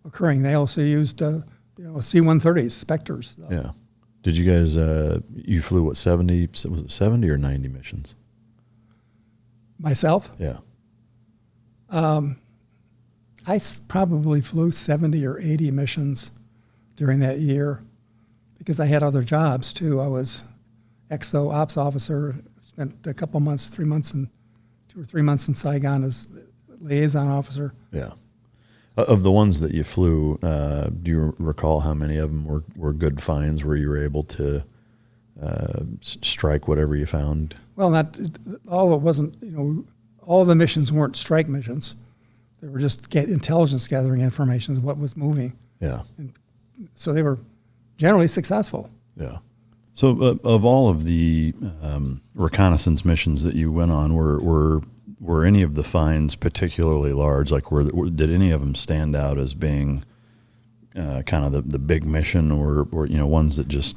occurring. They also used C-130s, Spectres. Yeah. Did you guys, you flew what, 70, was it 70 or 90 missions? Myself? Yeah. I probably flew 70 or 80 missions during that year because I had other jobs too. I was XO ops officer, spent a couple months, 2 or 3 months in Saigon as liaison officer. Yeah. Of the ones that you flew, do you recall how many of them were good finds where you were able to strike whatever you found? Well, not all of it wasn't, all of the missions weren't strike missions. They were just intelligence gathering information of what was moving. Yeah. And so they were generally successful. Yeah. So of all of the reconnaissance missions that you went on, were any of the finds particularly large? Like, did any of them stand out as being kind of the big mission, or ones that just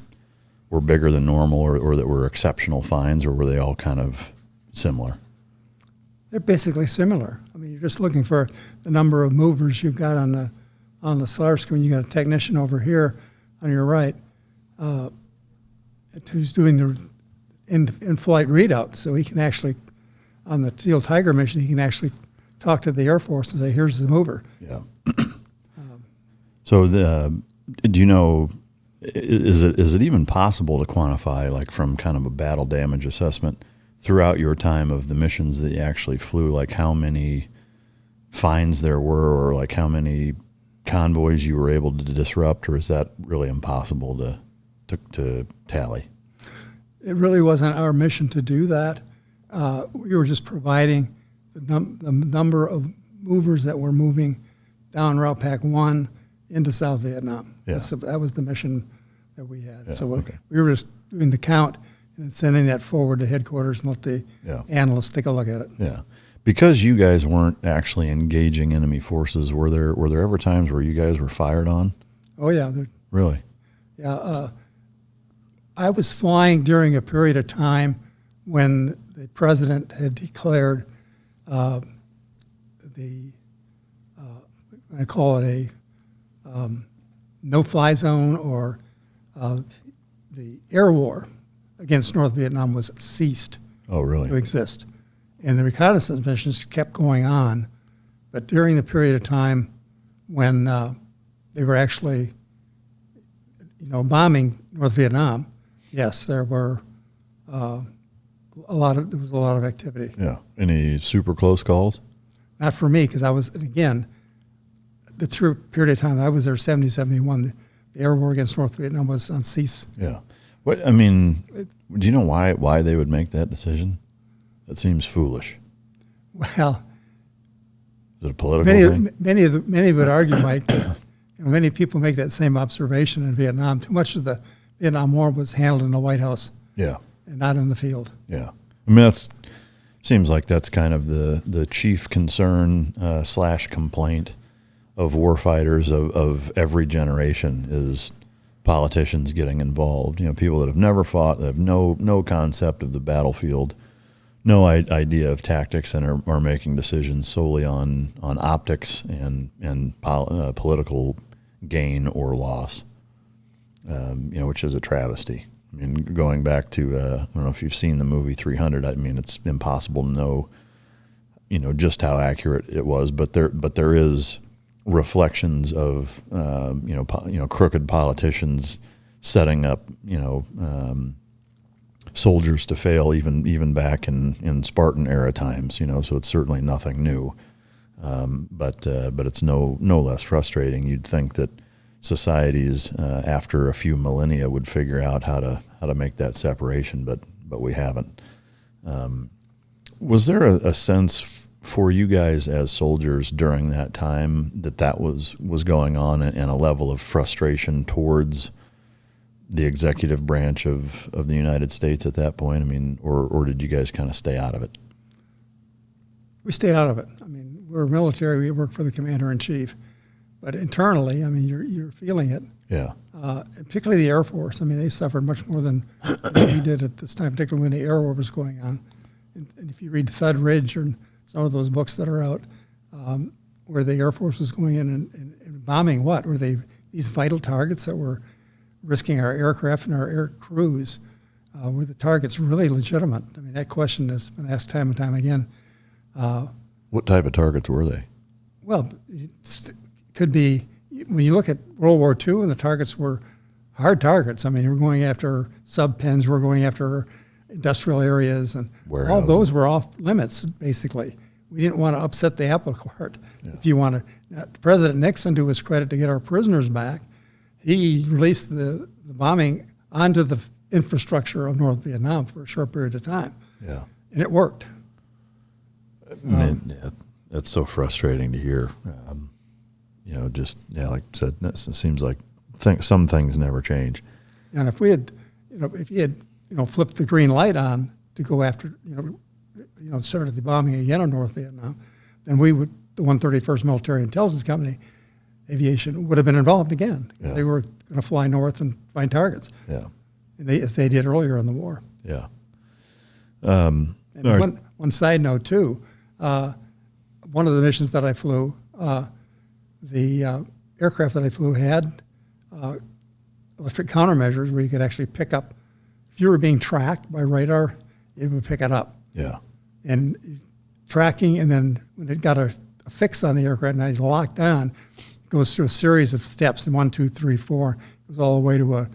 were bigger than normal, or that were exceptional finds, or were they all kind of similar? They're basically similar. I mean, you're just looking for the number of movers you've got on the SLAR screen. You got a technician over here on your right who's doing the in-flight readout, so he can actually, on the Steel Tiger mission, he can actually talk to the Air Force and say, "Here's the mover." Yeah. So do you know? Is it even possible to quantify, like from kind of a battle damage assessment, throughout your time of the missions that you actually flew, like how many finds there were, or like how many convoys you were able to disrupt, or is that really impossible to tally? It really wasn't our mission to do that. We were just providing the number of movers that were moving down Route Pac 1 into South Vietnam. Yeah. That was the mission that we had. Yeah, So okay. we were just doing the count and sending that forward to headquarters and let the analysts take a look at it. Yeah. Because you guys weren't actually engaging enemy forces, were there ever times where you guys were fired on? Oh, yeah. Really? Yeah. I was flying during a period of time when the president had declared I call it no-fly zone or the air war against North Vietnam was ceased Oh, really? to exist. And the reconnaissance missions kept going on. But during the period of time when they were actually, bombing North Vietnam, yes, there were there was a lot of activity. Yeah. Any super close calls? Not for me, because I was, again, the true period of time I was there, 70, 71, the air war against North Vietnam was on cease. Yeah. Do you know why they would make that decision? That seems foolish. Well, Is it a political thing? Many would argue, Mike, that many people make that same observation in Vietnam. Too much of the Vietnam War was handled in the White House Yeah. and not in the field. Yeah. I mean, seems like that's kind of the chief concern / complaint of warfighters of every generation is politicians getting involved. People that have never fought, that have no concept of the battlefield, no idea of tactics, and are making decisions solely on optics and political gain or loss. Which is a travesty. I mean, going back to I don't know if you've seen the movie 300. I mean, it's impossible to know, just how accurate it was. But there is reflections of crooked politicians setting up soldiers to fail even back in Spartan era times. So it's certainly nothing new. But it's no less frustrating. You'd think that societies after a few millennia would figure out how to make that separation, but we haven't. Was there a sense for you guys as soldiers during that time that was going on, and a level of frustration towards the executive branch of the United States at that point? I mean, or did you guys kind of stay out of it? We stayed out of it. I mean, we're military. We work for the commander-in-chief. But internally, I mean, you're feeling it. Yeah. Particularly the Air Force. I mean, they suffered much more than we did at this time, particularly when the Air War was going on. And if you read Thud Ridge or some of those books that are out, where the Air Force was going in and bombing what? Were they these vital targets that were risking our aircraft and our air crews? Were the targets really legitimate? I mean, that question has been asked time and time again. What type of targets were they? Well, could be, when you look at World War II, and the targets were hard targets. I mean, we're going after sub-pens, we're going after industrial areas, and all those were off limits, basically. We didn't want to upset the apple cart. Yeah. If you want to, President Nixon, to his credit, to get our prisoners back, he released the bombing onto the infrastructure of North Vietnam for a short period of time. Yeah. And it worked. That's so frustrating to hear. Like I said, it seems like some things never change. And if we had, if he had, flipped the green light on to go after, started the bombing again of North Vietnam, then we would, the 131st Military Intelligence Company, Aviation, would have been involved again. Yeah. They were going to fly north and find targets. Yeah. As they did earlier in the war. Yeah. And one side note too, one of the missions that I flew, the aircraft that I flew had electric countermeasures where you could actually pick up, if you were being tracked by radar, it would pick it up. Yeah. And tracking, and then when it got a fix on the aircraft and it's locked on, it goes through a series of steps, and 1, 2, 3, 4, it goes all the way to a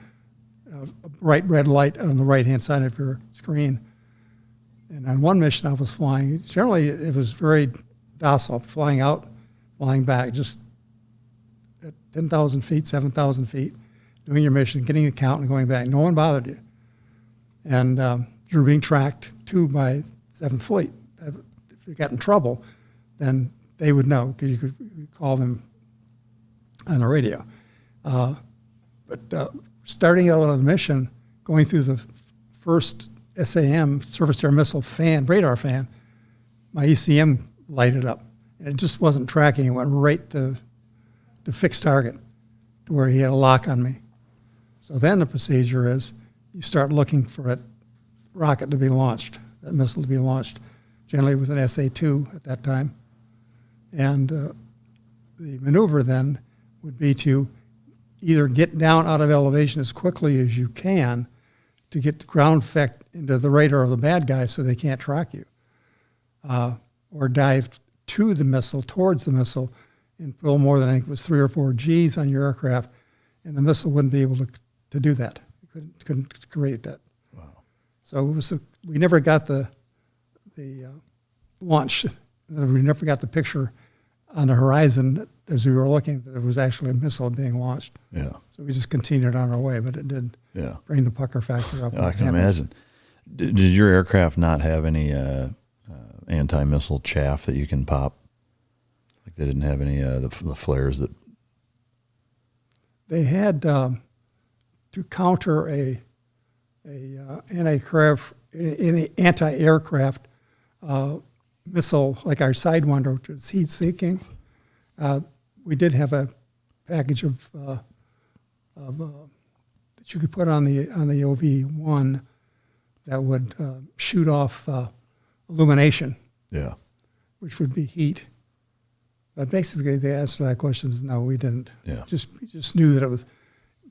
bright red light on the right-hand side of your screen. And on one mission I was flying, generally it was very docile, flying out, flying back, just at 10,000 feet, 7,000 feet, doing your mission, getting a count and going back. No one bothered you. And you were being tracked too by 7th Fleet. If you got in trouble, then they would know because you could call them on the radio. But starting out on the mission, going through the first SAM, surface air missile fan, radar fan, my ECM lighted up. And it just wasn't tracking. It went right to fixed target, to where he had a lock on me. So then the procedure is you start looking for that rocket to be launched, that missile to be launched. Generally it was an SA-2 at that time. And the maneuver then would be to either get down out of elevation as quickly as you can to get the ground effect into the radar of the bad guy so they can't track you, or dive to the missile, towards the missile, and pull more than, I think it was 3 or 4 Gs on your aircraft, and the missile wouldn't be able to do that. It couldn't create that. Wow. So we never got the launch. We never got the picture on the horizon as we were looking that there was actually a missile being launched. Yeah. So we just continued on our way, but it did bring the pucker factor up. I can imagine. Did your aircraft not have any anti-missile chaff that you can pop? Like they didn't have any the flares that... They had to counter a anti-aircraft missile, like our Sidewinder, which was heat-seeking. We did have a package of that you could put on the OV-1 that would shoot off illumination, which would be heat. But basically, the answer to that question is no, we didn't. Yeah. We just knew that it was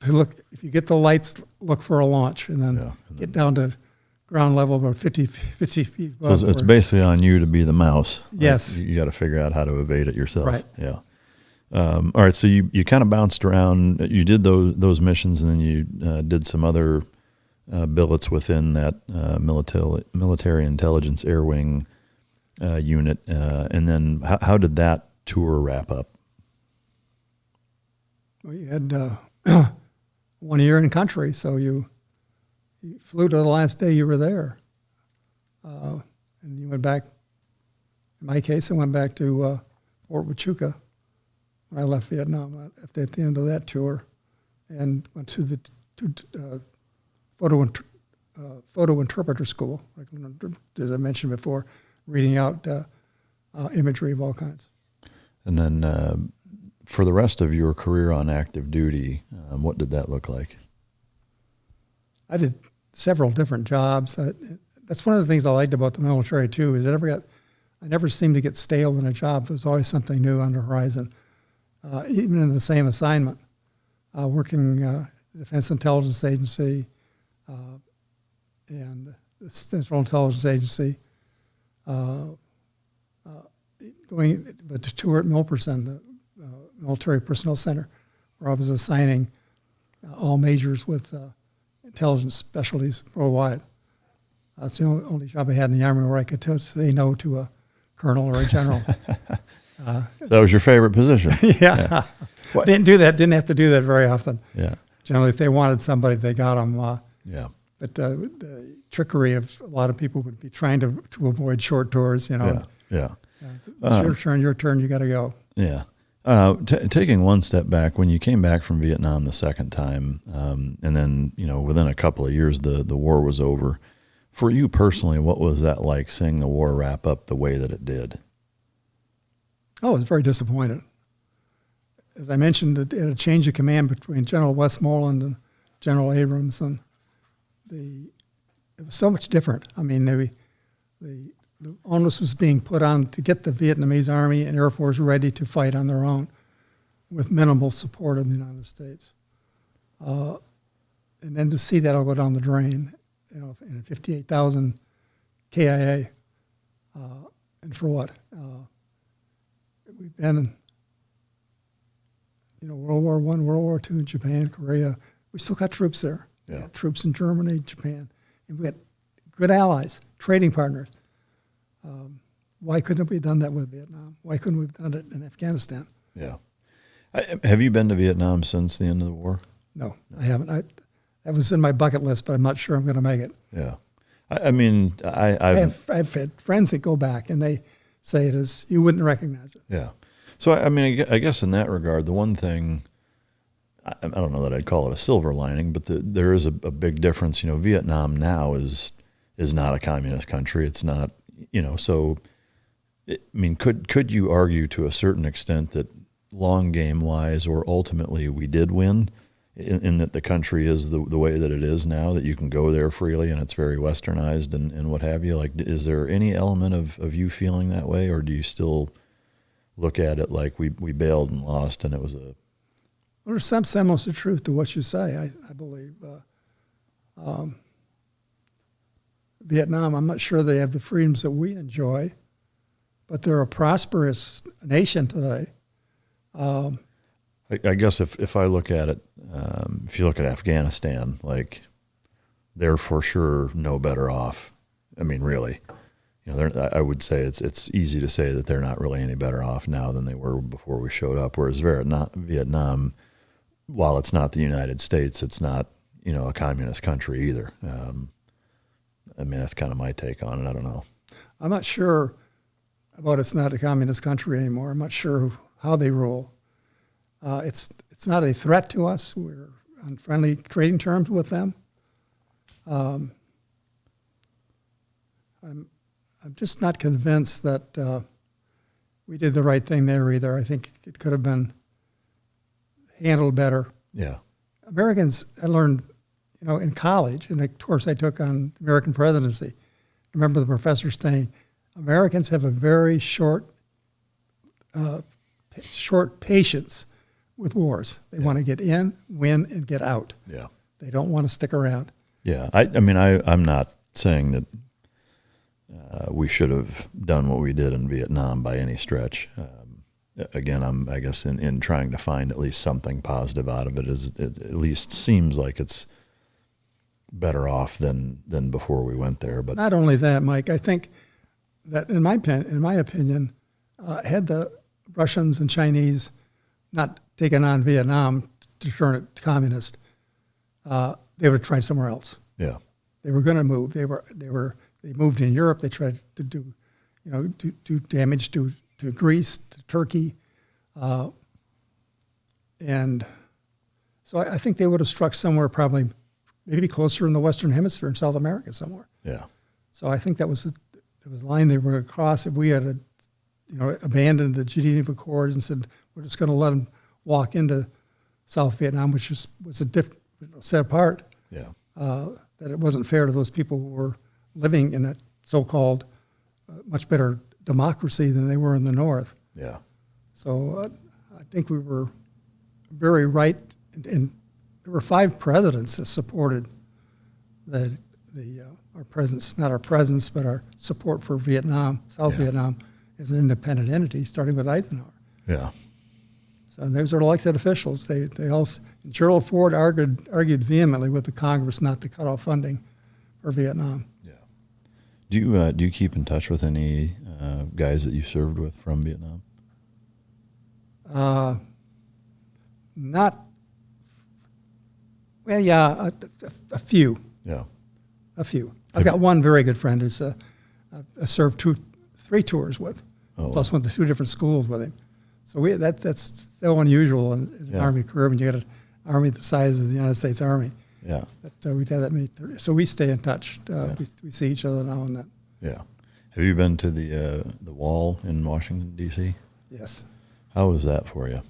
to look. If you get the lights, look for a launch, and then get down to ground level about 50 feet above. So it's basically on you to be the mouse. Yes. You got to figure out how to evade it yourself. Right. Yeah. All right. So you kind of bounced around. You did those missions, and then you did some other billets within that military intelligence air wing unit. And then how did that tour wrap up? Well, you had 1 year in country, so you flew to the last day you were there, and you went back. In my case, I went back to Fort Huachuca when I left Vietnam at the end of that tour, and went to the photo interpreter school, like, as I mentioned before, reading out imagery of all kinds. And then for the rest of your career on active duty, what did that look like? I did several different jobs. That's one of the things I liked about the military too. Is I never seemed to get stale in a job. There was always something new on the horizon, even in the same assignment. Working Defense Intelligence Agency and the Central Intelligence Agency. Going to tour at Milperson, the Military Personnel Center, where I was assigning all majors with intelligence specialties worldwide. That's the only job I had in the Army where I could say no to a colonel or a general. So that was your favorite position? Yeah. Didn't have to do that very often. Yeah. Generally, if they wanted somebody, they got them. But the trickery of a lot of people would be trying to avoid short tours, Yeah. It's your turn, you got to go. Yeah. Taking one step back, when you came back from Vietnam the second time, and then, within a couple of years, the war was over. For you personally, what was that like, seeing the war wrap up the way that it did? Oh, I was very disappointed. As I mentioned, it had a change of command between General Westmoreland and General Abrams, and it was so much different. I mean, the onus was being put on to get the Vietnamese Army and Air Force ready to fight on their own with minimal support of the United States. And then to see that all go down the drain, in 58,000 KIA, and for what? We've been in, World War I, World War II, Japan, Korea. We still got troops there. Yeah. We got troops in Germany, Japan. And we got good allies, trading partners. Why couldn't we have done that with Vietnam? Why couldn't we have done it in Afghanistan? Yeah. Have you been to Vietnam since the end of the war? No, I haven't. That was in my bucket list, but I'm not sure I'm going to make it. Yeah. I've had friends that go back, and they say it is, you wouldn't recognize it. Yeah. So, I guess in that regard, the one thing, I don't know that I'd call it a silver lining, but there is a big difference. Vietnam now is not a communist country. It's not, so, could you argue to a certain extent that long game wise, or ultimately we did win in that the country is the way that it is now, that you can go there freely and it's very westernized and what have you? Like, is there any element of you feeling that way, or do you still look at it like we bailed and lost and it was a there's some semblance of truth to what you say, I believe. Vietnam, I'm not sure they have the freedoms that we enjoy, but they're a prosperous nation today. I guess if I look at it, if you look at Afghanistan, like they're for sure no better off. I mean, really, I would say it's easy to say that they're not really any better off now than they were before we showed up. Whereas Vietnam, while it's not the United States, it's not a communist country either. I mean, that's kind of my take on it. I don't know. I'm not sure about it's not a communist country anymore. I'm not sure how they rule. It's not a threat to us. We're on friendly trading terms with them. I'm just not convinced that we did the right thing there either. I think it could have been handled better. Yeah. Americans, I learned, in college, in a course I took on American presidency, I remember the professor saying, Americans have a very short patience with wars. They want to get in, win, and get out. Yeah. They don't want to stick around. Yeah. I'm not saying that we should have done what we did in Vietnam by any stretch. Again, I guess in trying to find at least something positive out of it, it at least seems like it's better off than before we went there. But not only that, Mike, I think that in my opinion, had the Russians and Chinese not taken on Vietnam to turn it communist, they would have tried somewhere else. Yeah, they were going to move. They moved in Europe. They tried to do damage to Greece, to Turkey, and so I think they would have struck somewhere probably maybe closer in the Western Hemisphere in South America somewhere. Yeah. So I think it was a line they were going to cross. If we had abandoned the Geneva Accords and said we're just going to let them walk into South Vietnam, which was set apart. Yeah. That it wasn't fair to those people who were living in a so-called much better democracy than they were in the North. Yeah. So I think we were very right, and there were 5 presidents that supported our presence, not our presence, but our support for Vietnam, South Vietnam, as an independent entity, starting with Eisenhower. Yeah. So those are elected officials. They all. Gerald Ford argued vehemently with the Congress not to cut off funding for Vietnam. Yeah. Do you keep in touch with any guys that you served with from Vietnam? Not. Well, yeah, a few. Yeah. A few. I've got one very good friend who's I served 3 tours with, plus went to 2 different schools with him. So that's so unusual in an Army career when you get an Army the size of the United States Army. Yeah. That we'd had that many. So we stay in touch. We see each other now and then. Yeah. Have you been to the Wall in Washington, D.C.? Yes. How was that for you?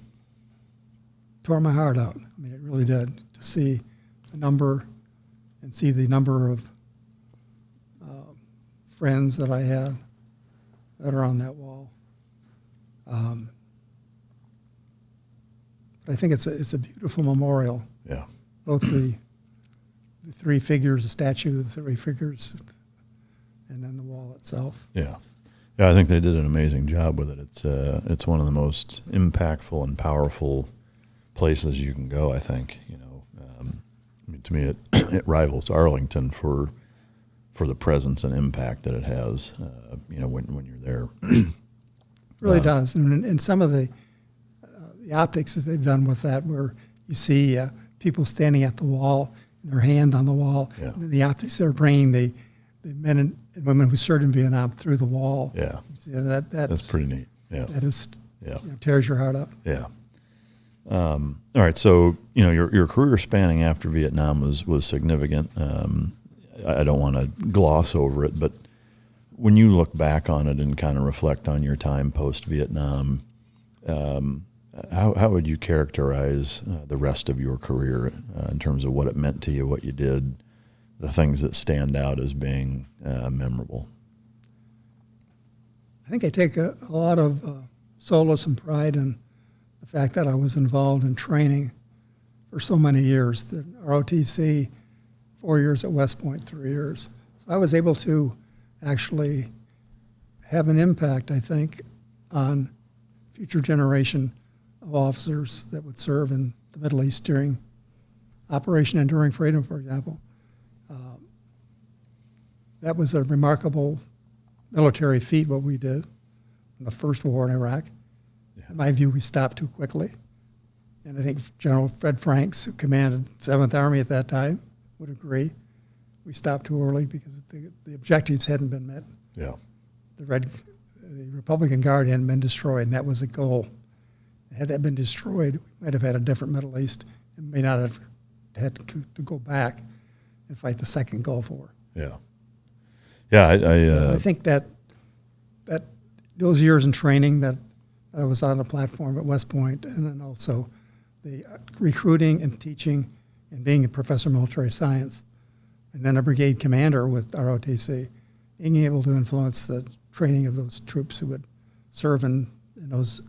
Tore my heart out. I mean, it really did. To see the number of friends that I had that are on that wall. But I think it's a beautiful memorial. Yeah. Both the 3 figures, the statue of the 3 figures, and then the wall itself. Yeah. Yeah, I think they did an amazing job with it. It's one of the most impactful and powerful places you can go, I think. To me, it rivals Arlington for the presence and impact that it has, when you're there. It really does. And some of the optics that they've done with that, where you see people standing at the wall, and their hand on the wall, and the optics they're bringing the men and women who served in Vietnam through the wall. Yeah. That's pretty neat. Yeah. That is, tears your heart up. Yeah. All right. So, your career spanning after Vietnam was significant. I don't want to gloss over it, but when you look back on it and kind of reflect on your time post-Vietnam, how would you characterize the rest of your career in terms of what it meant to you, what you did, the things that stand out as being memorable? I think I take a lot of solace and pride in the fact that I was involved in training for so many years. The ROTC, 4 years at West Point, 3 years. So I was able to actually have an impact, I think, on future generation of officers that would serve in the Middle East during Operation Enduring Freedom, for example. That was a remarkable military feat, what we did in the first war in Iraq. Yeah. In my view, we stopped too quickly. And I think General Fred Franks, who commanded 7th Army at that time, would agree. We stopped too early because the objectives hadn't been met. Yeah. The Republican Guard hadn't been destroyed, and that was the goal. Had that been destroyed, we might have had a different Middle East and may not have had to go back and fight the second Gulf War. Yeah. Yeah, I think that those years in training that I was on the platform at West Point, and then also the recruiting and teaching and being a professor of military science, and then a brigade commander with ROTC, being able to influence the training of those troops who would serve in those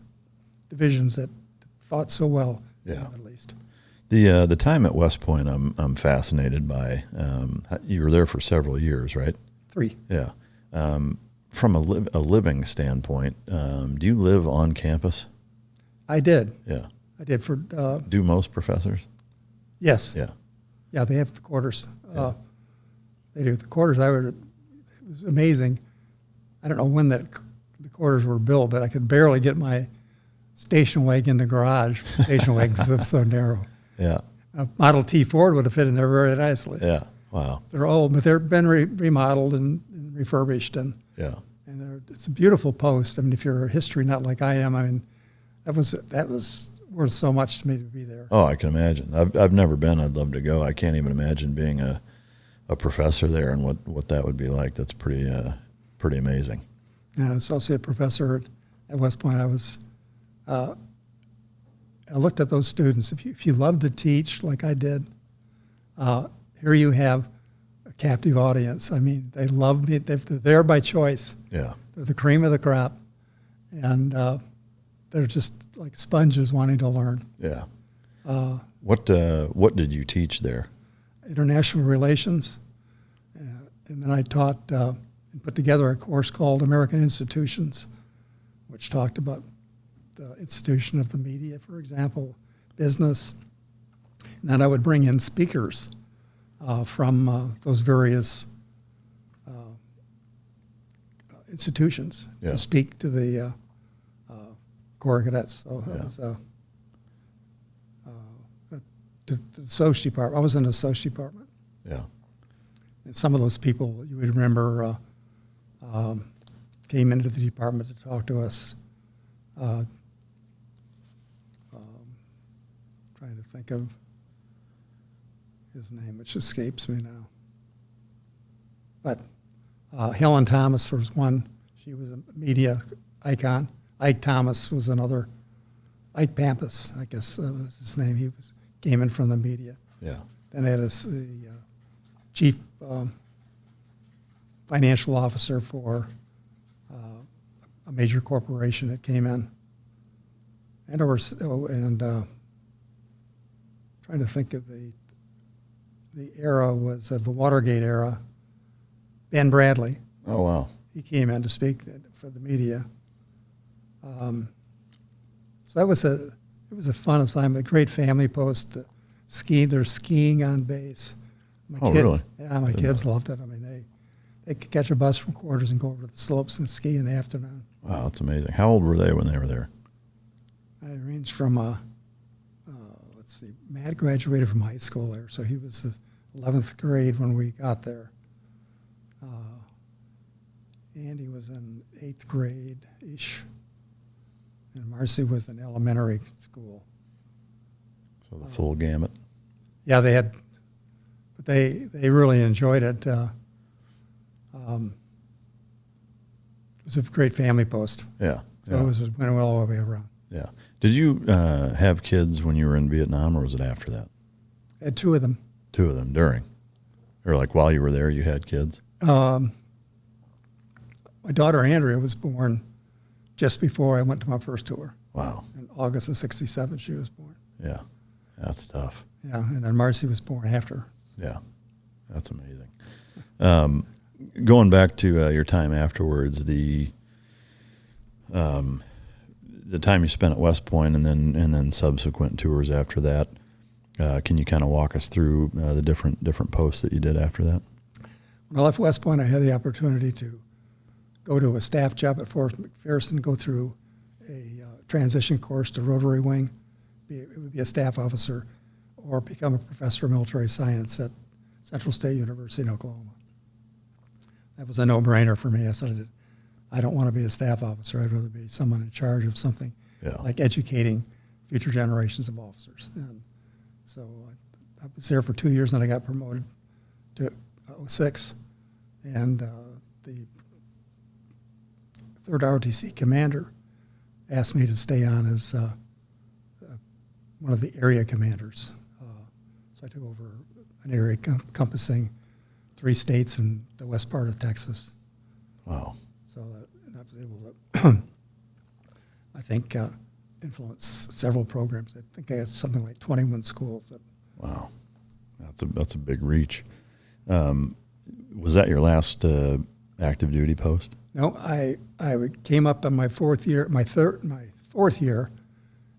divisions that fought so well in the Middle East. The time at West Point, I'm fascinated by. You were there for several years, right? 3. Yeah. From a living standpoint, do you live on campus? I did. Yeah. I did for. Do most professors? Yes. Yeah. Yeah, they have the quarters. Yeah. They do the quarters. It was amazing. I don't know when the quarters were built, but I could barely get my station wagon in the garage. Station wagon because it was so narrow. Yeah. A Model T Ford would have fit in there very nicely. Yeah. Wow. They're old, but they've been remodeled and refurbished, and it's a beautiful post. I mean, if you're a history nut like I am, I mean, that was worth so much to me to be there. Oh, I can imagine. I've never been. I'd love to go. I can't even imagine being a professor there and what that would be like. That's pretty amazing. Yeah, associate professor at West Point. I looked at those students. If you love to teach like I did, here you have a captive audience. I mean, they love me. They're there by choice. Yeah. They're the cream of the crop. And they're just like sponges wanting to learn. Yeah. What did you teach there? International relations. And then I taught and put together a course called American Institutions, which talked about the institution of the media, for example, business. And then I would bring in speakers from those various institutions to speak to the Corps cadets. So it was the associate department. I was in the associate department. Yeah. And some of those people you would remember came into the department to talk to us. Trying to think of his name, which escapes me now. But Helen Thomas was one. She was a media icon. Ike Thomas was another. Ike Pampas, I guess was his name. He came in from the media. Yeah. Then they had the chief financial officer for a major corporation that came in. And trying to think of the era was the Watergate era. Ben Bradley. Oh, wow. He came in to speak for the media. So it was a fun assignment, a great family post. They're skiing on base. My kids, really? Yeah, my kids loved it. I mean, they could catch a bus from quarters and go over to the slopes and ski in the afternoon. Wow, that's amazing. How old were they when they were there? I ranged from, Matt graduated from high school there, so he was the 11th grade when we got there. Andy was in 8th grade-ish, and Marcy was in elementary school. So the full gamut. Yeah, but they really enjoyed it. It was a great family post. Yeah. So it went well all the way around. Yeah. Did you have kids when you were in Vietnam, or was it after that? I had 2 of them. 2 of them during, or like while you were there, you had kids? My daughter Andrea was born just before I went to my first tour. Wow. In August of '67, she was born. Yeah. That's tough. Yeah, and then Marcy was born after. Yeah, that's amazing. Going back to your time afterwards, the time you spent at West Point and then subsequent tours after that, can you kind of walk us through the different posts that you did after that? When I left West Point, I had the opportunity to go to a staff job at Forrest McPherson, go through a transition course to Rotary Wing. It would be a staff officer, or become a professor of military science at Central State University in Oklahoma. That was a no-brainer for me. I said, I don't want to be a staff officer. I'd rather be someone in charge of something like educating future generations of officers. And so I was there for 2 years, and I got promoted to 06. And the 3rd ROTC commander asked me to stay on as one of the area commanders. So I took over an area encompassing 3 states and the west part of Texas. Wow. So I was able to, I think, influence several programs. I think I had something like 21 schools. Wow. That's a big reach. Was that your last active duty post? No, I came up on my 4th year, my 4th year,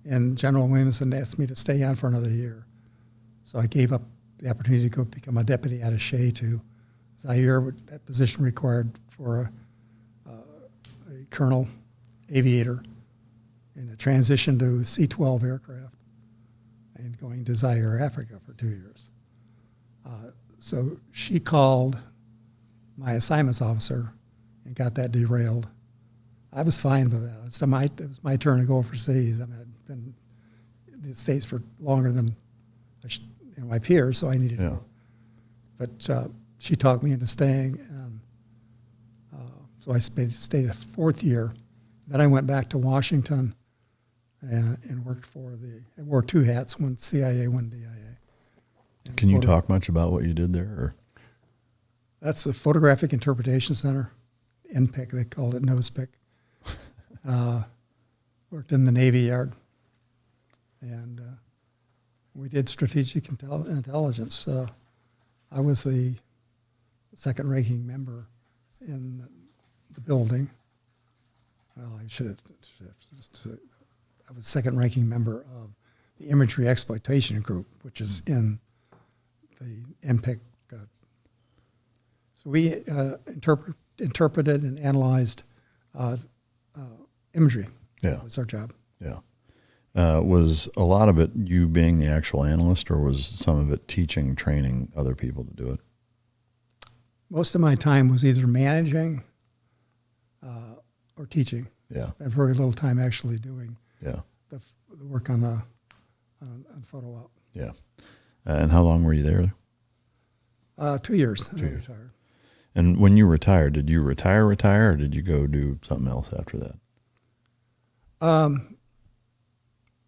and General Williamson asked me to stay on for another year. So I gave up the opportunity to go become a deputy attaché to Zaire. That position required for a colonel aviator, and a transition to C-12 aircraft, and going to Zaire, Africa for 2 years. So she called my assignments officer and got that derailed. I was fine with that. It was my turn to go overseas. I mean, I'd been in the States for longer than my peers, so I needed to go. But she talked me into staying, and so I stayed a 4th year. Then I went back to Washington and worked I wore 2 hats, one CIA, one DIA. Can you talk much about what you did there? Or? That's the Photographic Interpretation Center, NPIC, they called it NOSPIC. Worked in the Navy Yard, and we did strategic intelligence. I was the second-ranking member in the building. Well, I was second-ranking member of the Imagery Exploitation Group, which is in the NPIC. So we interpreted and analyzed imagery. Yeah. That was our job. Yeah. Was a lot of it you being the actual analyst, or was some of it teaching, training other people to do it? Most of my time was either managing or teaching. Yeah. Spent very little time actually doing the work on photo op. Yeah. And how long were you there? 2 years. 2 years. Retired. And when you retired, did you retire, or did you go do something else after that?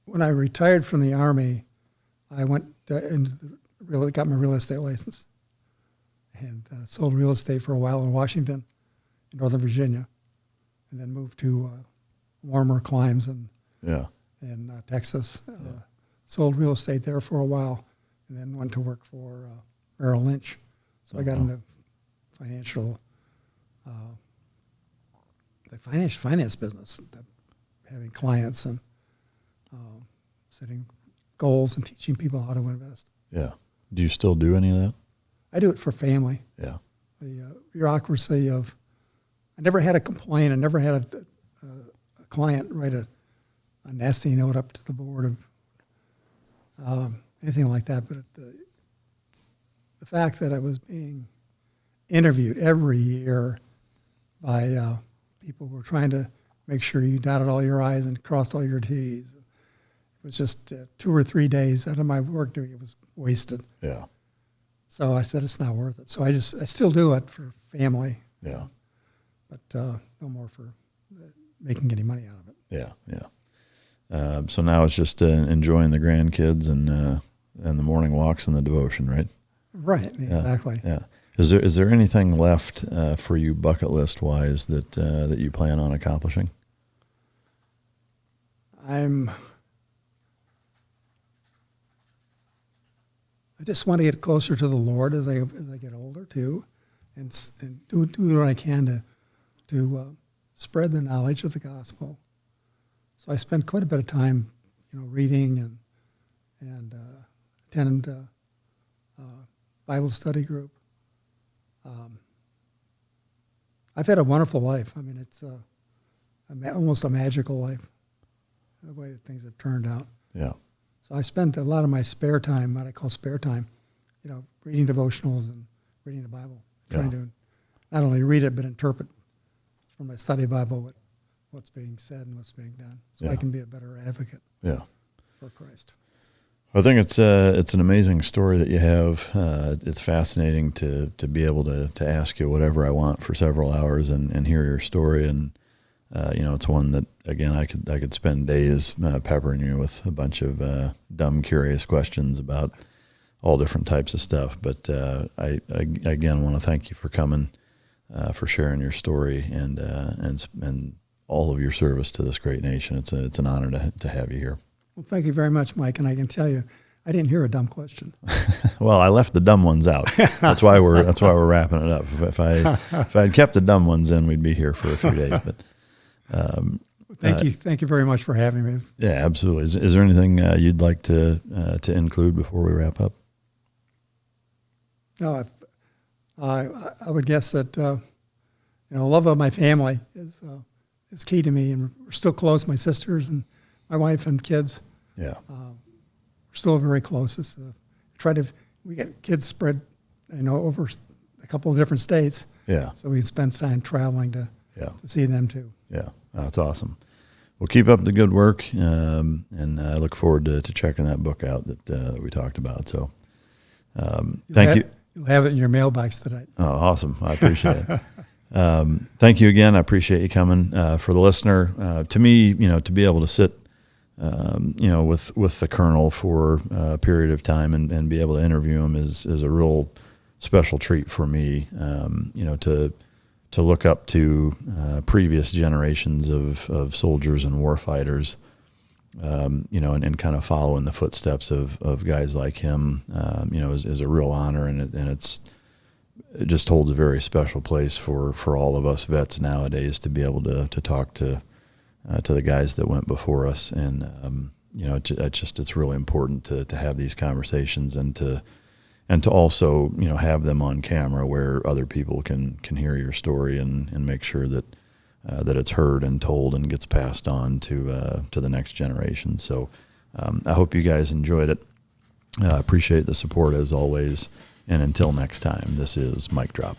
When I retired from the Army, I went and got my real estate license, and sold real estate for a while in Washington, in Northern Virginia, and then moved to warmer climes in Texas. Sold real estate there for a while, and then went to work for Merrill Lynch. So I got into the finance business, having clients and setting goals and teaching people how to invest. Yeah. Do you still do any of that? I do it for family. Yeah. The bureaucracy of, I never had a complaint. I never had a client write a nasty note up to the board of anything like that. But the fact that I was being interviewed every year by people who were trying to make sure you dotted all your I's and crossed all your T's. It was just 2 or 3 days out of my work doing it was wasted. Yeah. So I said, it's not worth it. So I still do it for family. Yeah. But no more for making any money out of it. Yeah, yeah. So now it's just enjoying the grandkids and the morning walks and the devotion, right? Right, exactly. Yeah. Is there anything left for you bucket list wise that you plan on accomplishing? I just want to get closer to the Lord as I get older too, and do what I can to spread the knowledge of the gospel. So I spend quite a bit of time, reading and attend Bible study group. I've had a wonderful life. I mean, it's almost a magical life, the way that things have turned out. Yeah. So I spent a lot of my spare time, what I call spare time, reading devotionals and reading the Bible, trying to not only read it but interpret from my study Bible what's being said and what's being done, so I can be a better advocate for Christ. I think it's an amazing story that you have. It's fascinating to be able to ask you whatever I want for several hours and hear your story. And it's one that, again, I could spend days peppering you with a bunch of dumb, curious questions about all different types of stuff. But I again want to thank you for coming, for sharing your story and all of your service to this great nation. It's an honor to have you here. Well, thank you very much, Mike. And I can tell you, I didn't hear a dumb question. Well, I left the dumb ones out. That's why we're wrapping it up. If I had kept the dumb ones in, we'd be here for a few days. But thank you very much for having me. Yeah, absolutely. Is there anything you'd like to include before we wrap up? No, I would guess that love of my family is key to me, and we're still close. My sisters and my wife and kids. Yeah. We're still very close. It's we get kids spread, over a couple of different states. Yeah. So we spend time traveling to see them too. Yeah. Oh, that's awesome. Well, keep up the good work, and I look forward to checking that book out that we talked about. So, thank you. You'll have it in your mailbox tonight. Oh, awesome. I appreciate it. Thank you again. I appreciate you coming. For the listener, to me, to be able to sit, with the colonel for a period of time and be able to interview him is a real special treat for me. To look up to previous generations of soldiers and warfighters, and kind of follow in the footsteps of guys like him, is a real honor, and it just holds a very special place for all of us vets nowadays to be able to talk to the guys that went before us. And it's really important to have these conversations and to also have them on camera where other people can hear your story and make sure that it's heard and told and gets passed on to the next generation. So I hope you guys enjoyed it. Appreciate the support as always. And until next time, this is Mic Drop.